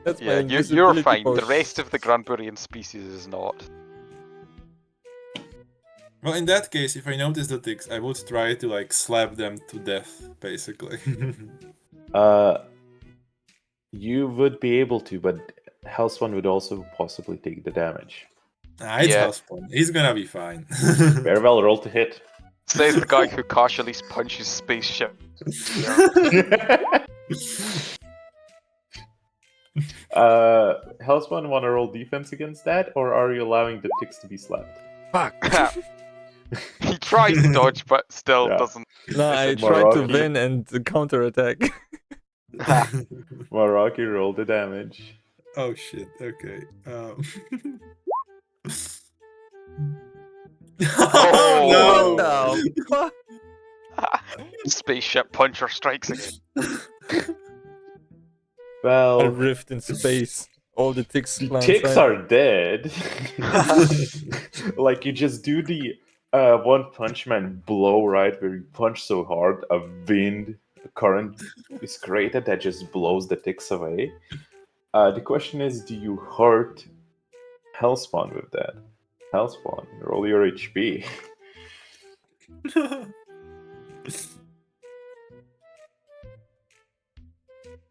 That's Yeah, my you're invisibility fine. The potion. rest of the Granburian species is not. Well, in that case, if I notice the ticks, I would try to slap them to death, basically. you would be able to, but Hellspawn would also possibly take the damage. It's Yeah. Hellspawn. He's gonna be fine. Very well, roll to hit. Says the guy who casually punches spaceship. Hellspawn want to roll defense against that, or are you allowing the ticks to be slapped? Fuck. He tries to dodge, but still Yeah. doesn't. No, I More tried to rocky. win and counterattack. Maraki, roll the damage. Oh shit, okay. Oh, no! What the fuck? Spaceship puncher strikes again. A Well, rift in space. All the ticks. the fly ticks inside. are dead. Like you just do the One Punch Man blow, right? Where you punch so hard, a current is created that just blows the ticks away. The question is, do you hurt Hellspawn with that? Hellspawn, roll your HP.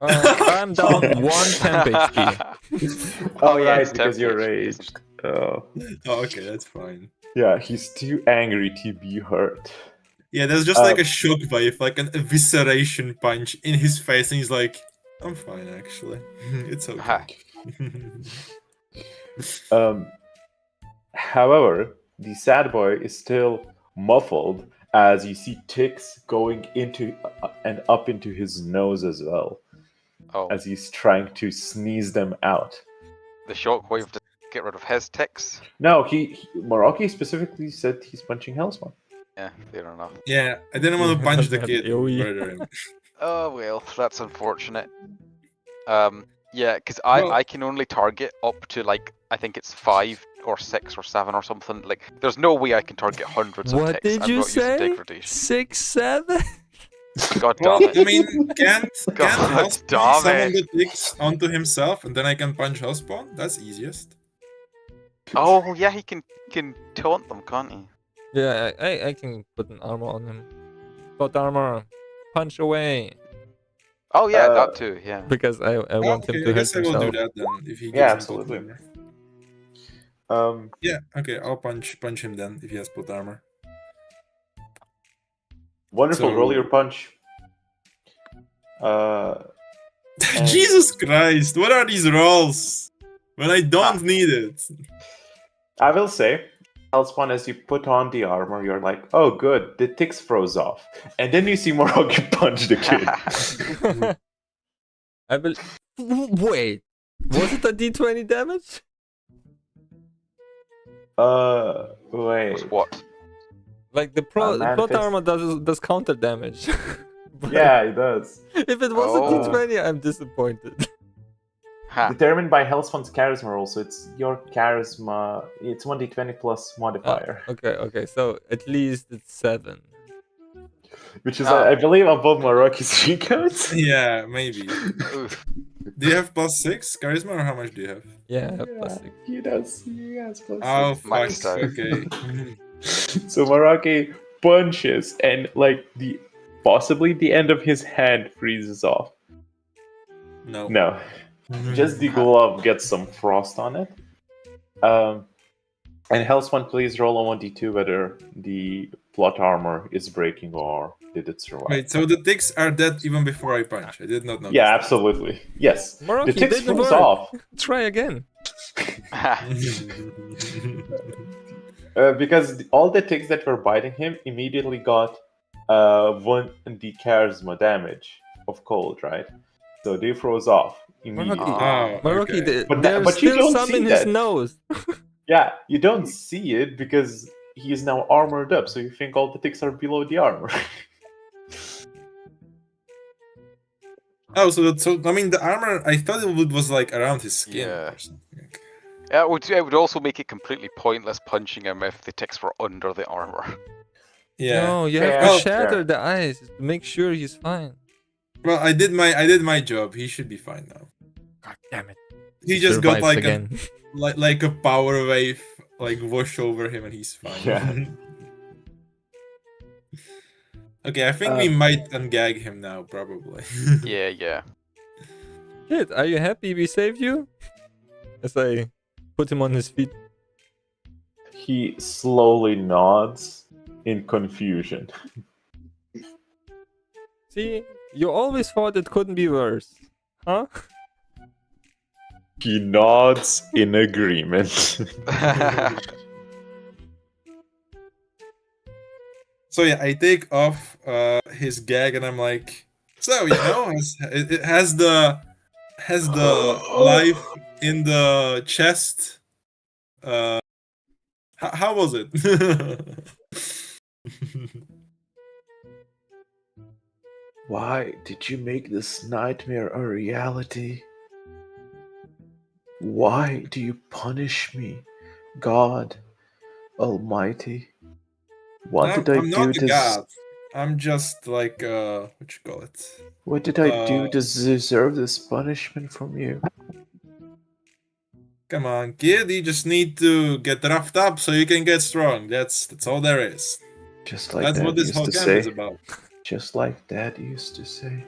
I'm down 1 temp HP. Oh, yeah, right, it's because you're 10 HP, raged. Oh. Oh, okay, that's fine. Yeah, he's too angry to be hurt. Yeah, there's just like a shock wave, like an evisceration punch in his face, and he's like, I'm fine, actually. It's okay. However, the sad boy is still muffled as you see ticks going into and up into his nose as well, Oh, as he's trying to sneeze them out. the shockwave to get rid of his ticks. No, Moraki specifically said he's punching Hellspawn. Yeah, fair enough. Yeah, I didn't want to punch the That kid. AoE. Murder him. Oh well, that's unfortunate. Yeah, because Well- I can only target up to like I think it's 5 or 6 or 7 or something. Like, there's no way I can target hundreds of What ticks. did I'm you not using say? degradation. 6, 7? God Well, damn it. I mean, can't God Hellspawn damn summon it. the ticks onto himself and then I can punch Hellspawn? That's easiest. Oh, yeah, he can taunt them, can't he? Yeah, I can put an armor on him. Plot armor, punch away. Oh, yeah, that too, yeah. Because I Oh, want him okay, to I hurt guess I will do himself. that then if he gives Yeah, him plot absolutely. armor. Yeah, okay, I'll punch him then if he has plot armor. Wonderful, So- roll your punch. Jesus Christ, what are these rolls? When I don't need it. I will say, Hellspawn, as you put on the armor, you're like, oh good, the ticks froze off. And then you see Moroki punch the kid. I will. Wait, was it a D20 damage? Wait. What? Like the plot Manifest- armor does counter damage. But Yeah, it does. if it was Oh. a D20, I'm disappointed. Ha. Determined by Hellspawn's charisma roll, so it's your charisma. It's 1d20 plus modifier, Okay, so at least it's 7. which is, Ah. I believe, above Moroki's recounts. Yeah, maybe. Oof. Do you have +6 charisma or how much do you have? Yeah, plus 6. He does. He has plus Oh, six. fuck, Maxed out. okay. So Moroki punches, and possibly the end of his hand freezes off. No. No, just the glove gets some frost on it. And Hellspawn, please roll on 1d2 whether the plot armor is breaking or did it survive. Wait, so the ticks are dead even before I punch. I did not know. Yeah, absolutely. Yes. Moroki, The ticks didn't froze work. off Try again. because all the ticks that were biting him immediately got 1d charisma damage of cold, right? So they froze off immediately. Moroki, Oh, Moroki, okay. But you still don't some see in his that. nose. Yeah, you don't see it because he is now armored up, so you think all the ticks are below the armor. Oh, so I mean the armor. I thought it was like around his skin. Yeah. Or something. It would also make it completely pointless punching him if the ticks were under the armor. Yeah. No, you have Yeah, to well, shatter yeah. the eyes to make sure he's fine. Well, I did my job. He should be fine now. God damn it. He just got Survives like again. like a power wave like wash over him and he's fine. Yeah. Okay, I think we might ungag him now, probably. Yeah. Kid, are you happy we saved you? As I put him on his feet. He slowly nods in confusion. See, you always thought it couldn't be worse. Huh? He nods in agreement. So yeah, I take off his gag and I'm like, so you know, it has the life in the chest. How was it? Why did you make this nightmare a reality? Why do you punish me, God Almighty? What did I I'm do not a to god. I'm just like what you call it? What did I do to deserve this punishment from you? Come on, kid. You just need to get roughed up so you can get strong. That's all there is. Just like That's Dad what this used whole to camp say. is about. Just like Dad used to say.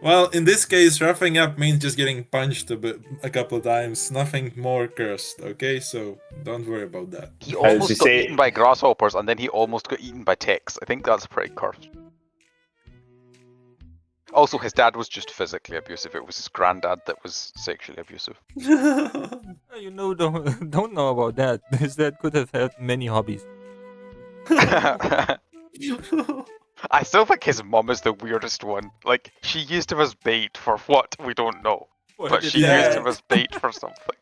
Well, in this case, roughing up means just getting punched a couple of times. Nothing more cursed, okay? So don't worry about that. He almost you got say- eaten by grasshoppers and then he almost got eaten by ticks. I think that's pretty cursed. Also, his dad was just physically abusive. It was his granddad that was sexually abusive. You know, don't know about that. His dad could have had many hobbies. I still think his mum is the weirdest one. Like, she used him as bait for what? We don't know. But she Yeah. used him as bait for something.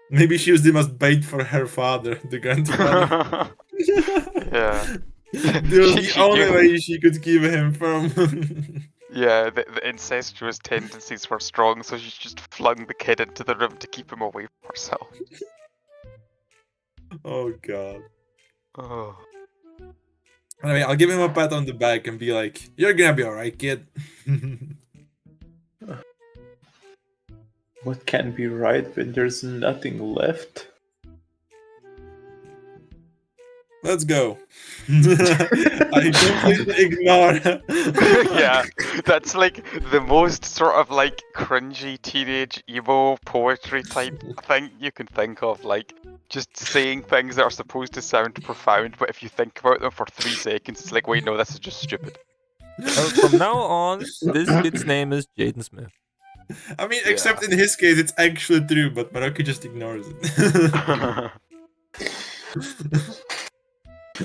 Maybe she used him as bait for her father, the grandfather. Yeah. It was the She only used- way she could keep him from. Yeah, the incestuous tendencies were strong, so she just flung the kid into the room to keep him away from herself. Oh god. Oh. Anyway, I'll give him a pat on the back and be like, "You're gonna be alright, kid." What can be right when there's nothing left? Let's go. I completely ignore. Yeah, that's like the most sort of like cringy teenage emo poetry type thing you can think of. Like just saying things that are supposed to sound profound, but if you think about them for 3 seconds, it's like, wait, no, this is just stupid. Well, from now on, this kid's name is Jaden Smith. I mean, except in his case, it's actually true, but Maroki just ignores it.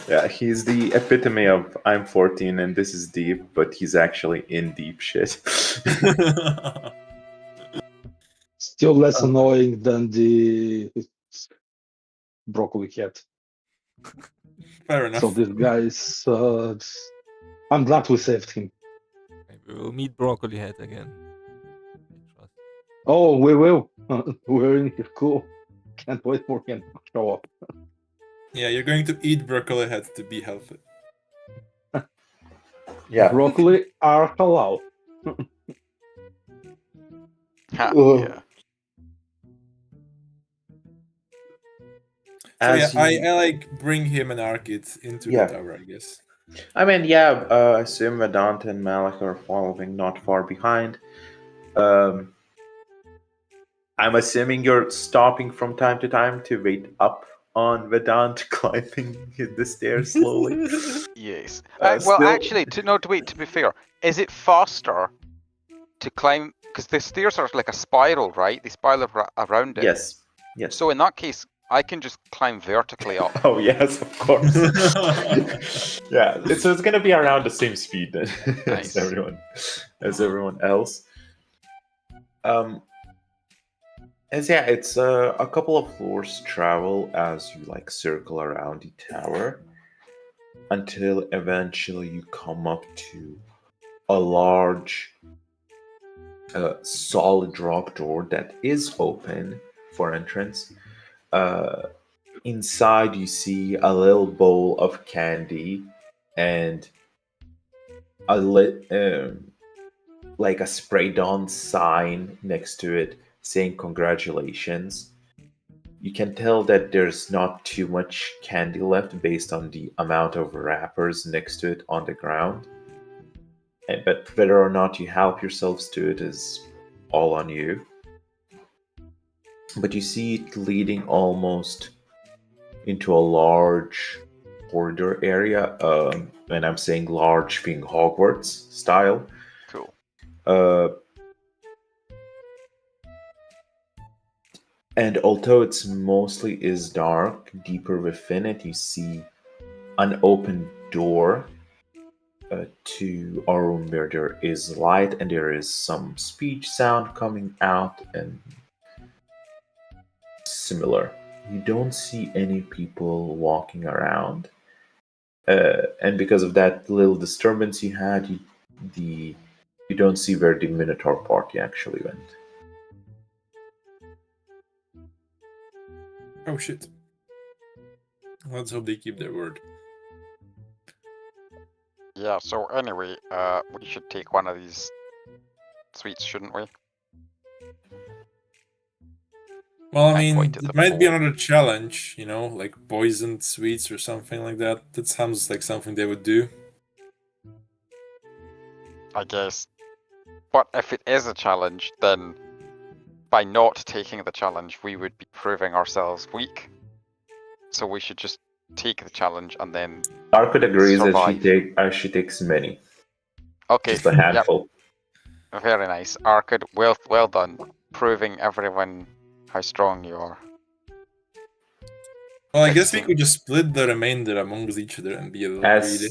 Yeah, he's the epitome of I'm 14 and this is deep, but he's actually in deep shit. Still less annoying than the broccoli cat. Fair enough. So this guy is. I'm glad we saved him. Maybe we'll meet Broccoli Head again. Oh, we will. We're in his school. Can't wait for him to show up. Yeah, you're going to eat broccoli head to be healthy. Yeah. Broccoli are halal. Yeah. So yeah, I like bring him and Arkit into the tower, I guess. I mean, yeah, I assume Vedant and Malak are following not far behind. I'm assuming you're stopping from time to time to wait up on Vedant climbing the stairs slowly. Yes. Well, actually, to be fair, is it faster to climb? Because the stairs are like a spiral, right? They spiral around it. Yes. Yes. So in that case, I can just climb vertically up. Oh yes, of course. Yeah, so it's gonna be around the same speed then Nice. as everyone else. It's a couple of floors travel as you like circle around the tower until eventually you come up to a large solid rock door that is open for entrance. Inside you see a little bowl of candy and like a sprayed on sign next to it saying congratulations. You can tell that there's not too much candy left based on the amount of wrappers next to it on the ground. But whether or not you help yourselves to it is all on you. But you see it leading almost into a large corridor area. When I'm saying large, being Hogwarts style. Cool. And although it's mostly is dark, deeper within it, you see an open door to a room where there is light and there is some speech sound coming out and similar. You don't see any people walking around. And because of that little disturbance you had, you don't see where the Minotaur party actually went. Oh shit. Let's hope they keep their word. Yeah, so anyway, we should take one of these sweets, shouldn't we? Well, I mean, it might be another challenge, you know, like poisoned sweets or something like that. That sounds like something they would do. I guess. But if it is a challenge, then by not taking the challenge, we would be proving ourselves weak. So we should just take the challenge and then Arkut agrees survive. that she takes many. Okay. Just a handful. Yep. Very nice. Arkut, well done. Proving everyone how strong you are. Well, I guess we could just split the remainder amongst each other and be a little greedy.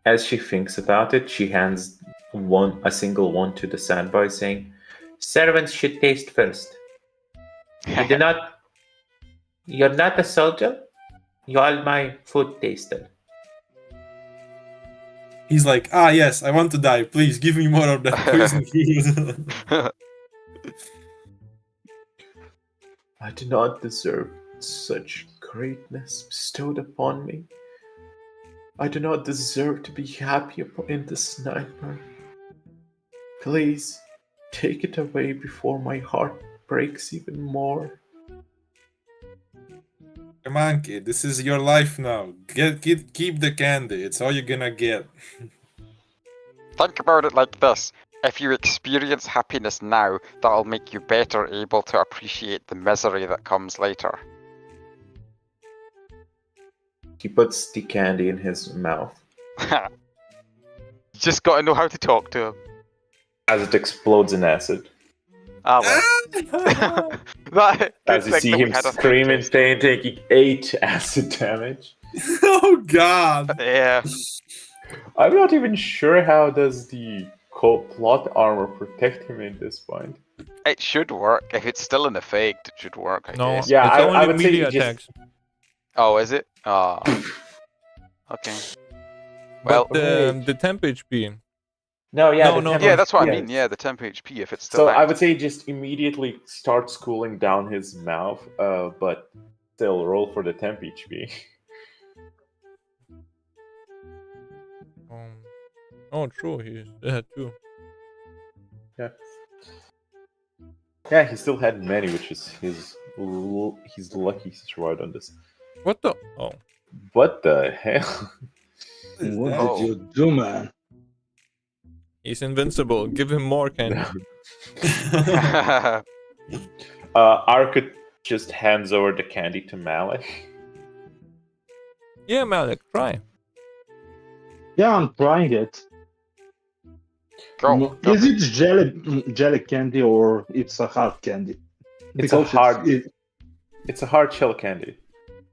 As she thinks about it, she hands a single one to the sandboy, saying, "Servants should taste first. You're not a soldier. You are my food taster." He's like, yes, I want to die. Please give me more of that poison food. I do not deserve such greatness bestowed upon me. I do not deserve to be happy in this nightmare. Please, take it away before my heart breaks even more. Come on, kid. This is your life now. Keep the candy. It's all you're gonna get. Think about it like this. If you experience happiness now, that'll make you better able to appreciate the misery that comes later. He puts the candy in his mouth. You just gotta know how to talk to him. As it explodes in acid. Ah well. As you see him scream in pain, taking 8 acid damage. Oh god! Yeah. I'm not even sure how does the plot armor protect him at this point. It should work. If it's still in effect, it should work, I guess. Yeah, it's only I would melee say just... attacks. Oh, is it? Oh. Okay. Well, the temp HP. No, yeah, yeah, that's what I mean. Yeah, the temp HP. If it's still. So I would say just immediately starts cooling down his mouth, but still roll for the temp HP. Oh, true. He's had 2. Yeah. Yeah, he still had many, which is he's lucky he survived on this. What the? Oh. What the hell? What did you do, man? He's invincible. Give him more candy. Arkut just hands over the candy to Malik. Yeah, Malik, try. Yeah, I'm trying it. Go. Is it jelly candy or it's a hard candy? It's a hard shell candy.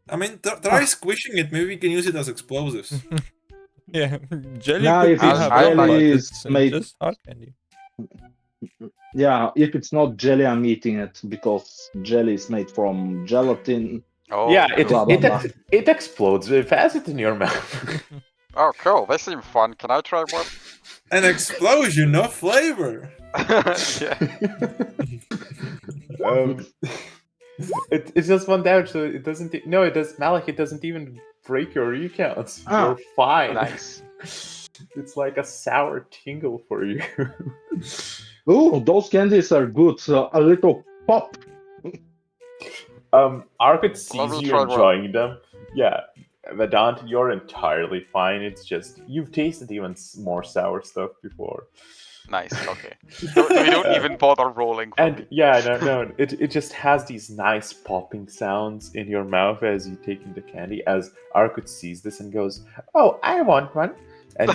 I mean, try squishing it. Maybe we can use it as explosives. Yeah, jelly. Now, if it's jelly, it's made just hard candy. Yeah, if it's not jelly, I'm eating it because jelly is made from gelatin. Oh, yeah, blah, blah, blah. it explodes. It has it in your mouth. Oh, cool. They seem fun. Can I try one? An explosion of flavor. Yeah. It's just 1 damage, so it doesn't. No, it does. Malik, it doesn't even break your recounts. You're fine. Nice. It's like a sour tingle for you. Oh, those candies are good. A little pop. Arkut sees you enjoying them. Yeah, Vedant, you're entirely fine. It's just you've tasted even more sour stuff before. Nice. Okay. We don't even bother rolling. And yeah, no. It just has these nice popping sounds in your mouth as you take in the candy. As Arkut sees this and goes, "Oh, I want one." And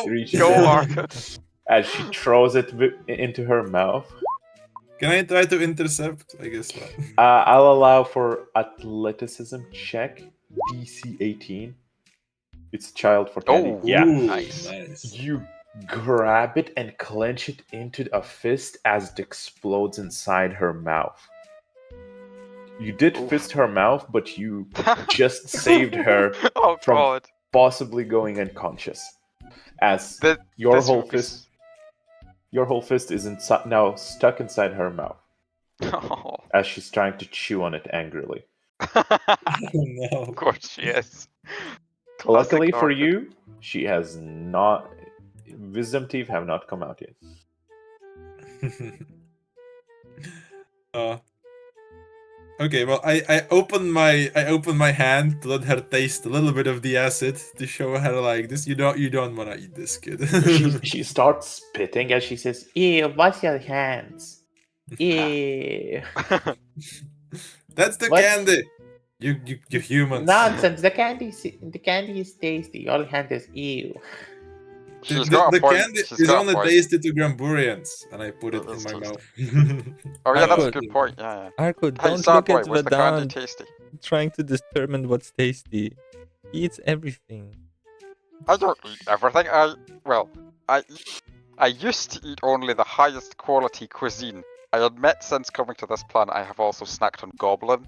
reaches Arkut. As she throws it into her mouth. Can I try to intercept? I guess not. I'll allow for athleticism check, DC 18. It's child for candy. Oh, yeah, nice. You grab it and clench it into a fist as it explodes inside her mouth. You did fist her mouth, but you just saved her from possibly going unconscious. As your whole fist is now stuck inside her mouth. Oh. As she's trying to chew on it angrily. No. Of course she is. Luckily for you, she has not. Wisdom teeth have not come out yet. Okay, well, I open my hand to let her taste a little bit of the acid to show her like this. You don't wanna eat this, kid. she starts spitting as she says, "Ew, wash your hands." Ew. That's the candy. You humans. Nonsense. The candy is tasty. Your hand is ew. The candy is only tasty to Gramburians, and I put it in my mouth. Oh yeah, that's a good point. Yeah. Arkut, don't look at Vedant trying to determine what's tasty. He eats everything. I don't eat everything. I used to eat only the highest quality cuisine. I admit, since coming to this planet, I have also snacked on goblin,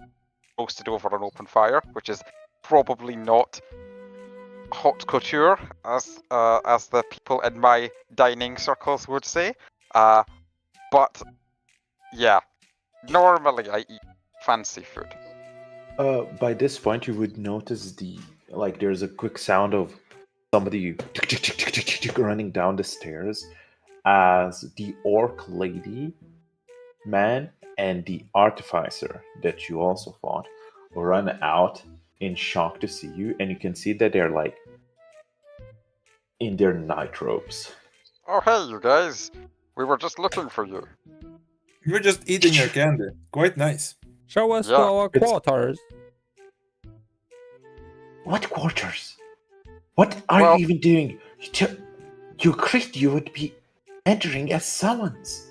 roasted over an open fire, which is probably not haute couture, as the people in my dining circles would say. But yeah, normally I eat fancy food. By this point, you would notice there's a quick sound of somebody running down the stairs as the orc lady, man, and the artificer that you also fought run out in shock to see you, and you can see that they're like in their night robes. Oh, hey, you guys. We were just looking for you. You're just eating your candy. Quite nice. Show us to Yeah, our quarters. What quarters? What are Well- you even doing? You agreed you would be entering as summons.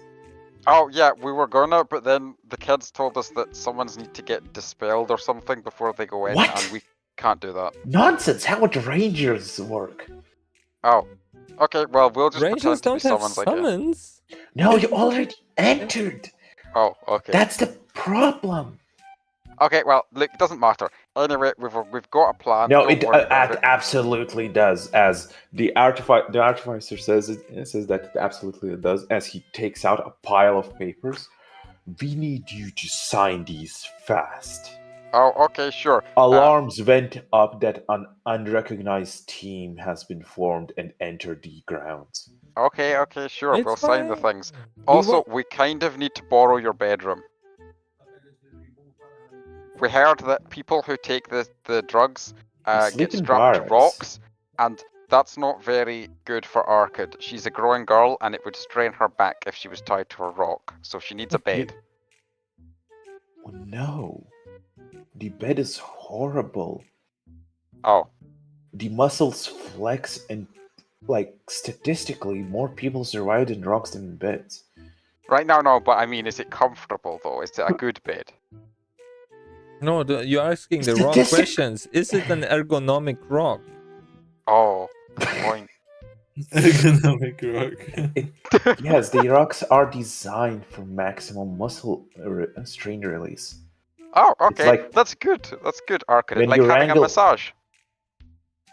Oh, yeah, we were gonna, but then the kids told us that summons need to get dispelled or something before they go in, What? and we can't do that. Nonsense! How would rangers work? Oh. Okay, well, we'll just Rangers pretend to be don't have summons, I guess. summons. No, you already entered. Oh, okay. That's the problem. Okay, well, look, it doesn't matter. Anyway, we've got a plan. No, Don't it worry about it. absolutely does. As the artificer says, it says that it absolutely does. As he takes out a pile of papers, we need you to sign these fast. Oh, okay, sure. Alarms went up that an unrecognized team has been formed and entered the grounds. Okay, sure. It's We'll sign the fine. things. We Also, won't- we kind of need to borrow your bedroom. We heard that people who take the drugs sleep get in strapped to barracks. rocks, and that's not very good for Arkad. She's a growing girl, and it would strain her back if she was tied to a rock, so she needs a bed. Oh, no. The bed is horrible. Oh, The muscles flex and, statistically, more people survive in rocks than in beds. right now, no, but I mean, is it comfortable, though? Is it a good bed? No, you're asking the wrong Statistic- questions. Is it an ergonomic rock? Oh, good point. Economic rock. Yes, the rocks are designed for maximum muscle strain release. Oh, okay, like- that's good. That's good, Arkad. When Like you having a wrangle- massage.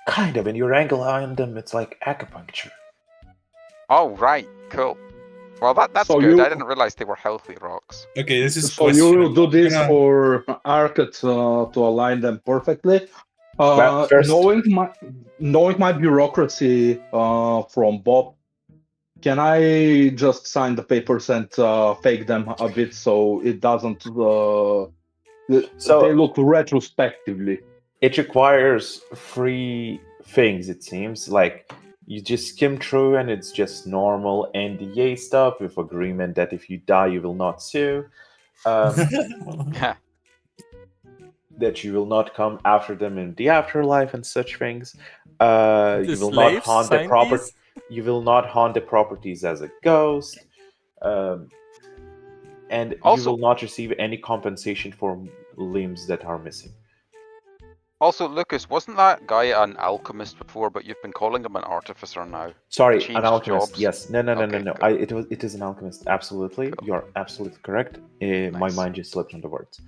Kind of, when you wrangle on them, it's like acupuncture. Oh, right, cool. Well, that's So good. you- I didn't realize they were healthy rocks. Okay, this is So you will do this Yeah. for Arcad to align them perfectly. Well, first- Knowing my bureaucracy from Bob, can I just sign the papers and fake them a bit so it doesn't? They look retrospectively. It requires 3 things, it seems. Like, you just skim through and it's just normal NDA stuff with agreement that if you die, you will not sue. That you will not come after them in the afterlife and such things. You will not slaves haunt the sign property. these? You will not haunt the properties as a ghost. And Also- you will not receive any compensation for limbs that are missing. Also, Lucas, wasn't that guy an alchemist before, but you've been calling him an artificer now? Sorry, Changed an alchemist. jobs? Yes, no. Okay, No. cool. It is an alchemist. Absolutely, Cool. you're absolutely correct. My Nice. mind just slipped on the words.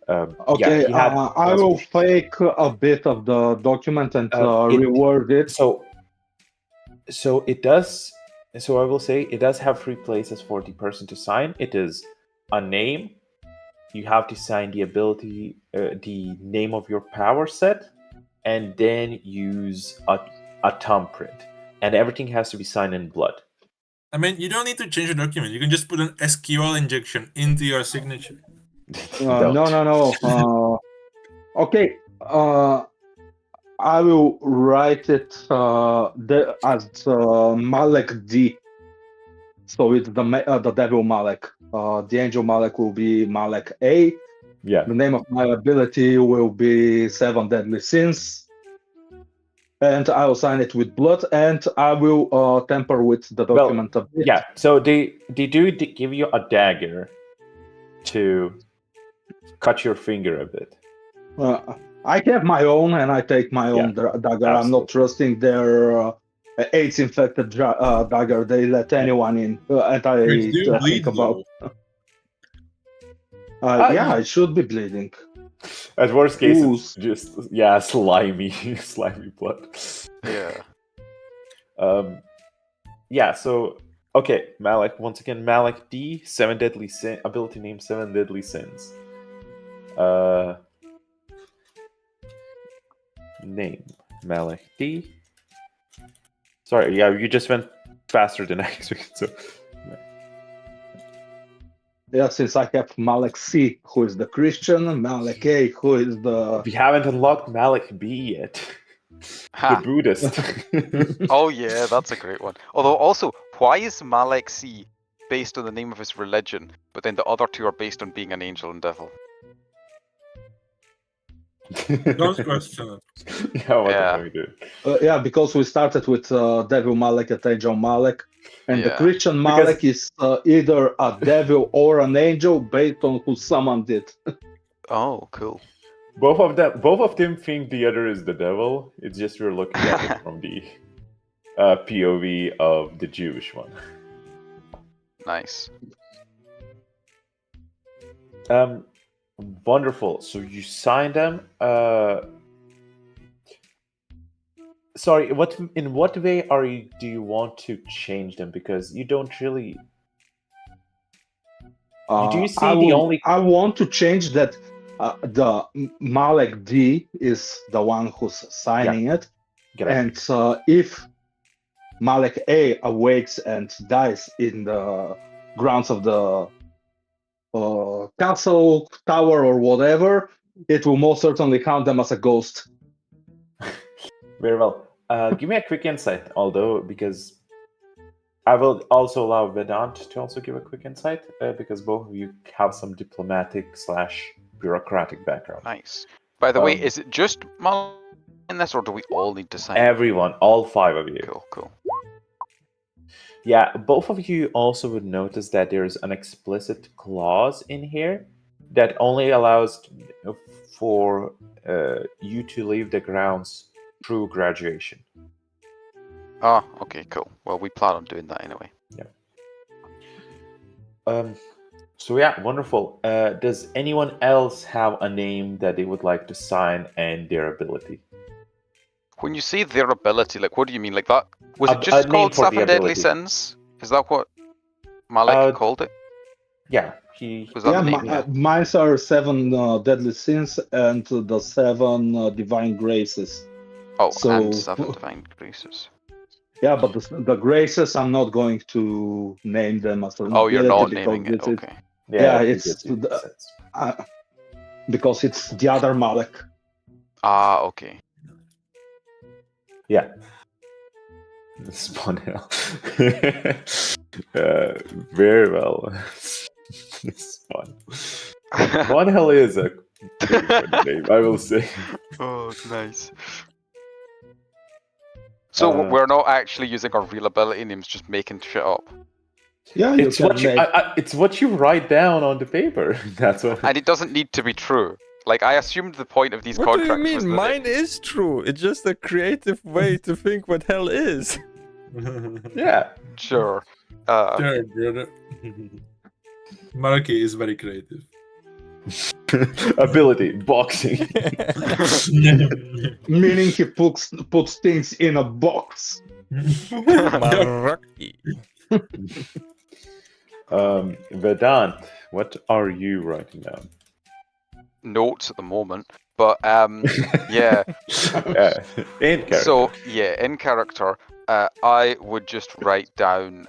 Okay, he had I will fake a bit of the document and reword it. So it does. So I will say it does have 3 places for the person to sign. It is a name. You have to sign the ability, the name of your power set, and then use a thumbprint. And everything has to be signed in blood. I mean, you don't need to change the document. You can just put an SQL injection into your signature. Don't. No. Okay. I will write it as Malek D. So it's the devil Malek. The angel Malek will be Malek A. Yeah. The name of my ability will be 7 Deadly Sins. And I will sign it with blood, and I will tamper with the document a bit. Yeah, so they do give you a dagger to cut your finger a bit. I have my own, and I take my own dagger. I'm not trusting their AIDS-infected dagger. They let anyone in, and I It do bleed, think about. Yeah, it should be bleeding. At worst case, Ooze. it's just slimy, slimy blood. Yeah. Yeah. So okay, Malek. Once again, Malek D. 7 Deadly Sin. Ability name 7 Deadly Sins. name. Malek D. Sorry, yeah, you just went faster than I expected. So, Yeah, since I have Malek C, who is the Christian, Malek A, who is the... we haven't unlocked Malek B yet. The Buddhist. Oh yeah, that's a great one. Although also, why is Malek C based on the name of his religion, but then the other two are based on being an angel and devil? Don't question it. Yeah, what am I doing? Yeah, because we started with Devil Malek and Angel Malek, and the Christian Malek is either a devil or an angel based on who summoned it. Oh, cool. Both of them think the other is the devil. It's just we're looking at it from the POV of the Jewish one. Nice. Wonderful. So you signed them. Sorry, in what way do you want to change them? Because you don't really. Do you see I want to change that. The Malek D is the one who's signing it, and if Malek A awakes and dies in the grounds of the castle, tower, or whatever, it will most certainly count them as a ghost. Very well. Give me a quick insight, because I will also allow Vedant to also give a quick insight, because both of you have some diplomatic/bureaucratic background. Nice. By the way, is it just Malek in this, or do we all need to sign? Everyone, all 5 of you. Cool. Yeah, both of you also would notice that there's an explicit clause in here that only allows for you to leave the grounds through graduation. Oh, okay, cool. Well, we plan on doing that anyway. Yeah. So yeah, wonderful. Does anyone else have a name that they would like to sign and their ability? When you say their ability, like, what do you mean? Like that? Was it just called Seven Deadly Sins? Is that what Malek called it? Yeah, was that the name? Mine are 7 Deadly Sins and the 7 Divine Graces. Oh, and 7 Divine Graces. Yeah, but the Graces, I'm not going to name them as an you're not naming it, okay. Yeah, it's because it's the other Malek. Ah, okay. Yeah. Spawn Hell. Very well. Spawn Hell is a pretty funny name, I will say. Oh, nice. So we're not actually using our real ability names, just making shit up. Yeah, it's what you write down on the paper. That's what. And it doesn't need to be true. Like, I assumed the point of these contracts was... What do you mean? Mine is true. It's just a creative way to think what hell is. Yeah. Sure. Sure, brother. Marky is very creative. Ability, boxing. Meaning he puts things in a box. Vedant, what are you writing down? Notes at the moment, but yeah. In character. So yeah, in character, I would just write down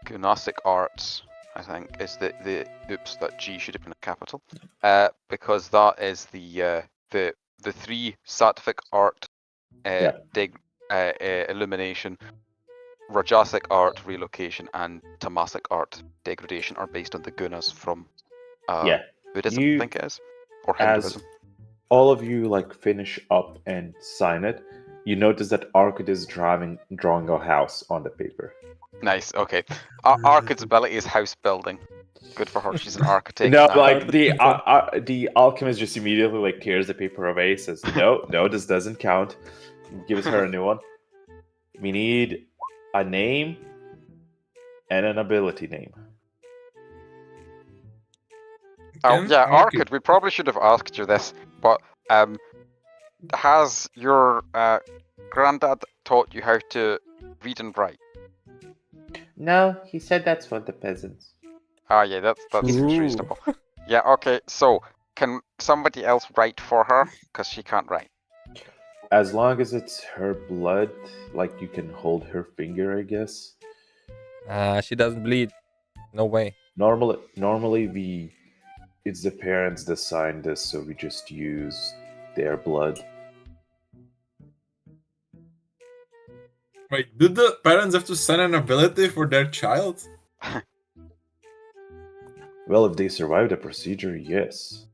Gunastic Arts. I think is the oops, that G should have been a capital, because that is the 3 Sattvic art, illumination, Rajasic art, relocation, and Tamasic art, degradation, are based on the gunas from Buddhism, I think it is, or Hinduism. As all of you finish up and sign it, you notice that Arkad is drawing a house on the paper. Nice. Okay. Arkad's ability is house building. Good for her. She's an architect. No, the alchemist just immediately tears the paper away. Says, "No, this doesn't count." Gives her a new one. We need a name and an ability name. Oh yeah, Arkad. We probably should have asked you this, but has your granddad taught you how to read and write? No, he said that's for the peasants. Ah, yeah, that's reasonable. Yeah, okay. So Can somebody else write for her? Because she can't write. As long as it's her blood, like you can hold her finger, I guess. She doesn't bleed. No way. Normally it's the parents that sign this, so we just use their blood. Wait, do the parents have to sign an ability for their child? Well, if they survive the procedure, yes.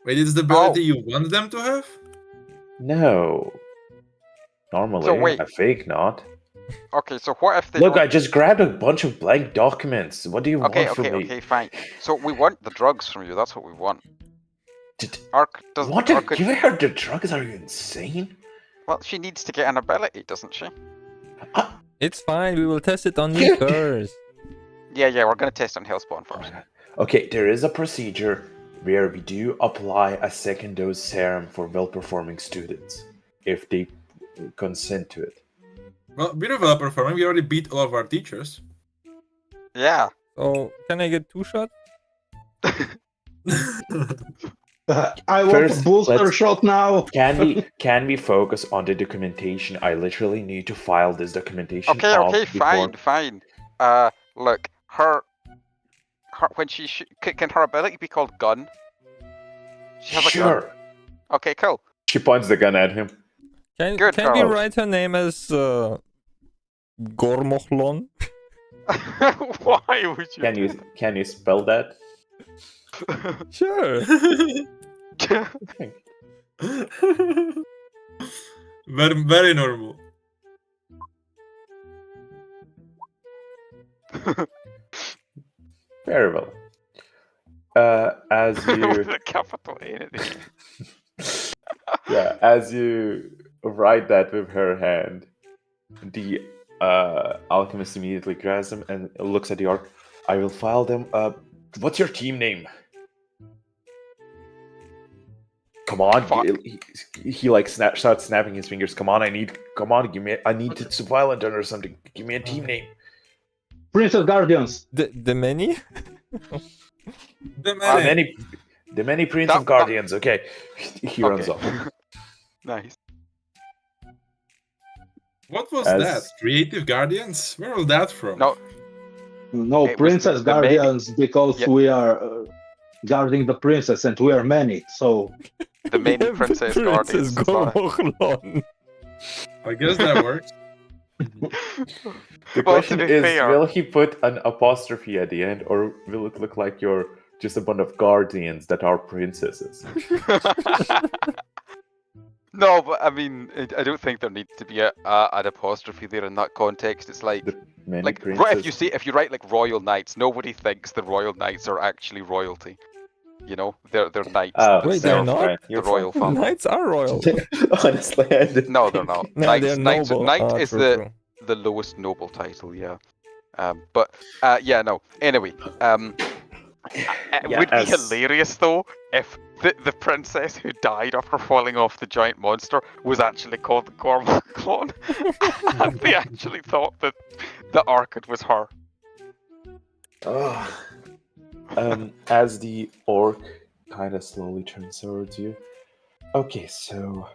Wait, is the ability you want them to have? No. Normally, So wait. I think not. Okay, so what if they Look, don't... I just grabbed a bunch of blank documents. What do you want from me? Okay, fine. So we want the drugs from you. That's what we want. Want to give her the drugs? Are you insane? Well, she needs to get an ability, doesn't she? It's fine. We will test it on you first. Yeah, we're going to test on Hellspawn first. Okay, there is a procedure where we do apply a second dose serum for well-performing students, if they consent to it. Well, we're well-performing. We already beat all of our teachers. Yeah. So, can I get 2 shots? I want a booster shot now. Can we focus on the documentation? I literally need to file this documentation. Okay, fine. Look, her when she can her ability be called gun? She has a gun. Okay, cool. She points the gun at him. Can we write her name as Gormochlon? Why would you? Can you spell that? Sure. Very normal. Very well. As you with a capital A at the end. Yeah, as you write that with her hand, the alchemist immediately grabs them and looks at the orc. I will file them. What's your team name? Come on, he like starts snapping his fingers. Come on, I need to file it or something. Give me a team name. Princess Guardians. The many? The many Prince of Guardians. Okay, he runs off. Nice. What was that? Creative Guardians? Where was that from? No, Princess Guardians, because we are guarding the princess, and we are many. So the main Princess Guardians. I guess that works. The question is, will he put an apostrophe at the end, or will it look like you're just a bunch of guardians that are princesses? No, but I mean, I don't think there needs to be an apostrophe there in that context. It's like if you write like royal knights, nobody thinks the royal knights are actually royalty. You know, they're knights. Wait, they're not. The royal family. Knights are royal. Honestly, no, they're not. No, they're noble. Knight is the lowest noble title. Yeah. No. Anyway, it would be hilarious though if the princess who died after falling off the giant monster was actually called the Cormac clone, and they actually thought that the Arcade was her. As the orc kind of slowly turns towards you. Okay, so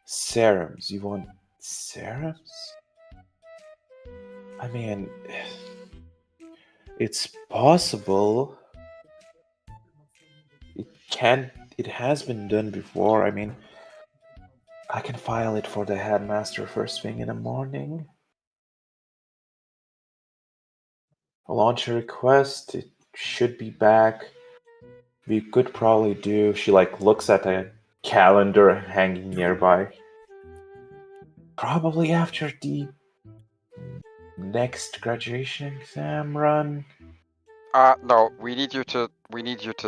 serums. You want serums? I mean, it's possible. It has been done before. I mean, I can file it for the headmaster first thing in the morning. Launch a request. It should be back. We could probably do. She like looks at a calendar hanging nearby. Probably after the next graduation exam run. No, we need you to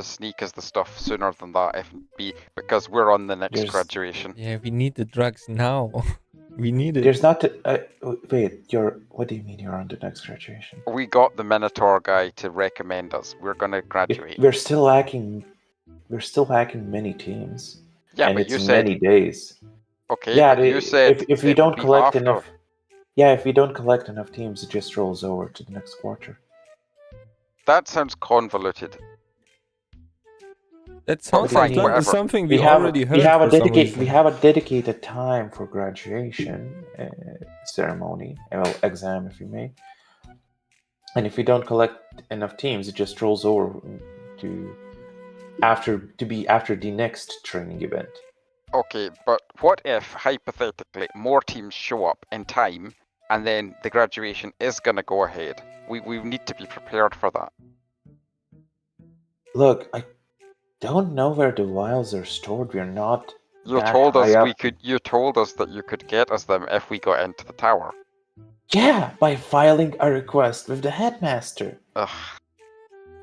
sneak us the stuff sooner than that, if be, because we're on the next graduation. Yeah, we need the drugs now. We need it. There's not. Wait, what do you mean you're on the next graduation? We got the Minotaur guy to recommend us. We're gonna graduate. We're still lacking many teams. Yeah, and but it's you said many days. Okay. Yeah, you said if we don't collect enough. Yeah, if we don't collect enough teams, it just rolls over to the next quarter. That sounds convoluted. That sounds Fine, like whatever. something we already heard for some reason. We have a dedicated time for graduation ceremony, well, exam, if you may. And if we don't collect enough teams, it just rolls over to be after the next training event. Okay, but what if, hypothetically, more teams show up in time, and then the graduation is going to go ahead? We need to be prepared for that. Look, I don't know where the vials are stored. We're not. You told us You told us that you could get us them if we got into the tower. Yeah, by filing a request with the headmaster. Ugh.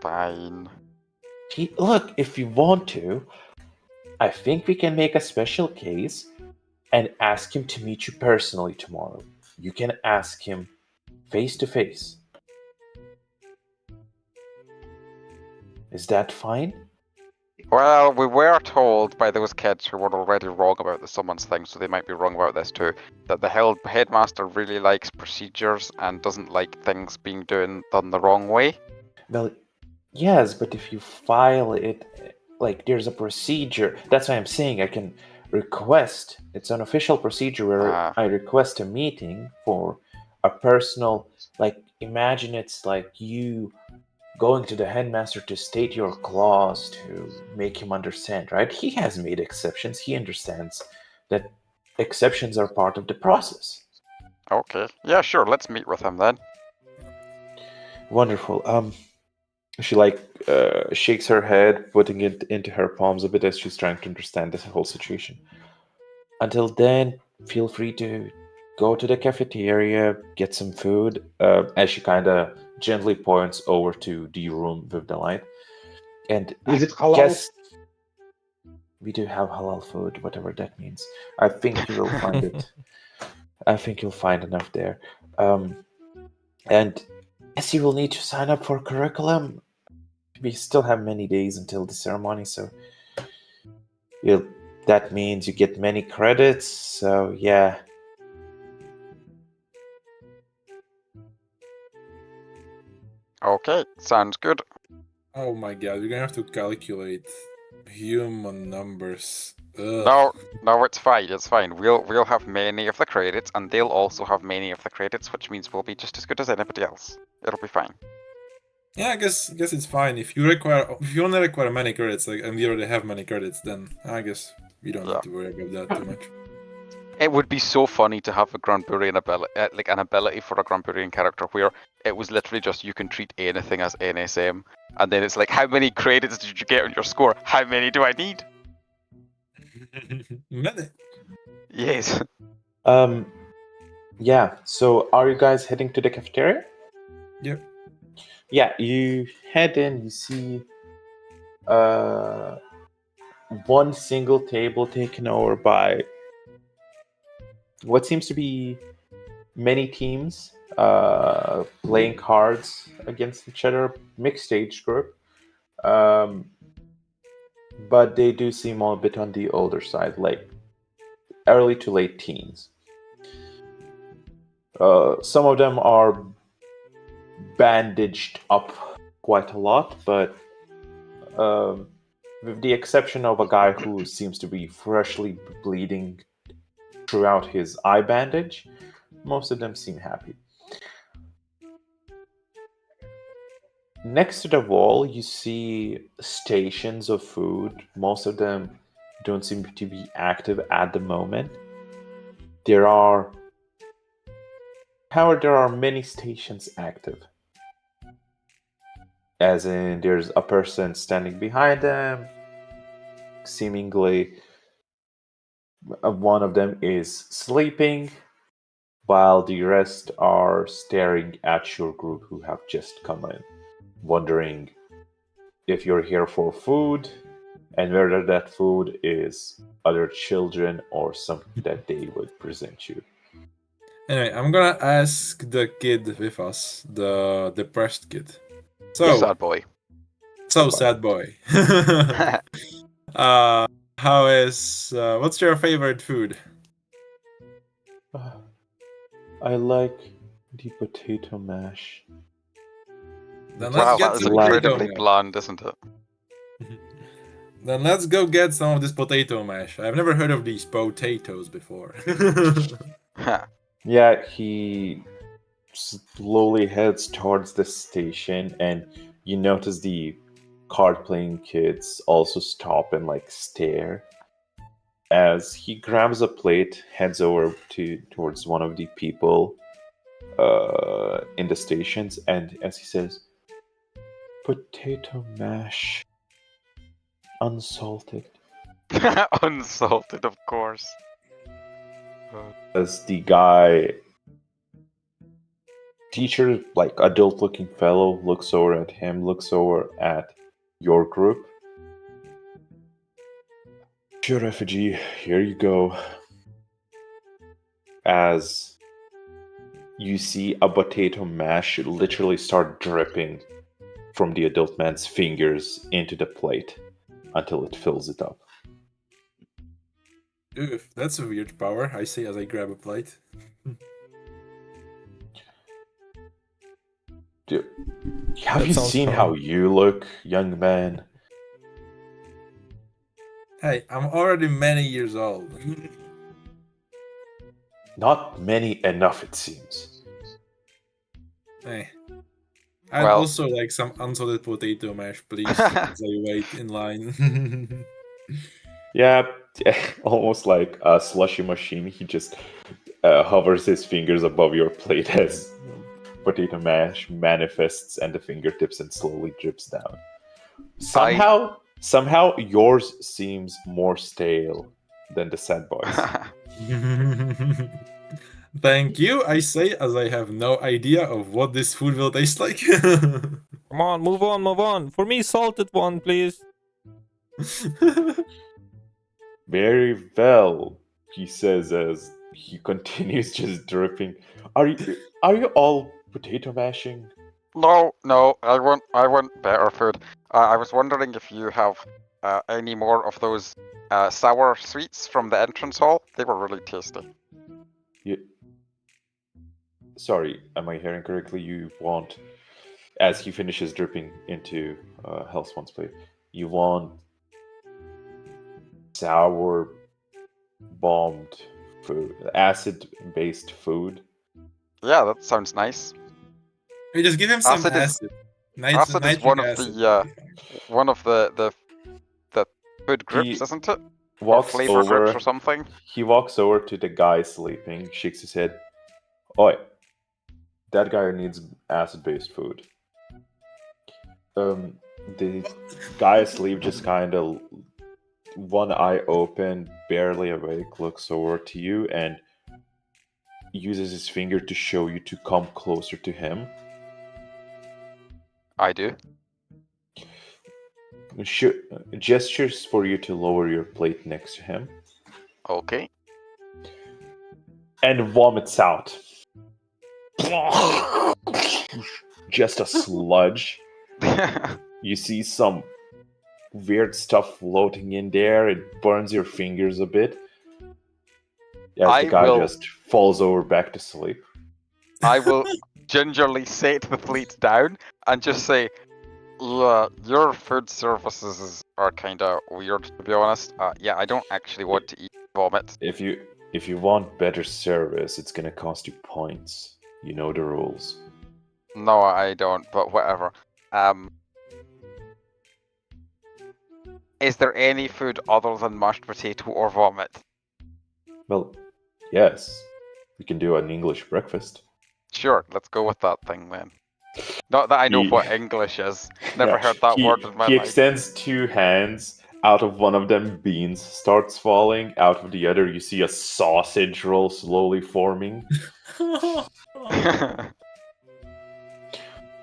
Fine. Look, if you want to, I think we can make a special case and ask him to meet you personally tomorrow. You can ask him face to face. Is that fine? Well, we were told by those kids who were already wrong about the summons thing, so they might be wrong about this too, that the headmaster really likes procedures and doesn't like things being done the wrong way. Well, yes, but if you file it, like there's a procedure. That's why I'm saying I can request. It's an official procedure where I request a meeting for a personal, like, imagine it's like you going to the headmaster to state your clause to make him understand, right? He has made exceptions. He understands that exceptions are part of the process. Okay. Yeah, sure. Let's meet with him then. Wonderful. She shakes her head, putting it into her palms a bit as she's trying to understand this whole situation. Until then, feel free to go to the cafeteria, get some food, as she kind of gently points over to the room with the light. And is it halal? We do have halal food, whatever that means. I think you will find it. I think you'll find enough there. And yes, you will need to sign up for curriculum. We still have many days until the ceremony, so that means you get many credits. So yeah. Okay, sounds good. Oh my god, we're gonna have to calculate human numbers. Ugh. No, it's fine. It's fine. We'll have many of the credits, and they'll also have many of the credits, which means we'll be just as good as anybody else. It'll be fine. Yeah, I guess it's fine. If you only require many credits, and we already have many credits, then I guess we don't need to worry about that too much. It would be so funny to have a Granburian ability, an ability for a Granburian character where it was literally just you can treat anything as NSM, and then it's like, how many credits did you get on your score? How many do I need? Many. Yes. Yeah. So, are you guys heading to the cafeteria? Yep. Yeah. You head in. You see, one single table taken over by what seems to be many teams playing cards against each other, mixed age group, but they do seem a bit on the older side, like early to late teens. Some of them are bandaged up quite a lot, but with the exception of a guy who seems to be freshly bleeding throughout his eye bandage, most of them seem happy. Next to the wall, you see stations of food. Most of them don't seem to be active at the moment. However, there are many stations active. As in, there's a person standing behind them. Seemingly, one of them is sleeping, while the rest are staring at your group who have just come in, wondering if you're here for food and whether that food is other children or something that they would present you. Anyway, I'm gonna ask the kid with us, the depressed kid. So sad boy. So sad boy. How is? What's your favorite food? I like the potato mash. Then Wow, let's get that is some potato incredibly mash. bland, isn't it? Then let's go get some of this potato mash. I've never heard of these potatoes before. Yeah, he slowly heads towards the station, and you notice the card playing kids also stop and like stare as he grabs a plate, heads over towards one of the people in the stations, and as he says, "Potato mash, unsalted." Unsalted, of course. As the guy, teacher, like adult-looking fellow, looks over at him, looks over at your group. Sure, refugee, here you go. As you see a potato mash literally start dripping from the adult man's fingers into the plate until it fills it up. Oof, that's a weird power, I say as I grab a plate. Dude, have That you sounds seen fun. how you look, young man? Hey, I'm already many years old. Not many enough, it seems. Hey. I'd Well- also like some unsalted potato mash, please, as I wait in line. Yeah, almost like a slushy machine. He just hovers his fingers above your plate as potato mash manifests and the fingertips and slowly drips down. Somehow yours seems more stale than the sad boys. Thank you, I say, as I have no idea of what this food will taste like. Come on, move on. For me, salted one, please. Very well, he says as he continues just dripping. Are you all potato mashing? No, I want better food. I was wondering if you have any more of those sour sweets from the entrance hall. They were really tasty. Sorry, am I hearing correctly? You want, as he finishes dripping into Hellspawn's plate, you want sour bombed food, acid-based food? Yeah, that sounds nice. We just give him some Acid is- acid. Acid is one of acid. the food groups, isn't it? Or Walks flavor groups over. or something. He walks over to the guy sleeping, shakes his head. Oi, that guy needs acid-based food. The guy asleep just kind of one eye open, barely awake, looks over to you and uses his finger to show you to come closer to him. I do. Gestures for you to lower your plate next to him. Okay. And vomits out. Just a sludge. You see some weird stuff floating in there. It burns your fingers a bit. As the guy just falls over back to sleep. I will gingerly set the plate down and just say, yeah, your food services are kind of weird, to be honest. Yeah, I don't actually want to eat vomit. If you want better service, it's gonna cost you points. You know the rules. No, I don't, but whatever. Is there any food other than mashed potato or vomit? Well, yes. We can do an English breakfast. Sure, let's go with that thing then. Not that I know what English is. Never heard that word in my He life. extends two hands. Out of one of them, beans starts falling. Out of the other, you see a sausage roll slowly forming.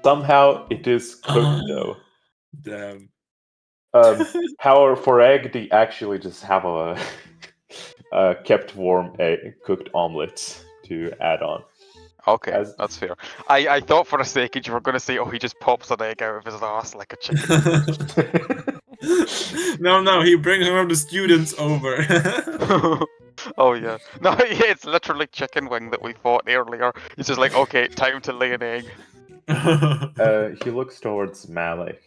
Somehow, it is cooked though. Damn. However, for egg, they actually just have a kept warm cooked omelette to add on. Okay, that's fair. I thought for a second you were going to say, oh, he just pops an egg out of his ass like a chicken. No, he brings one of the students over. Oh, yeah. No, yeah, it's literally chicken wing that we fought earlier. He's just like, okay, time to lay an egg. He looks towards Malik.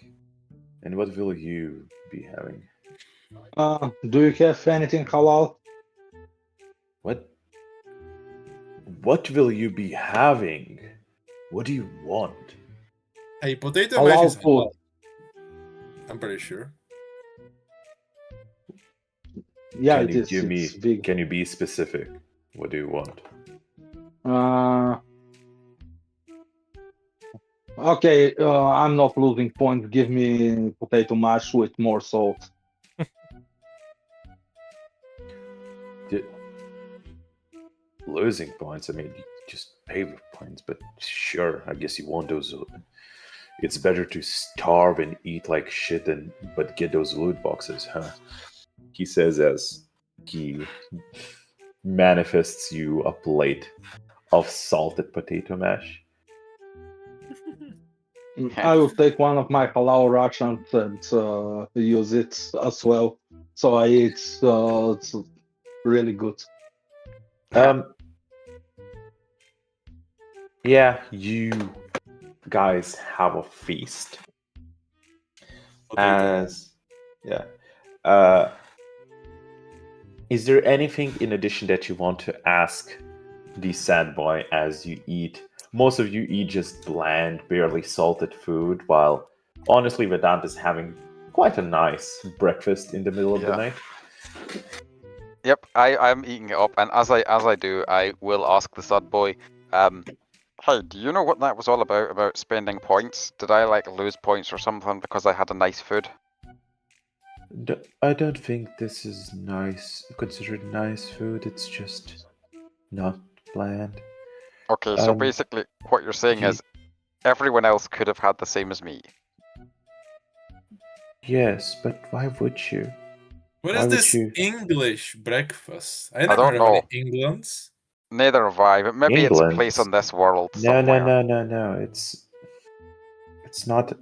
And what will you be having? Do you have anything halal? What? What will you be having? What do you want? Hey, potato Halal mash is food. halal. I'm pretty sure. Yeah, Can it you is. give me? It's big. Can you be specific? What do you want? Okay, I'm not losing points. Give me potato mash with more salt. Losing points. I mean, you just pay with points, but sure. I guess you want those. It's better to starve and eat like shit but get those loot boxes, huh? He says as he manifests you a plate of salted potato mash. I will take one of my halal rations and use it as well. So I eat. It's really good. Yeah, you guys have a feast. Is there anything in addition that you want to ask the sad boy as you eat? Most of you eat just bland, barely salted food, while honestly Vedant is having quite a nice breakfast in the middle of the night. Yep, I'm eating it up, and as I do, I will ask the sad boy, hey, do you know what that was all about spending points? Did I like lose points or something because I had a nice food? I don't think this is considered nice food. It's just not bland. Okay, so basically what you're saying is everyone else could have had the same as me. Yes, but why would you? What is this English breakfast? I never don't heard know. of any England's. Neither have I, but maybe it's a place on this world somewhere. No. It's not.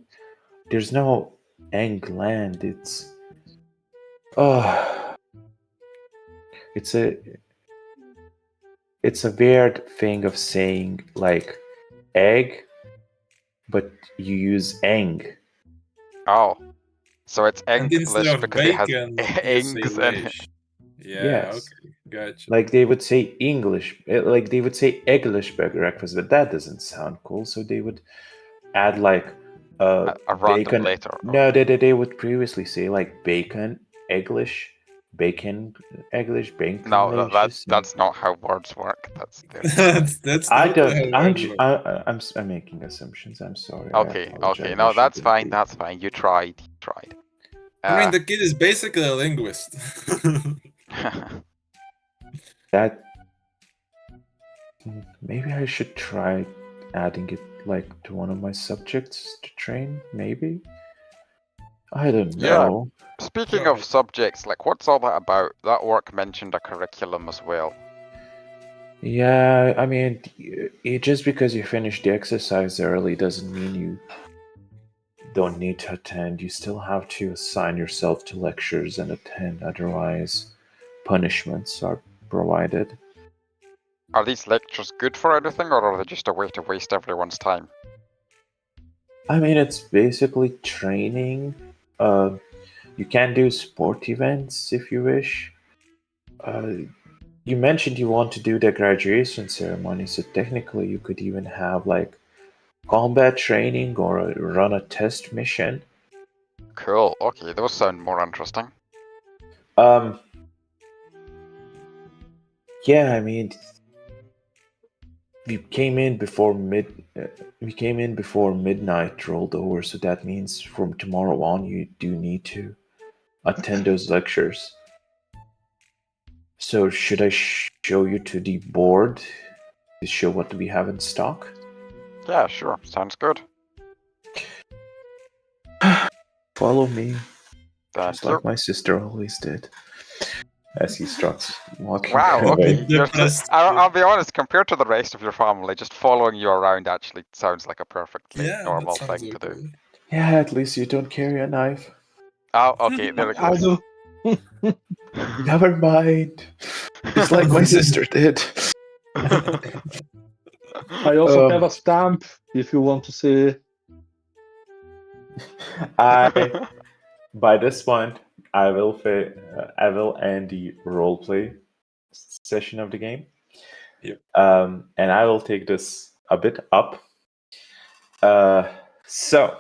There's no England. It's a weird thing of saying like egg, but you use eng. Oh, so it's English because bacon, it has ings in it. Yeah, yes. Okay, gotcha. Like they would say English, like they would say English breakfast, but that doesn't sound cool. So they would add like a bacon. later. No, they would previously say like bacon, English, bacon, English, bacon. No, that's not how words work. That's I not don't. how I'm making assumptions. I'm sorry. Okay. No, that's fine. That's fine. You tried. I mean, the kid is basically a linguist. That maybe I should try adding it like to one of my subjects to train. Maybe I don't know. Yeah. Speaking of subjects, like what's all that about? That work mentioned a curriculum as well. Yeah, I mean, just because you finish the exercise early doesn't mean you don't need to attend. You still have to assign yourself to lectures and attend, otherwise punishments are provided. Are these lectures good for anything, or are they just a way to waste everyone's time? I mean, it's basically training. You can do sport events if you wish. You mentioned you want to do the graduation ceremony, so technically you could even have like combat training or run a test mission. Cool. Okay, those sound more interesting. Yeah, I mean, we came in before midnight rolled over, so that means from tomorrow on you do need to attend those lectures. So should I show you to the board to show what we have in stock? Yeah, sure. Sounds good. Follow me. Just like my sister always did. As he starts walking away. Okay. I'll be honest, compared to the rest of your family, just following you around actually sounds like a perfectly normal thing to do. Yeah, at least you don't carry a knife. Oh, okay, there we go. I do. Never mind. Just like my sister did. I also have a stamp if you want to see. By this point, I will end the roleplay session of the game. Yep. And I will take this a bit up. So,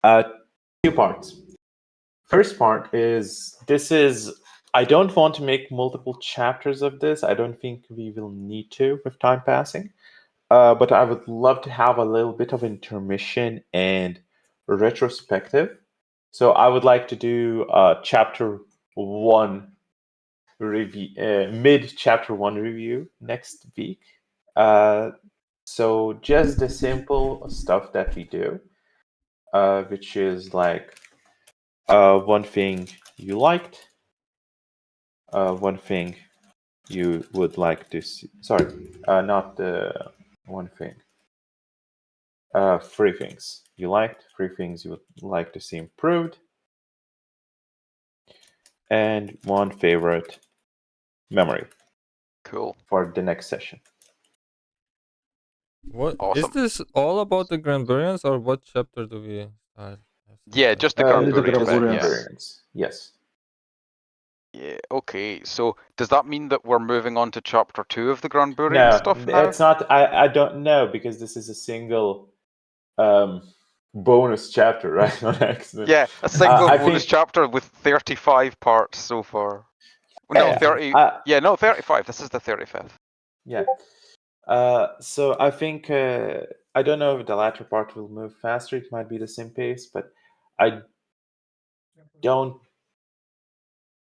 2 parts. First part is I don't want to make multiple chapters of this. I don't think we will need to with time passing. But I would love to have a little bit of intermission and retrospective. So I would like to do chapter 1 review, mid chapter 1 review next week. So just the simple stuff that we do, which is like one thing you liked, one thing you would like to see. Sorry, not the one thing. 3 things you liked, 3 things you would like to see improved, and 1 favorite memory. Cool. For the next session. What Awesome. is this all about the Granburians, or what chapter do we start? Yeah, just the Granburians. Yes. Yeah, okay. So does that mean that we're moving on to chapter 2 of the Granburian stuff now? It's not. I don't know, because this is a single bonus chapter, right? On X-Men. Yeah, a single bonus chapter with 35 parts so far. No, 30. No, 35. This is the 35th. Yeah. So I think I don't know if the latter part will move faster. It might be the same pace, but I don't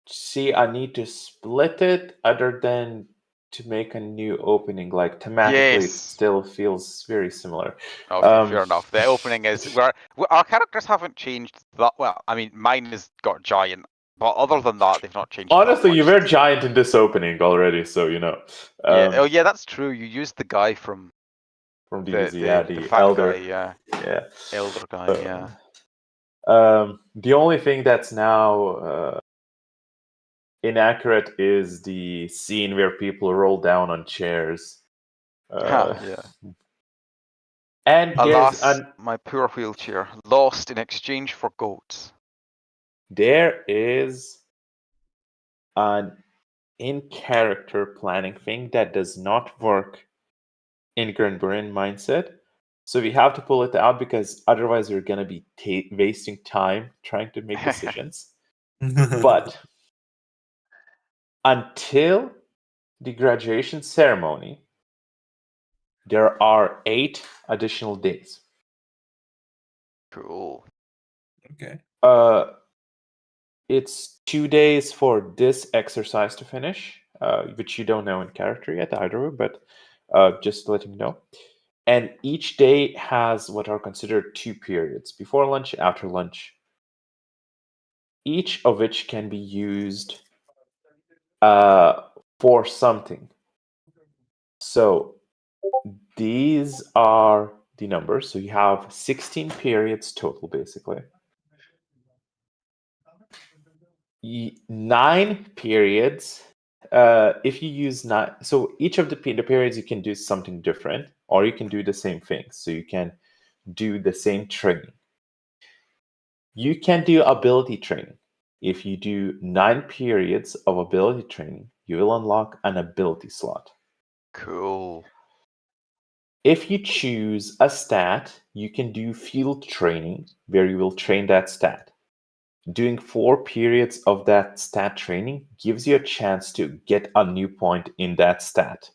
see a need to split it other than to make a new opening. Like thematically, it still feels very similar. Okay, fair enough. The opening is our characters haven't changed that well. I mean, mine has got giant, but other than that, they've not changed. Honestly, you were giant in this opening already, so you know. Yeah. Oh, yeah, that's true. You used the guy from DBZ, the fat elder guy, yeah, elder guy, yeah. The only thing that's now inaccurate is the scene where people roll down on chairs. Yeah. And alas, my poor wheelchair, lost in exchange for goats. There is an in-character planning thing that does not work in Granburian mindset. So we have to pull it out, because otherwise we're going to be wasting time trying to make decisions. But until the graduation ceremony, there are 8 additional days. Cool. Okay. It's 2 days for this exercise to finish, which you don't know in character yet either, but just letting you know. And each day has what are considered 2 periods, before lunch, after lunch. Each of which can be used for something. So these are the numbers. So you have 16 periods total, basically. 9 periods. If you use 9, so each of the periods you can do something different, or you can do the same thing. So you can do the same training. You can do ability training. If you do 9 periods of ability training, you will unlock an ability slot. Cool. If you choose a stat, you can do field training, where you will train that stat. Doing 4 periods of that stat training gives you a chance to get a new point in that stat.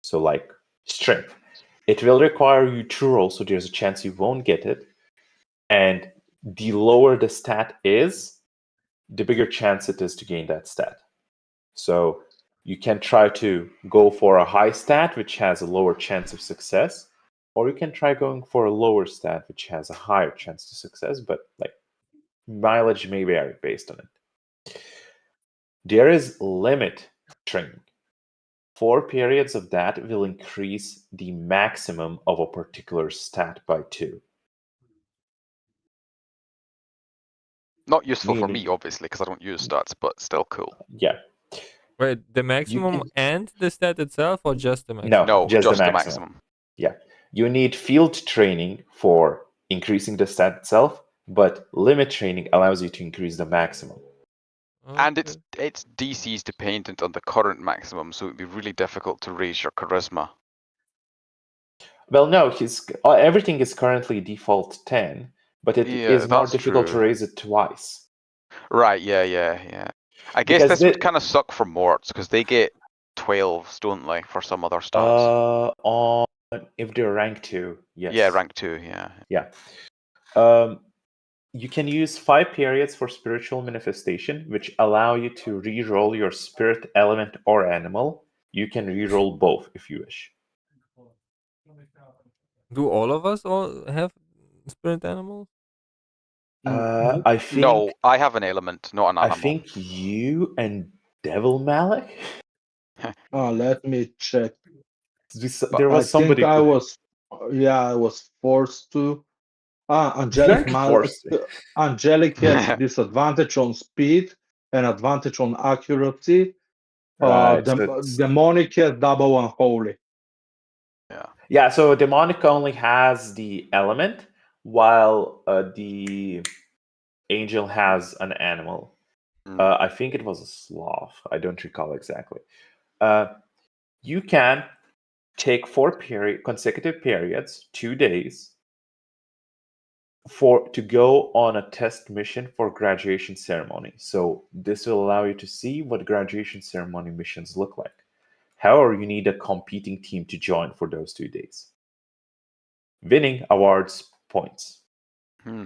So like strength. It will require you to roll, so there's a chance you won't get it. And the lower the stat is, the bigger chance it is to gain that stat. So you can try to go for a high stat, which has a lower chance of success, or you can try going for a lower stat, which has a higher chance to success, but like mileage may vary based on it. There is limit training. 4 periods of that will increase the maximum of a particular stat by 2. Not useful for me, obviously, because I don't use stats, but still cool. Yeah. Wait, the maximum and the stat itself, or just the maximum? No, just the the maximum. Yeah. You need field training for increasing the stat itself, but limit training allows you to increase the maximum. Okay. And it's DC's dependent on the current maximum, so it'd be really difficult to raise your charisma. Well, no, everything is currently default 10, but it is more difficult to raise it twice. Right, yeah. I guess this would kind of suck for Morts, because they get 12s, don't they, for some other stats? If they're rank 2, yes. Yeah, rank 2, yeah. Yeah. You can use 5 periods for spiritual manifestation, which allow you to re-roll your spirit, element, or animal. You can re-roll both if you wish. Do all of us all have spirit animals? I think no, I have an element, not an animal. I think you and Devil Malik. Let me check. There was somebody. I was forced to. Angelic has disadvantage on speed and advantage on accuracy. Demonic has double unholy. Yeah, so demonic only has the element, while the angel has an animal. I think it was a sloth. I don't recall exactly. You can take 4 consecutive periods, 2 days, to go on a test mission for graduation ceremony. So this will allow you to see what graduation ceremony missions look like. However, you need a competing team to join for those 2 days. Winning awards points.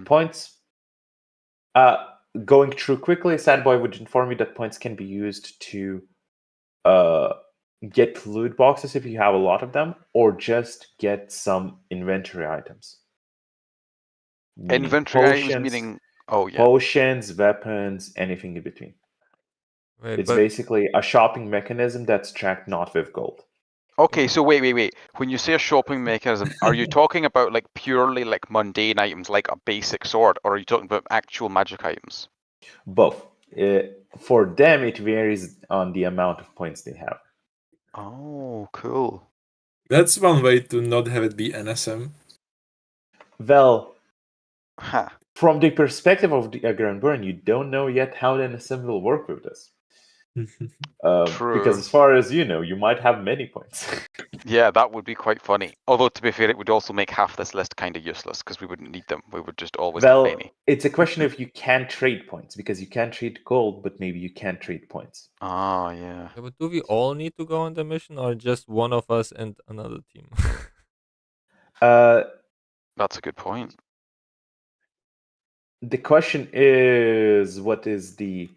Points. Going through quickly, Sadboy would inform you that points can be used to get loot boxes if you have a lot of them, or just get some inventory items. Inventory items meaning potions, weapons, anything in between. It's basically a shopping mechanism that's tracked not with gold. Okay, so wait. When you say a shopping mechanism, are you talking about like purely like mundane items like a basic sword, or are you talking about actual magic items? Both. For them, it varies on the amount of points they have. Oh, cool. That's one way to not have it be NSM. Well, from the perspective of the Grand Burn, you don't know yet how the NSM will work with this. True. Because as far as you know, you might have many points. Yeah, that would be quite funny. Although, to be fair, it would also make half this list kind of useless, because we wouldn't need them. We would just always have many. It's a question of you can trade points, because you can trade gold, but maybe you can't trade points. Oh, yeah. But do we all need to go on the mission, or just one of us and another team? That's a good point. The question is, what is the...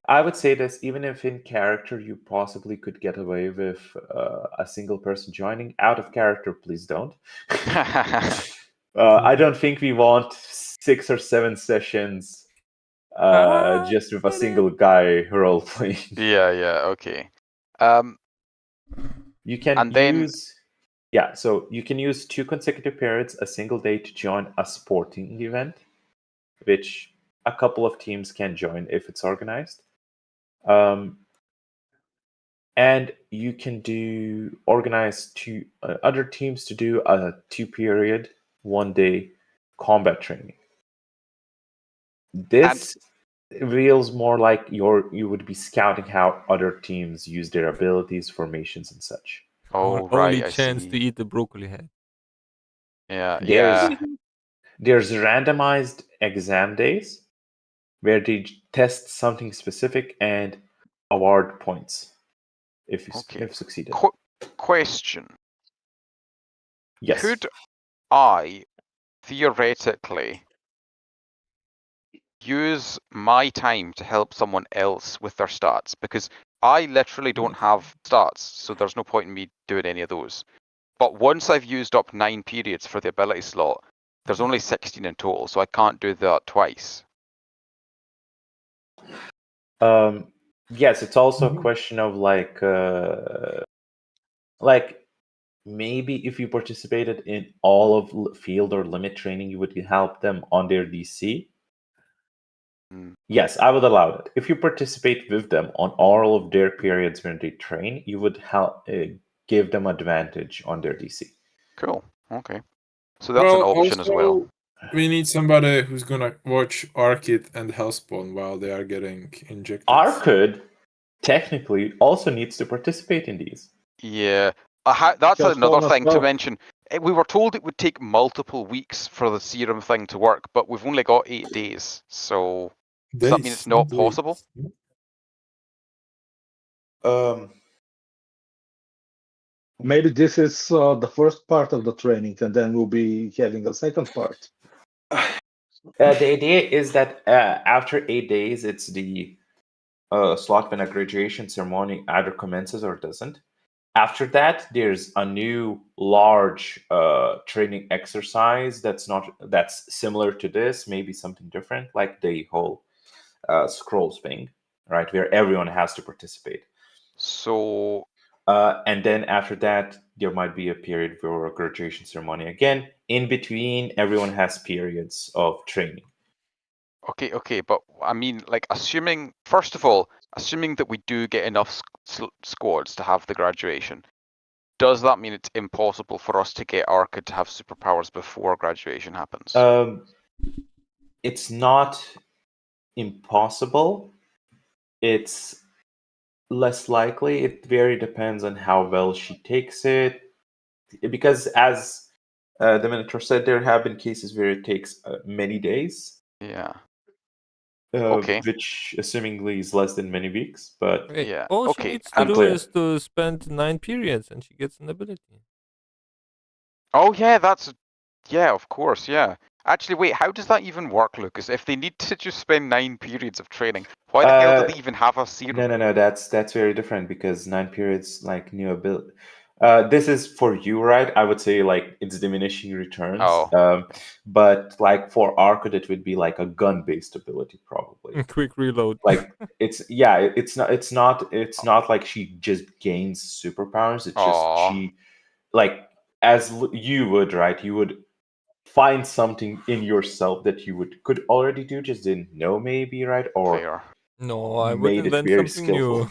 I would say this, even if in character you possibly could get away with a single person joining, out of character, please don't. I don't think we want 6 or 7 sessions just with a single guy role playing. Yeah, okay. You can so you can use 2 consecutive periods, a single day to join a sporting event, which a couple of teams can join if it's organized. And you can organize 2 other teams to do a 2-period, 1-day combat training. This feels more like you would be scouting how other teams use their abilities, formations, and such. Oh, Only chance to eat the broccoli head. Yeah, There's randomized exam days where they test something specific and award points if succeeded. Question. Yes. Could I theoretically use my time to help someone else with their stats? Because I literally don't have stats, so there's no point in me doing any of those. But once I've used up 9 periods for the ability slot, there's only 16 in total, so I can't do that twice. Yes, it's also a question of maybe if you participated in all of field or limit training, you would help them on their DC. Yes, I would allow that. If you participate with them on all of their periods when they train, you would give them advantage on their DC. Cool. Okay. So that's an option as well. We need somebody who's gonna watch Arkit and Hellspawn while they are getting injected. Arkit technically also needs to participate in these. Yeah, that's another thing to mention. We were told it would take multiple weeks for the serum thing to work, but we've only got 8 days. So does that mean it's not possible? Maybe this is the first part of the training, and then we'll be having a second part. The idea is that after 8 days, it's the slot when a graduation ceremony either commences or doesn't. After that, there's a new large training exercise that's similar to this, maybe something different, like the whole scrolls thing, right, where everyone has to participate. So, and then after that, there might be a period for a graduation ceremony again. In between, everyone has periods of training. Okay, but I mean, like, first of all, assuming that we do get enough squads to have the graduation, does that mean it's impossible for us to get Arkit to have superpowers before graduation happens? It's not impossible. It's less likely. It very depends on how well she takes it. Because as the Minotaur said, there have been cases where it takes many days. Yeah. Okay. Which, assumingly, is less than many weeks. But yeah. All she needs to do is to spend 9 periods, and she gets an ability. Oh yeah, yeah, of course, yeah. Actually, wait, how does that even work, Lucas? If they need to just spend 9 periods of training, why the hell do they even have a serum? No, that's very different, because 9 periods, like, new ability. This is for you, right? I would say, like, it's diminishing returns. Oh. But like for Arkit, it would be like a gun-based ability, probably. Quick reload. Like it's not like she just gains superpowers. It's just she, like, as you would, right? You would find something in yourself that you could already do, just didn't know, maybe, right? Or fair. No, I would invent something new.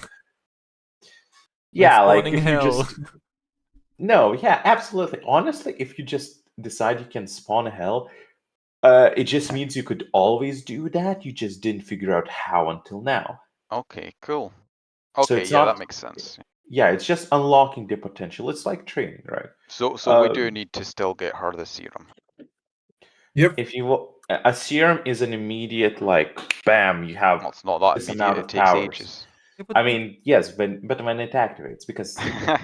Yeah, like if hell. you just no, yeah, absolutely. Honestly, if you just decide you can spawn a hell, it just means you could always do that. You just didn't figure out how until now. Okay, cool. Okay, So that makes sense. Yeah, it's just unlocking the potential. It's like training, right? So we do need to still get her the serum. Yep. If you a serum is an immediate, like, bam, you have. Well, it's not that this immediate. amount It of takes powers. ages. I mean, yes, but when it activates, because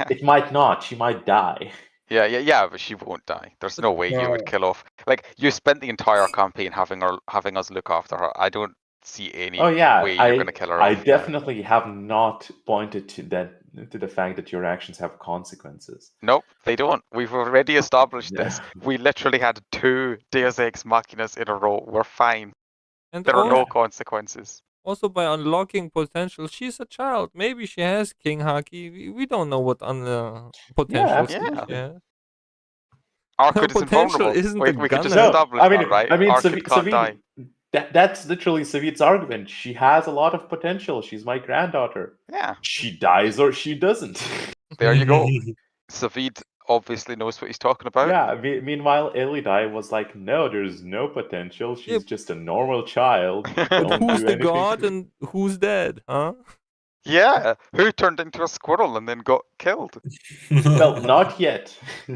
it might not. She might die. Yeah, but she won't die. There's no way you would kill off. Like, you spent the entire campaign having us look after her. I don't see any way you're gonna kill her off. I definitely have not pointed to the fact that your actions have consequences. Nope, they don't. We've already established this. We literally had 2 Deus Ex Machinas in a row. We're fine. And there are no consequences. Also, by unlocking potential, she's a child. Maybe she has King Haki. We don't know what potential she has. Arkit is invulnerable. We could just establish that, right? Arkit can't die. That's literally Savid's argument. She has a lot of potential. She's my granddaughter. Yeah. She dies or she doesn't. There you go. Savid obviously knows what he's talking about. Yeah, meanwhile, Elidai was like, no, there's no potential. She's just a normal child. But who's the god and who's dead, huh? Yeah, who turned into a squirrel and then got killed? Well, not yet.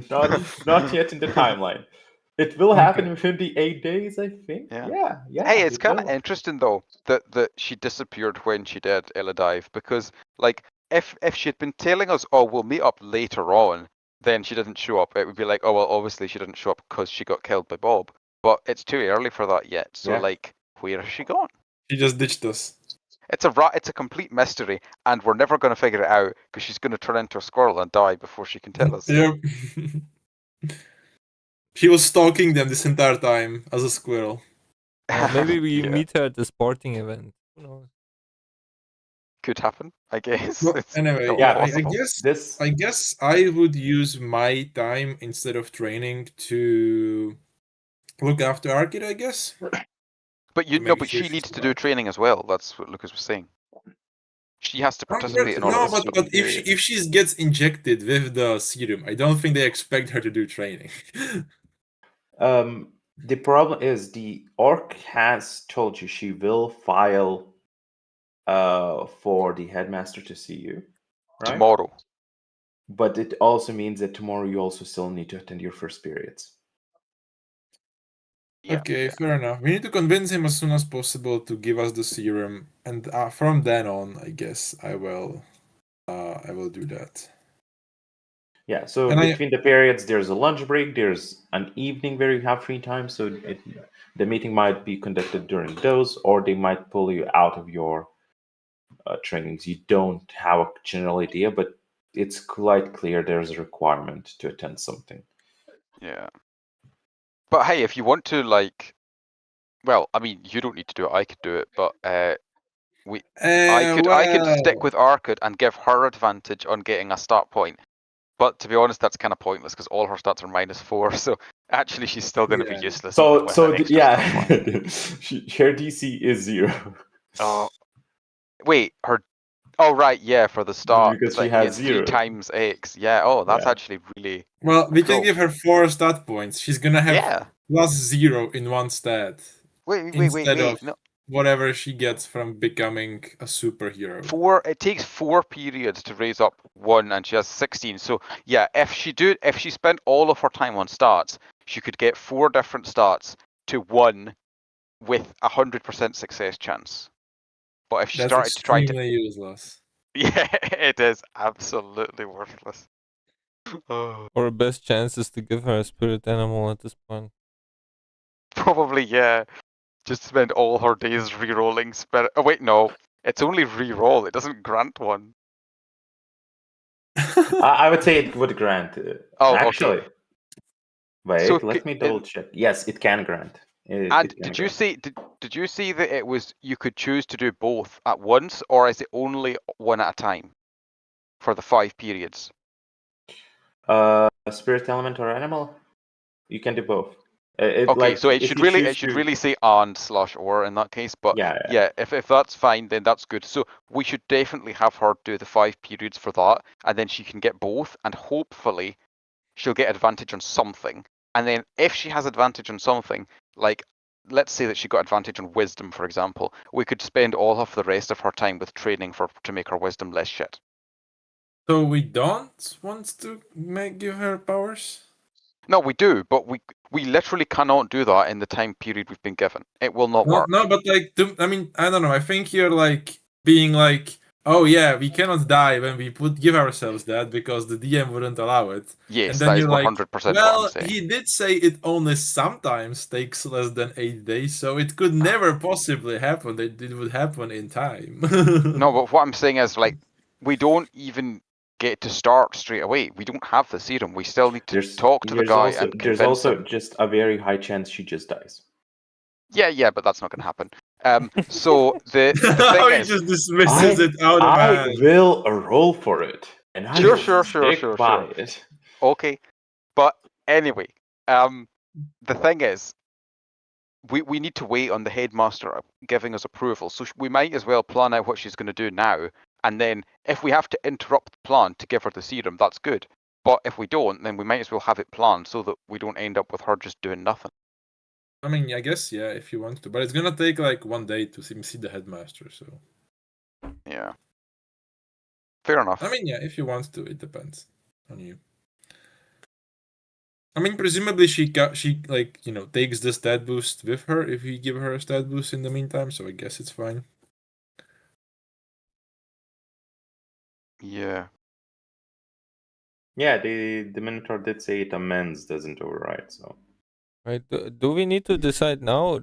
not yet in the timeline. It will happen within the 8 days, I think. Yeah. Hey, it's kind of interesting, though, that she disappeared when she did, Eladive, because, like, if she had been telling us, oh, we'll meet up later on, then she didn't show up. It would be like, oh, well, obviously she didn't show up because she got killed by Bob. But it's too early for that yet. So, like, where has she gone? She just ditched us. It's a complete mystery, and we're never going to figure it out because she's going to turn into a squirrel and die before she can tell us. Yep. She was stalking them this entire time as a squirrel. Maybe we meet her at the sporting event. Who knows? Could happen, I guess. Well, anyway, I guess I would use my time instead of training to look after Arkit, I guess. But but she needs to do training as well. That's what Lucas was saying. She has to participate in all of this. But if she gets injected with the serum, I don't think they expect her to do training. The problem is the orc has told you she will file for the headmaster to see you, right? Tomorrow. But it also means that tomorrow you also still need to attend your first periods. Yeah, okay, fair enough. We need to convince him as soon as possible to give us the serum, and from then on, I guess I will do that. Yeah, so between the periods, there's a lunch break, there's an evening where you have free time, so the meeting might be conducted during those, or they might pull you out of your trainings. You don't have a general idea, but it's quite clear there's a requirement to attend something. Yeah. But hey, if you want to, like, well, I mean, you don't need to do it. I could do it, but I could stick with Arkad and give her advantage on getting a start point. But to be honest, that's kind of pointless because all her stats are -4. So actually, she's still going to be useless. So yeah, her DC is 0. Oh, wait, her. Oh right, yeah, for the start because she has 3 times X. Yeah. Oh, that's actually really. Well, we cool. can give her 4 stat points. She's gonna have +0 in one stat. Wait. Of no. Whatever she gets from becoming a superhero. It takes 4 periods to raise up 1, and she has 16. So yeah, if she spent all of her time on stats, she could get 4 different stats to 1 with 100% success chance. But if she started to try to, useless. Yeah, it is absolutely worthless. Our best chance is to give her a spirit animal at this point. Probably, yeah. Just spend all her days re-rolling spirit. Oh wait, no. It's only re-roll. It doesn't grant one. I would say it would grant. Actually, okay. Wait, let me double check. Yes, it can grant. Did you see that it was you could choose to do both at once, or is it only one at a time for the 5 periods? Spirit element or animal? You can do both. So it should really say and/or in that case. But yeah, if that's fine, then that's good. So we should definitely have her do the 5 periods for that, and then she can get both, and hopefully she'll get advantage on something. And then if she has advantage on something, like let's say that she got advantage on wisdom, for example, we could spend all of the rest of her time with training to make her wisdom less shit. So we don't want to give her powers? No, we do, but we literally cannot do that in the time period we've been given. It will not work. No, but like, I mean, I don't know. I think you're like being like, oh yeah, we cannot die when we give ourselves that because the DM wouldn't allow it. Yes, and then that is you're 100% like, what well, I'm saying. he did say it only sometimes takes less than 8 days, so it could never possibly happen that it would happen in time. No, but what I'm saying is, like, we don't even get to start straight away. We don't have the serum. We still need to talk to the guy and convince There's also him. just a very high chance she just dies. Yeah, but that's not going to happen. So the thing he is, just dismisses it out of hand. I will roll for it, and I will stick by it. Okay, but anyway, the thing is, we need to wait on the headmaster giving us approval. So we might as well plan out what she's going to do now, and then if we have to interrupt the plan to give her the serum, that's good. But if we don't, then we might as well have it planned so that we don't end up with her just doing nothing. I mean, I guess, yeah, if you want to. But it's gonna take like 1 day to see the headmaster, so. Yeah. Fair enough. I mean, yeah, if you want to, it depends on you. I mean, presumably she like, you know, takes the stat boost with her if we give her a stat boost in the meantime, so I guess it's fine. Yeah. Yeah, the Minotaur did say it amends, doesn't override, so. Right. Do we need to decide now?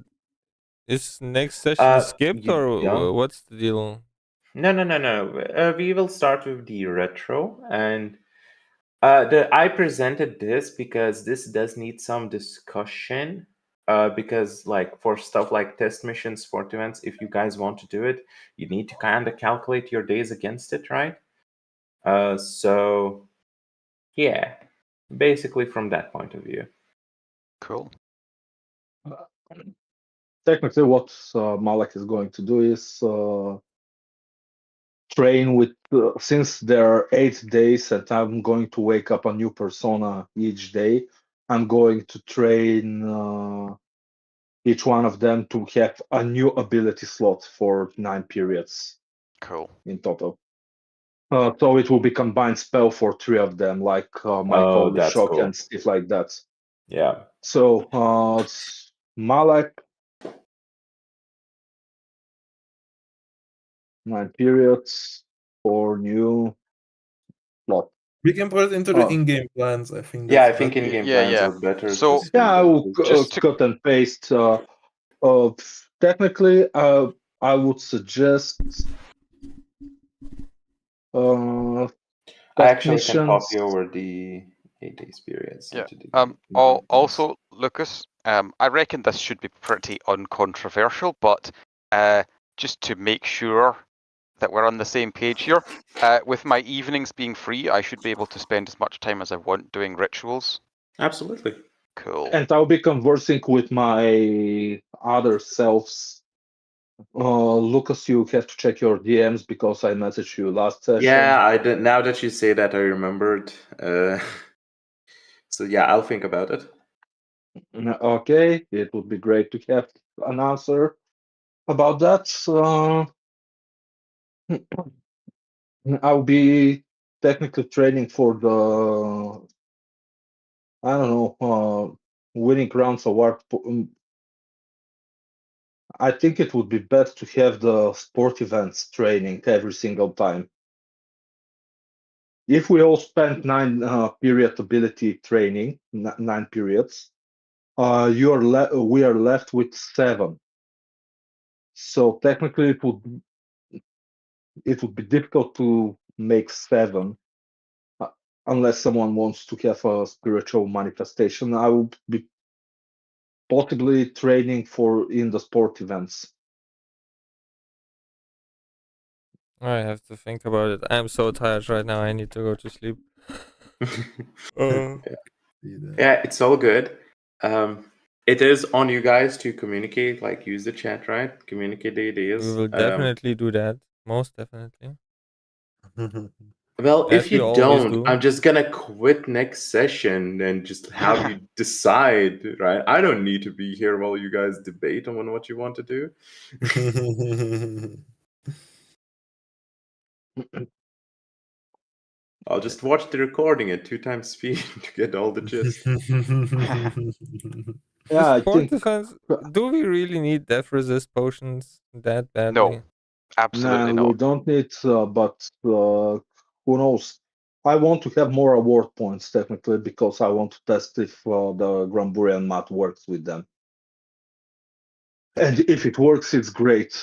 Is next session skipped or what's the deal? No. We will start with the retro, and I presented this because this does need some discussion. Because like for stuff like test missions, sport events, if you guys want to do it, you need to kind of calculate your days against it, right? So yeah, basically from that point of view. Cool. technically what Malak is going to do is train with, since there are 8 days and I'm going to wake up a new persona each day, I'm going to train each one of them to have a new ability slot for 9 periods. Cool. In total. So it will be combined spell for 3 of them, like my Holy Shock cool. and stuff like that. Yeah. So Malak, 9 periods for new slot. We can put it into the in-game plans. I think. Yeah, I That's think better. in-game Yeah, plans yeah. are better. So- just Yeah, I will Just to- cut and paste. Technically, I would suggest I actually can technicians. copy over the 8 days periods. Yeah. into the in-game plans. Also, Lucas, I reckon this should be pretty uncontroversial, but just to make sure that we're on the same page here, with my evenings being free, I should be able to spend as much time as I want doing rituals. Absolutely. Cool. And I'll be conversing with my other selves. Lucas, you have to check your DMs because I messaged you last session. Yeah, I did. Now that you say that, I remembered. So yeah, I'll think about it. Okay, it would be great to have an answer about that. I'll be technically training for the, I don't know, winning rounds award. I think it would be best to have the sport events training every single time. If we all spend 9 period ability training, 9 periods, we are left with 7. So technically, it would be difficult to make 7 unless someone wants to have a spiritual manifestation. I will be possibly training in the sport events. I have to think about it. I'm so tired right now. I need to go to sleep. Yeah, it's all good. It is on you guys to communicate, like use the chat, right? Communicate the ideas. We will definitely do that. Most definitely. Well, As if we you always don't, do. I'm just gonna quit next session and just have you decide, right? I don't need to be here while you guys debate on what you want to do. I'll just watch the recording at 2 times speed to get all the gist. Yeah, I think. Defense, do we really need death resist potions that badly? No, absolutely No, we not. don't need, but who knows? I want to have more award points technically because I want to test if the Gramburian mat works with them. And if it works, it's great.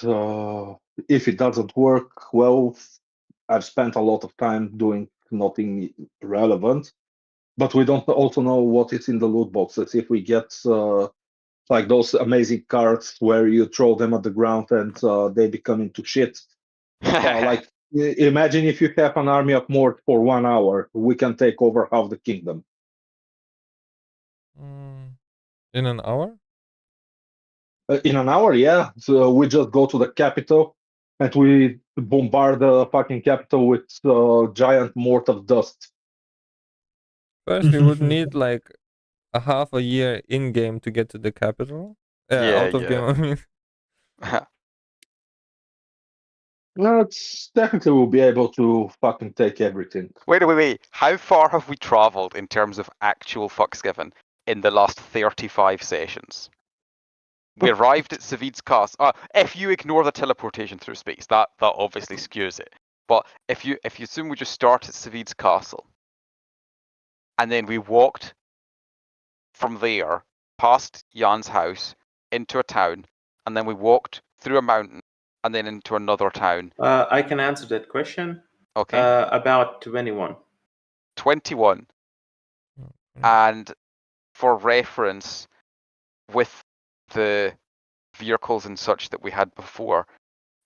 If it doesn't work, well, I've spent a lot of time doing nothing relevant. But we don't also know what is in the loot boxes. If we get like those amazing cards where you throw them at the ground and they become into shit. Like imagine if you have an army of Mort for 1 hour, we can take over half the kingdom. In an hour? In an hour, yeah. So we just go to the capital and we bombard the fucking capital with giant mort of dust. First, we would need like a half a year in game to get to the capital. Out of game, I mean. No, it's technically we'll be able to fucking take everything. Wait. How far have we traveled in terms of actual fucks given in the last 35 sessions? We arrived at Savid's castle. If you ignore the teleportation through space, that obviously skews it. But if you assume we just start at Savid's castle, and then we walked from there past Jan's house into a town, and then we walked through a mountain, and then into another town. I can answer that question. Okay. About 21. 21. And for reference, with the vehicles and such that we had before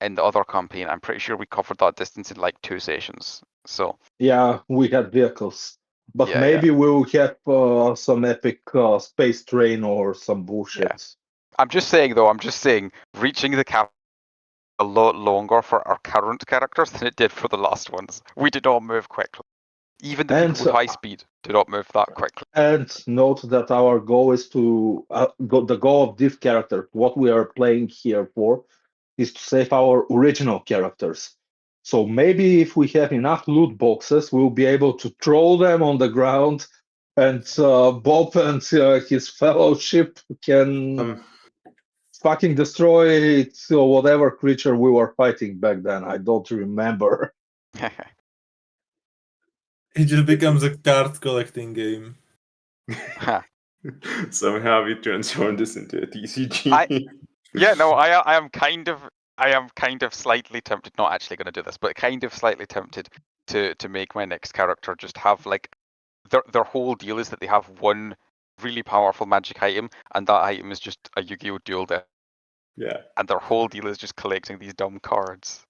in the other campaign, I'm pretty sure we covered that distance in like 2 sessions. So yeah, we had vehicles, but maybe we'll have some epic space train or some bullshit. I'm just saying, though, reaching the cap a lot longer for our current characters than it did for the last ones. We did not move quickly. Even the people with high speed did not move that quickly. And note that our goal is to the goal of this character, what we are playing here for, is to save our original characters. So maybe if we have enough loot boxes, we'll be able to throw them on the ground, and Bob and his fellowship can fucking destroy whatever creature we were fighting back then. I don't remember. It just becomes a card collecting game. Somehow we transformed this into a TCG. I am kind of slightly tempted, not actually going to do this, but kind of slightly tempted to make my next character just have like their whole deal is that they have one really powerful magic item, and that item is just a Yu-Gi-Oh! Duel deck. Yeah. And their whole deal is just collecting these dumb cards.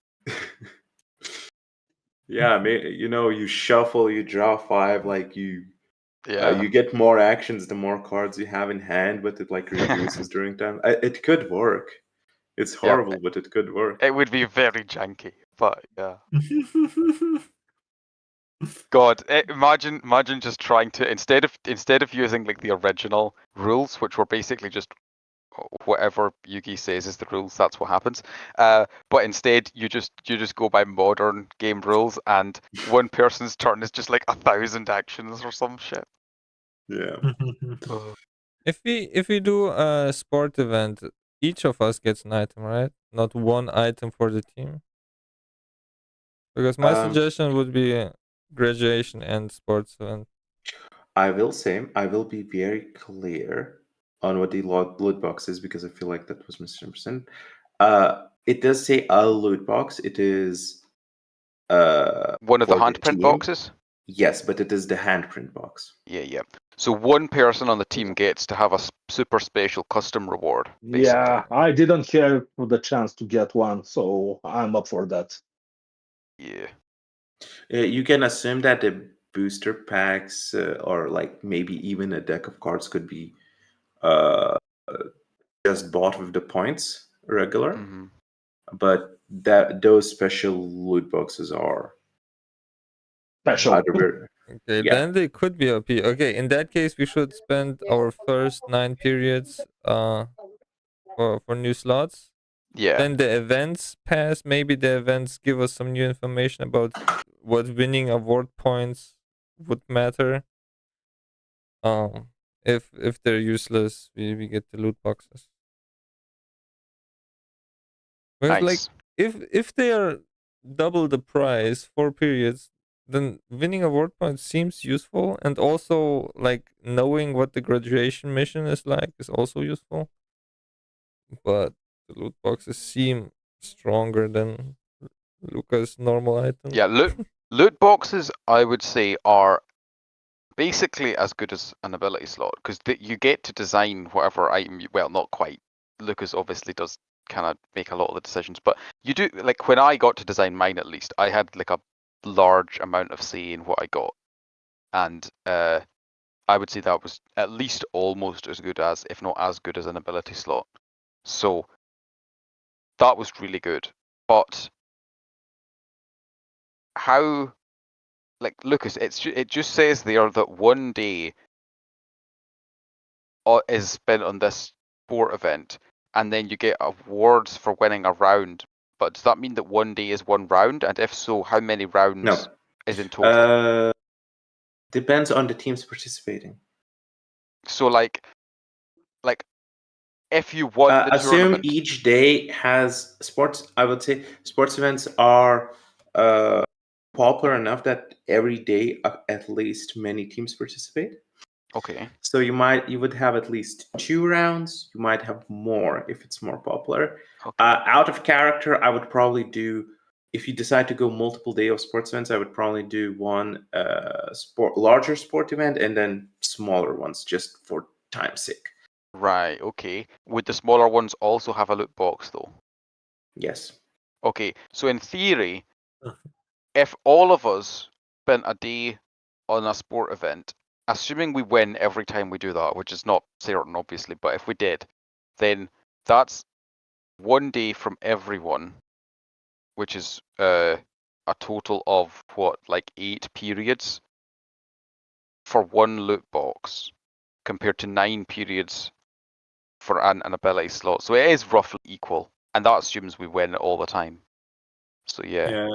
Yeah, you shuffle, you draw 5, like you get more actions the more cards you have in hand, but it like reduces during time. It could work. It's horrible, but it could work. It would be very janky, but yeah. God, imagine just trying to instead of using like the original rules, which were basically just whatever Yugi says is the rules, that's what happens. But instead, you just go by modern game rules, and one person's turn is just like 1,000 actions or some shit. Yeah. If we do a sport event, each of us gets an item, right? Not one item for the team. Because my suggestion would be graduation and sports event. I will be very clear on what the loot box is, because I feel like that was misunderstood. It does say a loot box. It is one of the handprint boxes. Yes, but it is the handprint box. Yeah. So one person on the team gets to have a super special custom reward. Basically. Yeah, I didn't have the chance to get one, so I'm up for that. Yeah. You can assume that the booster packs or like maybe even a deck of cards could be just bought with the points regular, but those special loot boxes are special. Okay, then they could be OP. Okay, in that case, we should spend our first 9 periods for new slots. Yeah. Then the events pass. Maybe the events give us some new information about what winning award points would matter. If they're useless, we get the loot boxes. Because like if they are double the price 4 periods, then winning award points seems useful, and also like knowing what the graduation mission is like is also useful. But the loot boxes seem stronger than Luca's normal items. Yeah, loot boxes I would say are basically as good as an ability slot, because you get to design whatever item well, not quite. Lucas obviously does kind of make a lot of the decisions, but you do, like when I got to design mine, at least I had like a large amount of say in what I got, and I would say that was at least almost as good as, if not as good as, an ability slot. So that was really good. But how, like Lucas, it just says there that one day is spent on this sport event, and then you get awards for winning a round. But does that mean that one day is one round? And if so, how many rounds is in total? Depends on the teams participating. So like if you won the assume tournament, each day has sports. I would say sports events are popular enough that every day at least many teams participate. Okay. So you would have at least 2 rounds. You might have more if it's more popular. Okay. Out of character, I would probably do, if you decide to go multiple day of sports events, I would probably do one larger sport event and then smaller ones just for time's sake. Right, okay. Would the smaller ones also have a loot box though? Yes. Okay, so in theory, if all of us spent a day on a sport event, assuming we win every time we do that, which is not certain obviously, but if we did, then that's 1 day from everyone, which is a total of what, like 8 periods for 1 loot box, compared to 9 periods for an ability slot. So it is roughly equal, and that assumes we win all the time. So yeah.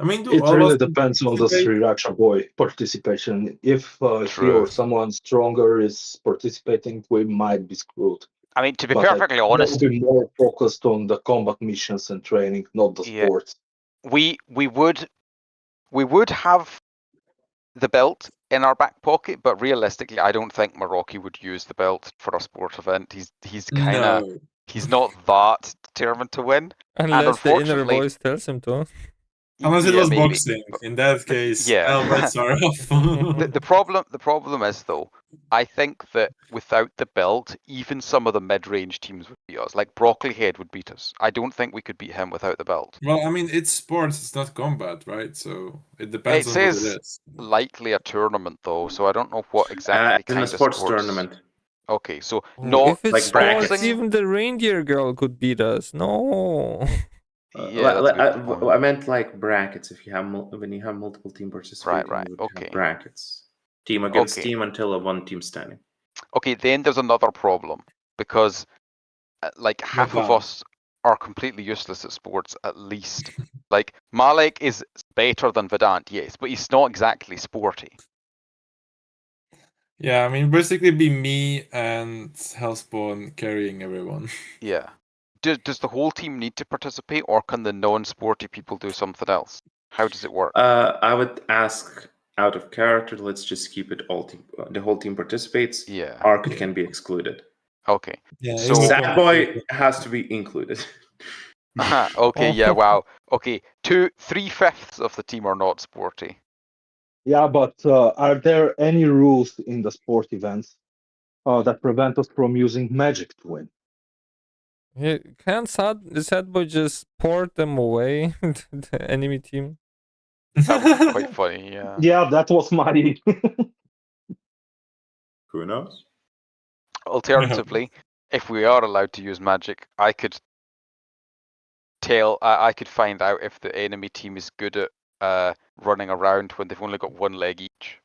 I mean, it really depends on the Sriracha boy participation. If he or someone stronger is participating, we might be screwed. I mean, to be perfectly honest, we'll be more focused on the combat missions and training, not the sports. We would have the belt in our back pocket, but realistically, I don't think Meraki would use the belt for a sport event. He's kind of he's not that determined to win. Unless the inner voice tells him to. Unless it was boxing. In that case, helmets are off. The problem is, though, I think that without the belt, even some of the mid-range teams would beat us. Like Broccoli Head would beat us. I don't think we could beat him without the belt. Well, I mean, it's sports, it's not combat, right? So it depends on what it is. Likely a tournament, though, so I don't know what exactly kind in a of sports tournament. Okay, so not if it's like sports, even the reindeer girl could beat us. No. I meant like brackets. If you have when you have multiple team participating, you would have brackets. Team against team until one team standing. Okay, then there's another problem because like half of us are completely useless at sports. At least, like Malik is better than Vedant, yes, but he's not exactly sporty. Yeah, I mean, basically be me and Hellspawn carrying everyone. Yeah. Does the whole team need to participate, or can the non-sporty people do something else? How does it work? I would ask out of character. Let's just keep it all team. The whole team participates. Yeah. Arc can be excluded. Okay. Yeah. So Sad Boy has to be included. Okay. Yeah. Wow. Okay. 3/5 of the team are not sporty. Yeah, but are there any rules in the sport events that prevent us from using magic to win? Can't the Sad Boy just port them away to the enemy team? That would be quite funny, yeah. Yeah, that was my... Who knows? Alternatively, if we are allowed to use magic, I could find out if the enemy team is good at running around when they've only got 1 leg each.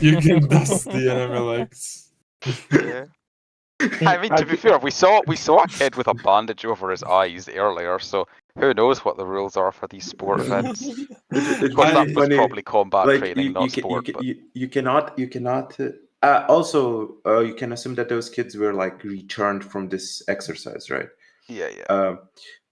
You can dust the enemy legs. Yeah. I mean, to be fair, we saw a kid with a bandage over his eyes earlier, so who knows what the rules are for these sport events? Of course, that was probably combat training, not sport. You cannot. Also, you can assume that those kids were like returned from this exercise, right? Yeah.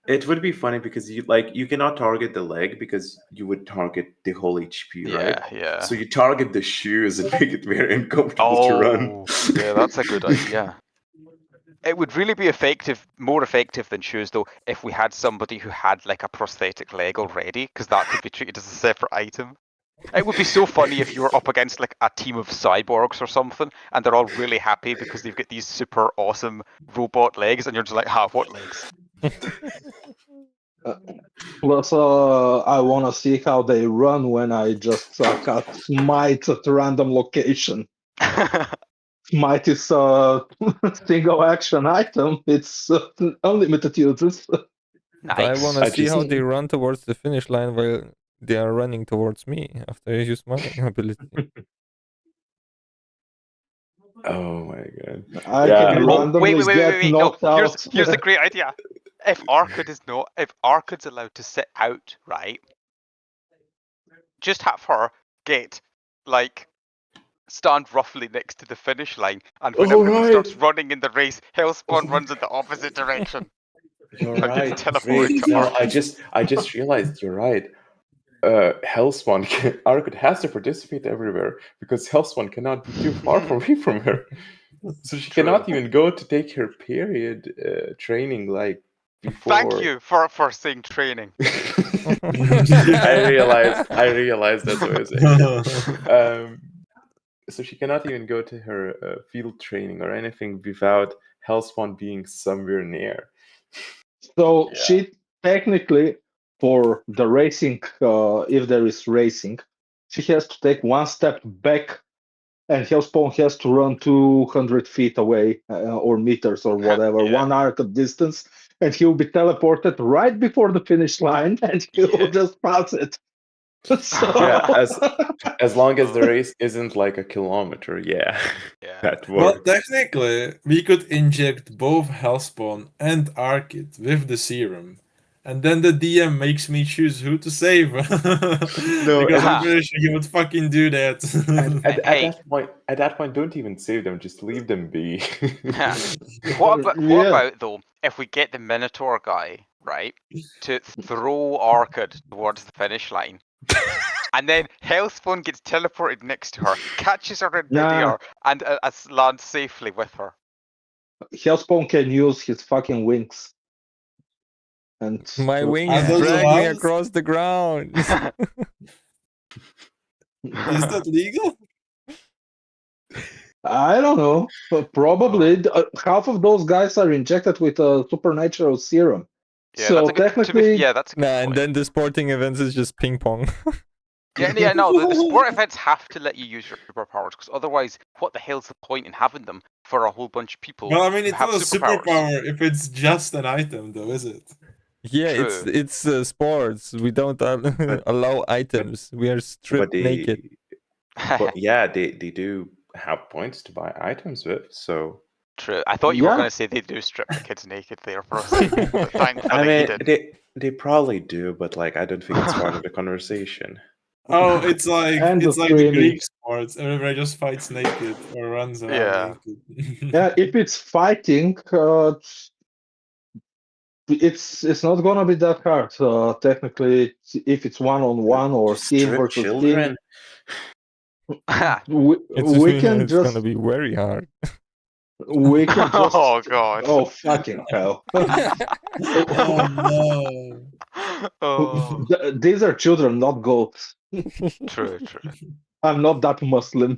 It would be funny because you cannot target the leg because you would target the whole HP, right? Yeah. So you target the shoes and make it very uncomfortable to run. Yeah, that's a good idea. It would really be more effective than shoes, though, if we had somebody who had like a prosthetic leg already, because that could be treated as a separate item. It would be so funny if you were up against like a team of cyborgs or something, and they're all really happy because they've got these super awesome robot legs, and you're just like, what legs? Plus, I want to see how they run when I just cut Smite at random location. Smite is a single action item. It's unlimited uses. Nice. I want to see how they run towards the finish line while they are running towards me after I use my ability. Oh my god! I can randomly get knocked out. Here's a great idea. If Arkad's allowed to sit out, right? Just have her get like stand roughly next to the finish line, and when everyone starts running in the race, Hellspawn runs in the opposite direction. You're right. Wait, no, I just realized you're right. Hellspawn Arkad has to participate everywhere because Hellspawn cannot be too far away from her, so she cannot even go to take her period training like before. Thank you for saying training. I realized that's what I was saying. So she cannot even go to her field training or anything without Hellspawn being somewhere near. So she technically, for the racing, if there is racing, she has to take 1 step back and Hellspawn has to run 200 feet away or meters or whatever, 1 arc of distance, and he'll be teleported right before the finish line, and he'll just pass it. So... Yeah, as long as the race isn't like a kilometer, that works. Well, technically, we could inject both Hellspawn and Arkit with the serum. And then the DM makes me choose who to save. Because I'm pretty sure he would fucking do that. At that point, don't even save them. Just leave them be. What about though? If we get the Minotaur guy right to throw Arkid towards the finish line, and then Hellspawn gets teleported next to her, catches her in midair, and lands safely with her. Hellspawn can use his fucking wings. And my wings drag me across the ground. Is that legal? I don't know. Probably half of those guys are injected with a supernatural serum. Yeah, so technically, that's a good point. And then the sporting events is just ping pong. No, the sport events have to let you use your superpowers, because otherwise, what the hell's the point in having them for a whole bunch of people? Well, I mean, it's not a superpower if it's just an item, though, is it? Yeah, True. it's sports. We don't allow items. We are stripped naked. But yeah, they do have points to buy items with. So true. I thought you were going to say they do strip the kids naked there for a second. But thankfully they probably do, but like I don't think it's part of the conversation. Oh, it's like the Greek sports. Everybody just fights naked or runs around naked. Yeah, if it's fighting, it's not gonna be that hard. Technically, if it's 1-on-1 or team versus children. team, we can it's just gonna be very hard. We can just. Oh god. Oh fucking hell. Oh no. Oh. These are children, not goats. True. I'm not that Muslim.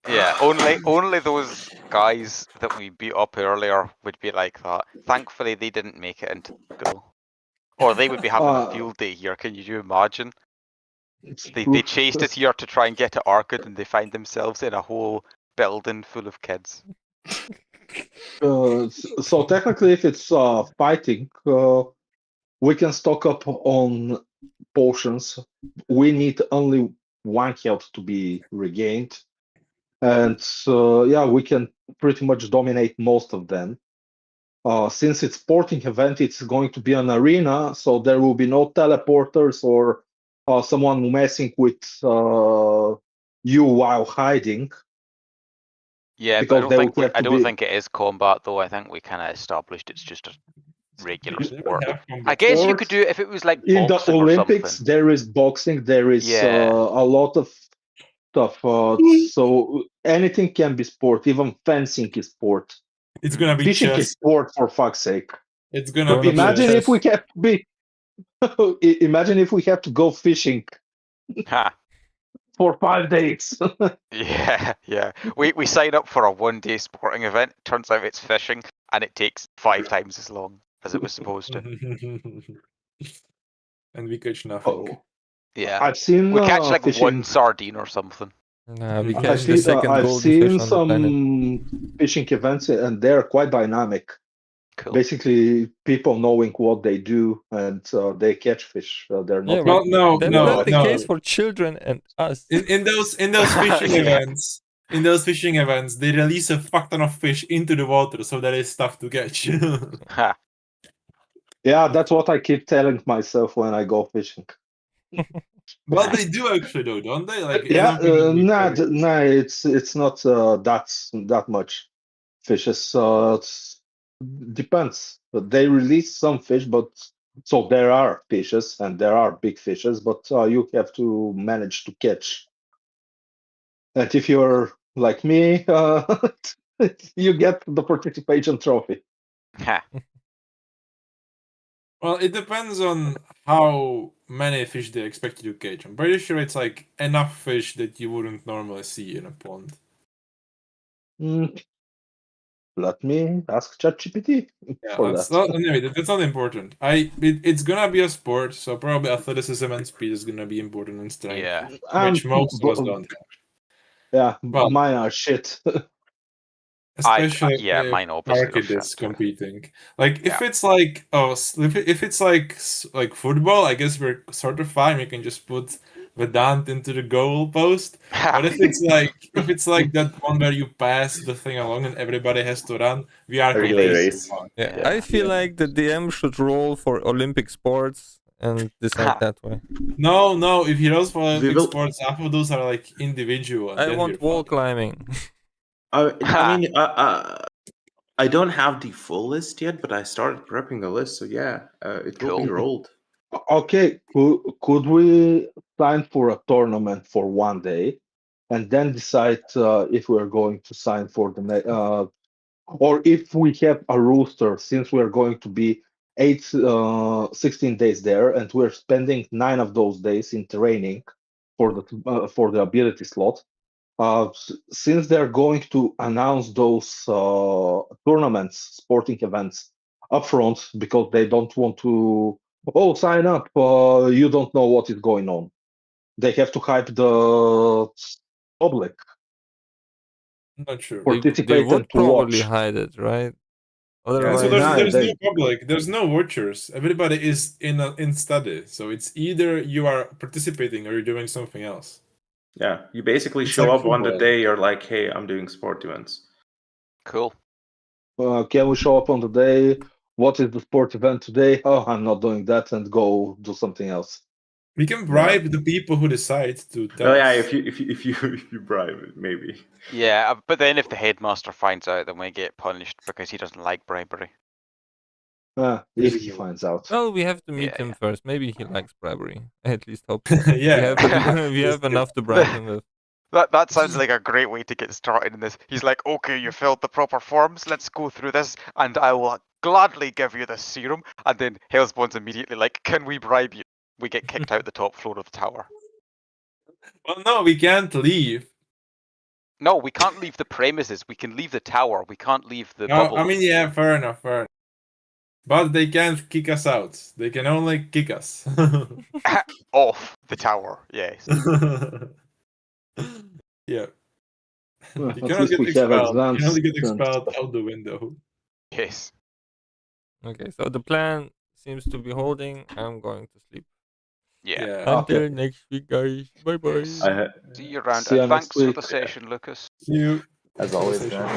Yeah, only those guys that we beat up earlier would be like that. Thankfully, they didn't make it into school, or they would be having a field day here. Can you imagine? They chased us here to try and get to Arkid, and they find themselves in a whole building full of kids. So technically, if it's fighting, we can stock up on potions. We need only 1 health to be regained. And we can pretty much dominate most of them. Since it's sporting event, it's going to be an arena, so there will be no teleporters or someone messing with you while hiding. Yeah, but I don't think it is combat though. I think we kind of established it's just a regular sport. I guess you could do it if it was like in the boxing Olympics. There is boxing. There is a lot of stuff. So anything can be sport. Even fencing is sport. It's gonna be fishing chess. is sport, for fuck's sake. It's gonna be. Imagine if we have to be. Imagine if we have to go fishing. For 5 days. Yeah. We sign up for a 1-day sporting event. Turns out it's fishing, and it takes 5 times as long as it was supposed to. And we catch nothing. Yeah, I've seen. We catch like fishing. 1 sardine or something. Nah, we catch the second I've golden seen fish on the planet. some fishing events, and they're quite dynamic. Cool. Basically, people knowing what they do, and they catch fish. They're not. That's not the case for children and us. In those fishing events, they release a fuck ton of fish into the water, so there is stuff to catch. Yeah, that's what I keep telling myself when I go fishing. Well, they do actually, though, don't they? Like, it's not that much fishes. Depends. They release some fish, but so there are fishes and there are big fishes, but you have to manage to catch. And if you're like me, you get the participation trophy. Well, it depends on how many fish they expect you to catch. I'm pretty sure it's like enough fish that you wouldn't normally see in a pond. Let me ask ChatGPT for that. Anyway, that's not important. It's gonna be a sport, so probably athleticism and speed is gonna be important in strength. Yeah. Which most of us don't have. Yeah, Well, mine are shit. especially yeah, if mine obviously are market shit is too. competing. Like if Yeah. it's like if it's like football, I guess we're sort of fine. We can just put Vedant into the goal post. But if it's like that one where you pass the thing along and everybody has to run, we are A relay completely race. fine. Yeah, Yeah. I feel like the DM should roll for Olympic sports and decide that way. No. If he rolls for We Olympic will- sports, half of those are like individual. And I then want we're wall fine. climbing. I mean, I don't have the full list yet, but I started prepping the list, so yeah, it will be Cool. rolled. Okay, could we sign for a tournament for one day, and then decide if we're going to sign for the next, or if we have a rooster, since we're going to be 16 days there, and we're spending 9 of those days in training for the ability slot. Since they're going to announce those tournaments, sporting events upfront, because they don't want to, oh, sign up, you don't know what is going on. They have to hype the public, Not sure. They participate and would to probably watch. hide it, right? Yeah, so Otherwise, there's no they, public, there's no watchers. Everybody is in study. So it's either you are participating or you're doing something else. Yeah, you basically It's show like up on the football. day. You're like, hey, I'm doing sport events. Cool. can we show up on the day? What is the sport event today? Oh, I'm not doing that, and go do something else. We can bribe the people who decide to tell Oh yeah, us. if you bribe it, maybe. Yeah, but then if the headmaster finds out, then we get punished because he doesn't like bribery. If he finds out. well, we have to meet Yeah, him yeah. first. Maybe he likes bribery. I at least hope so. Yeah. We have enough to bribe him with. That sounds like a great way to get started in this. He's like, okay, you filled the proper forms, let's go through this, and I will gladly give you this serum. And then Hellspawn's immediately like, can we bribe you? We get kicked out the top floor of the tower. Well, no, we can't leave. No, we can't leave the premises. We can leave the tower. We can't leave the No, bubble. I mean, yeah, fair enough. But they can't kick us out. They can only kick us. Off the tower, yes. Yeah. Well, You at cannot least get we have expelled. You exams. can only get and expelled stuff. out the window. Yes. Okay, so the plan seems to be holding. I'm going to sleep. Yeah. Until Okay. next week, guys. Bye bye. Yes. See you around. See you And next thanks for week. the session, Lucas. See you. As always, man.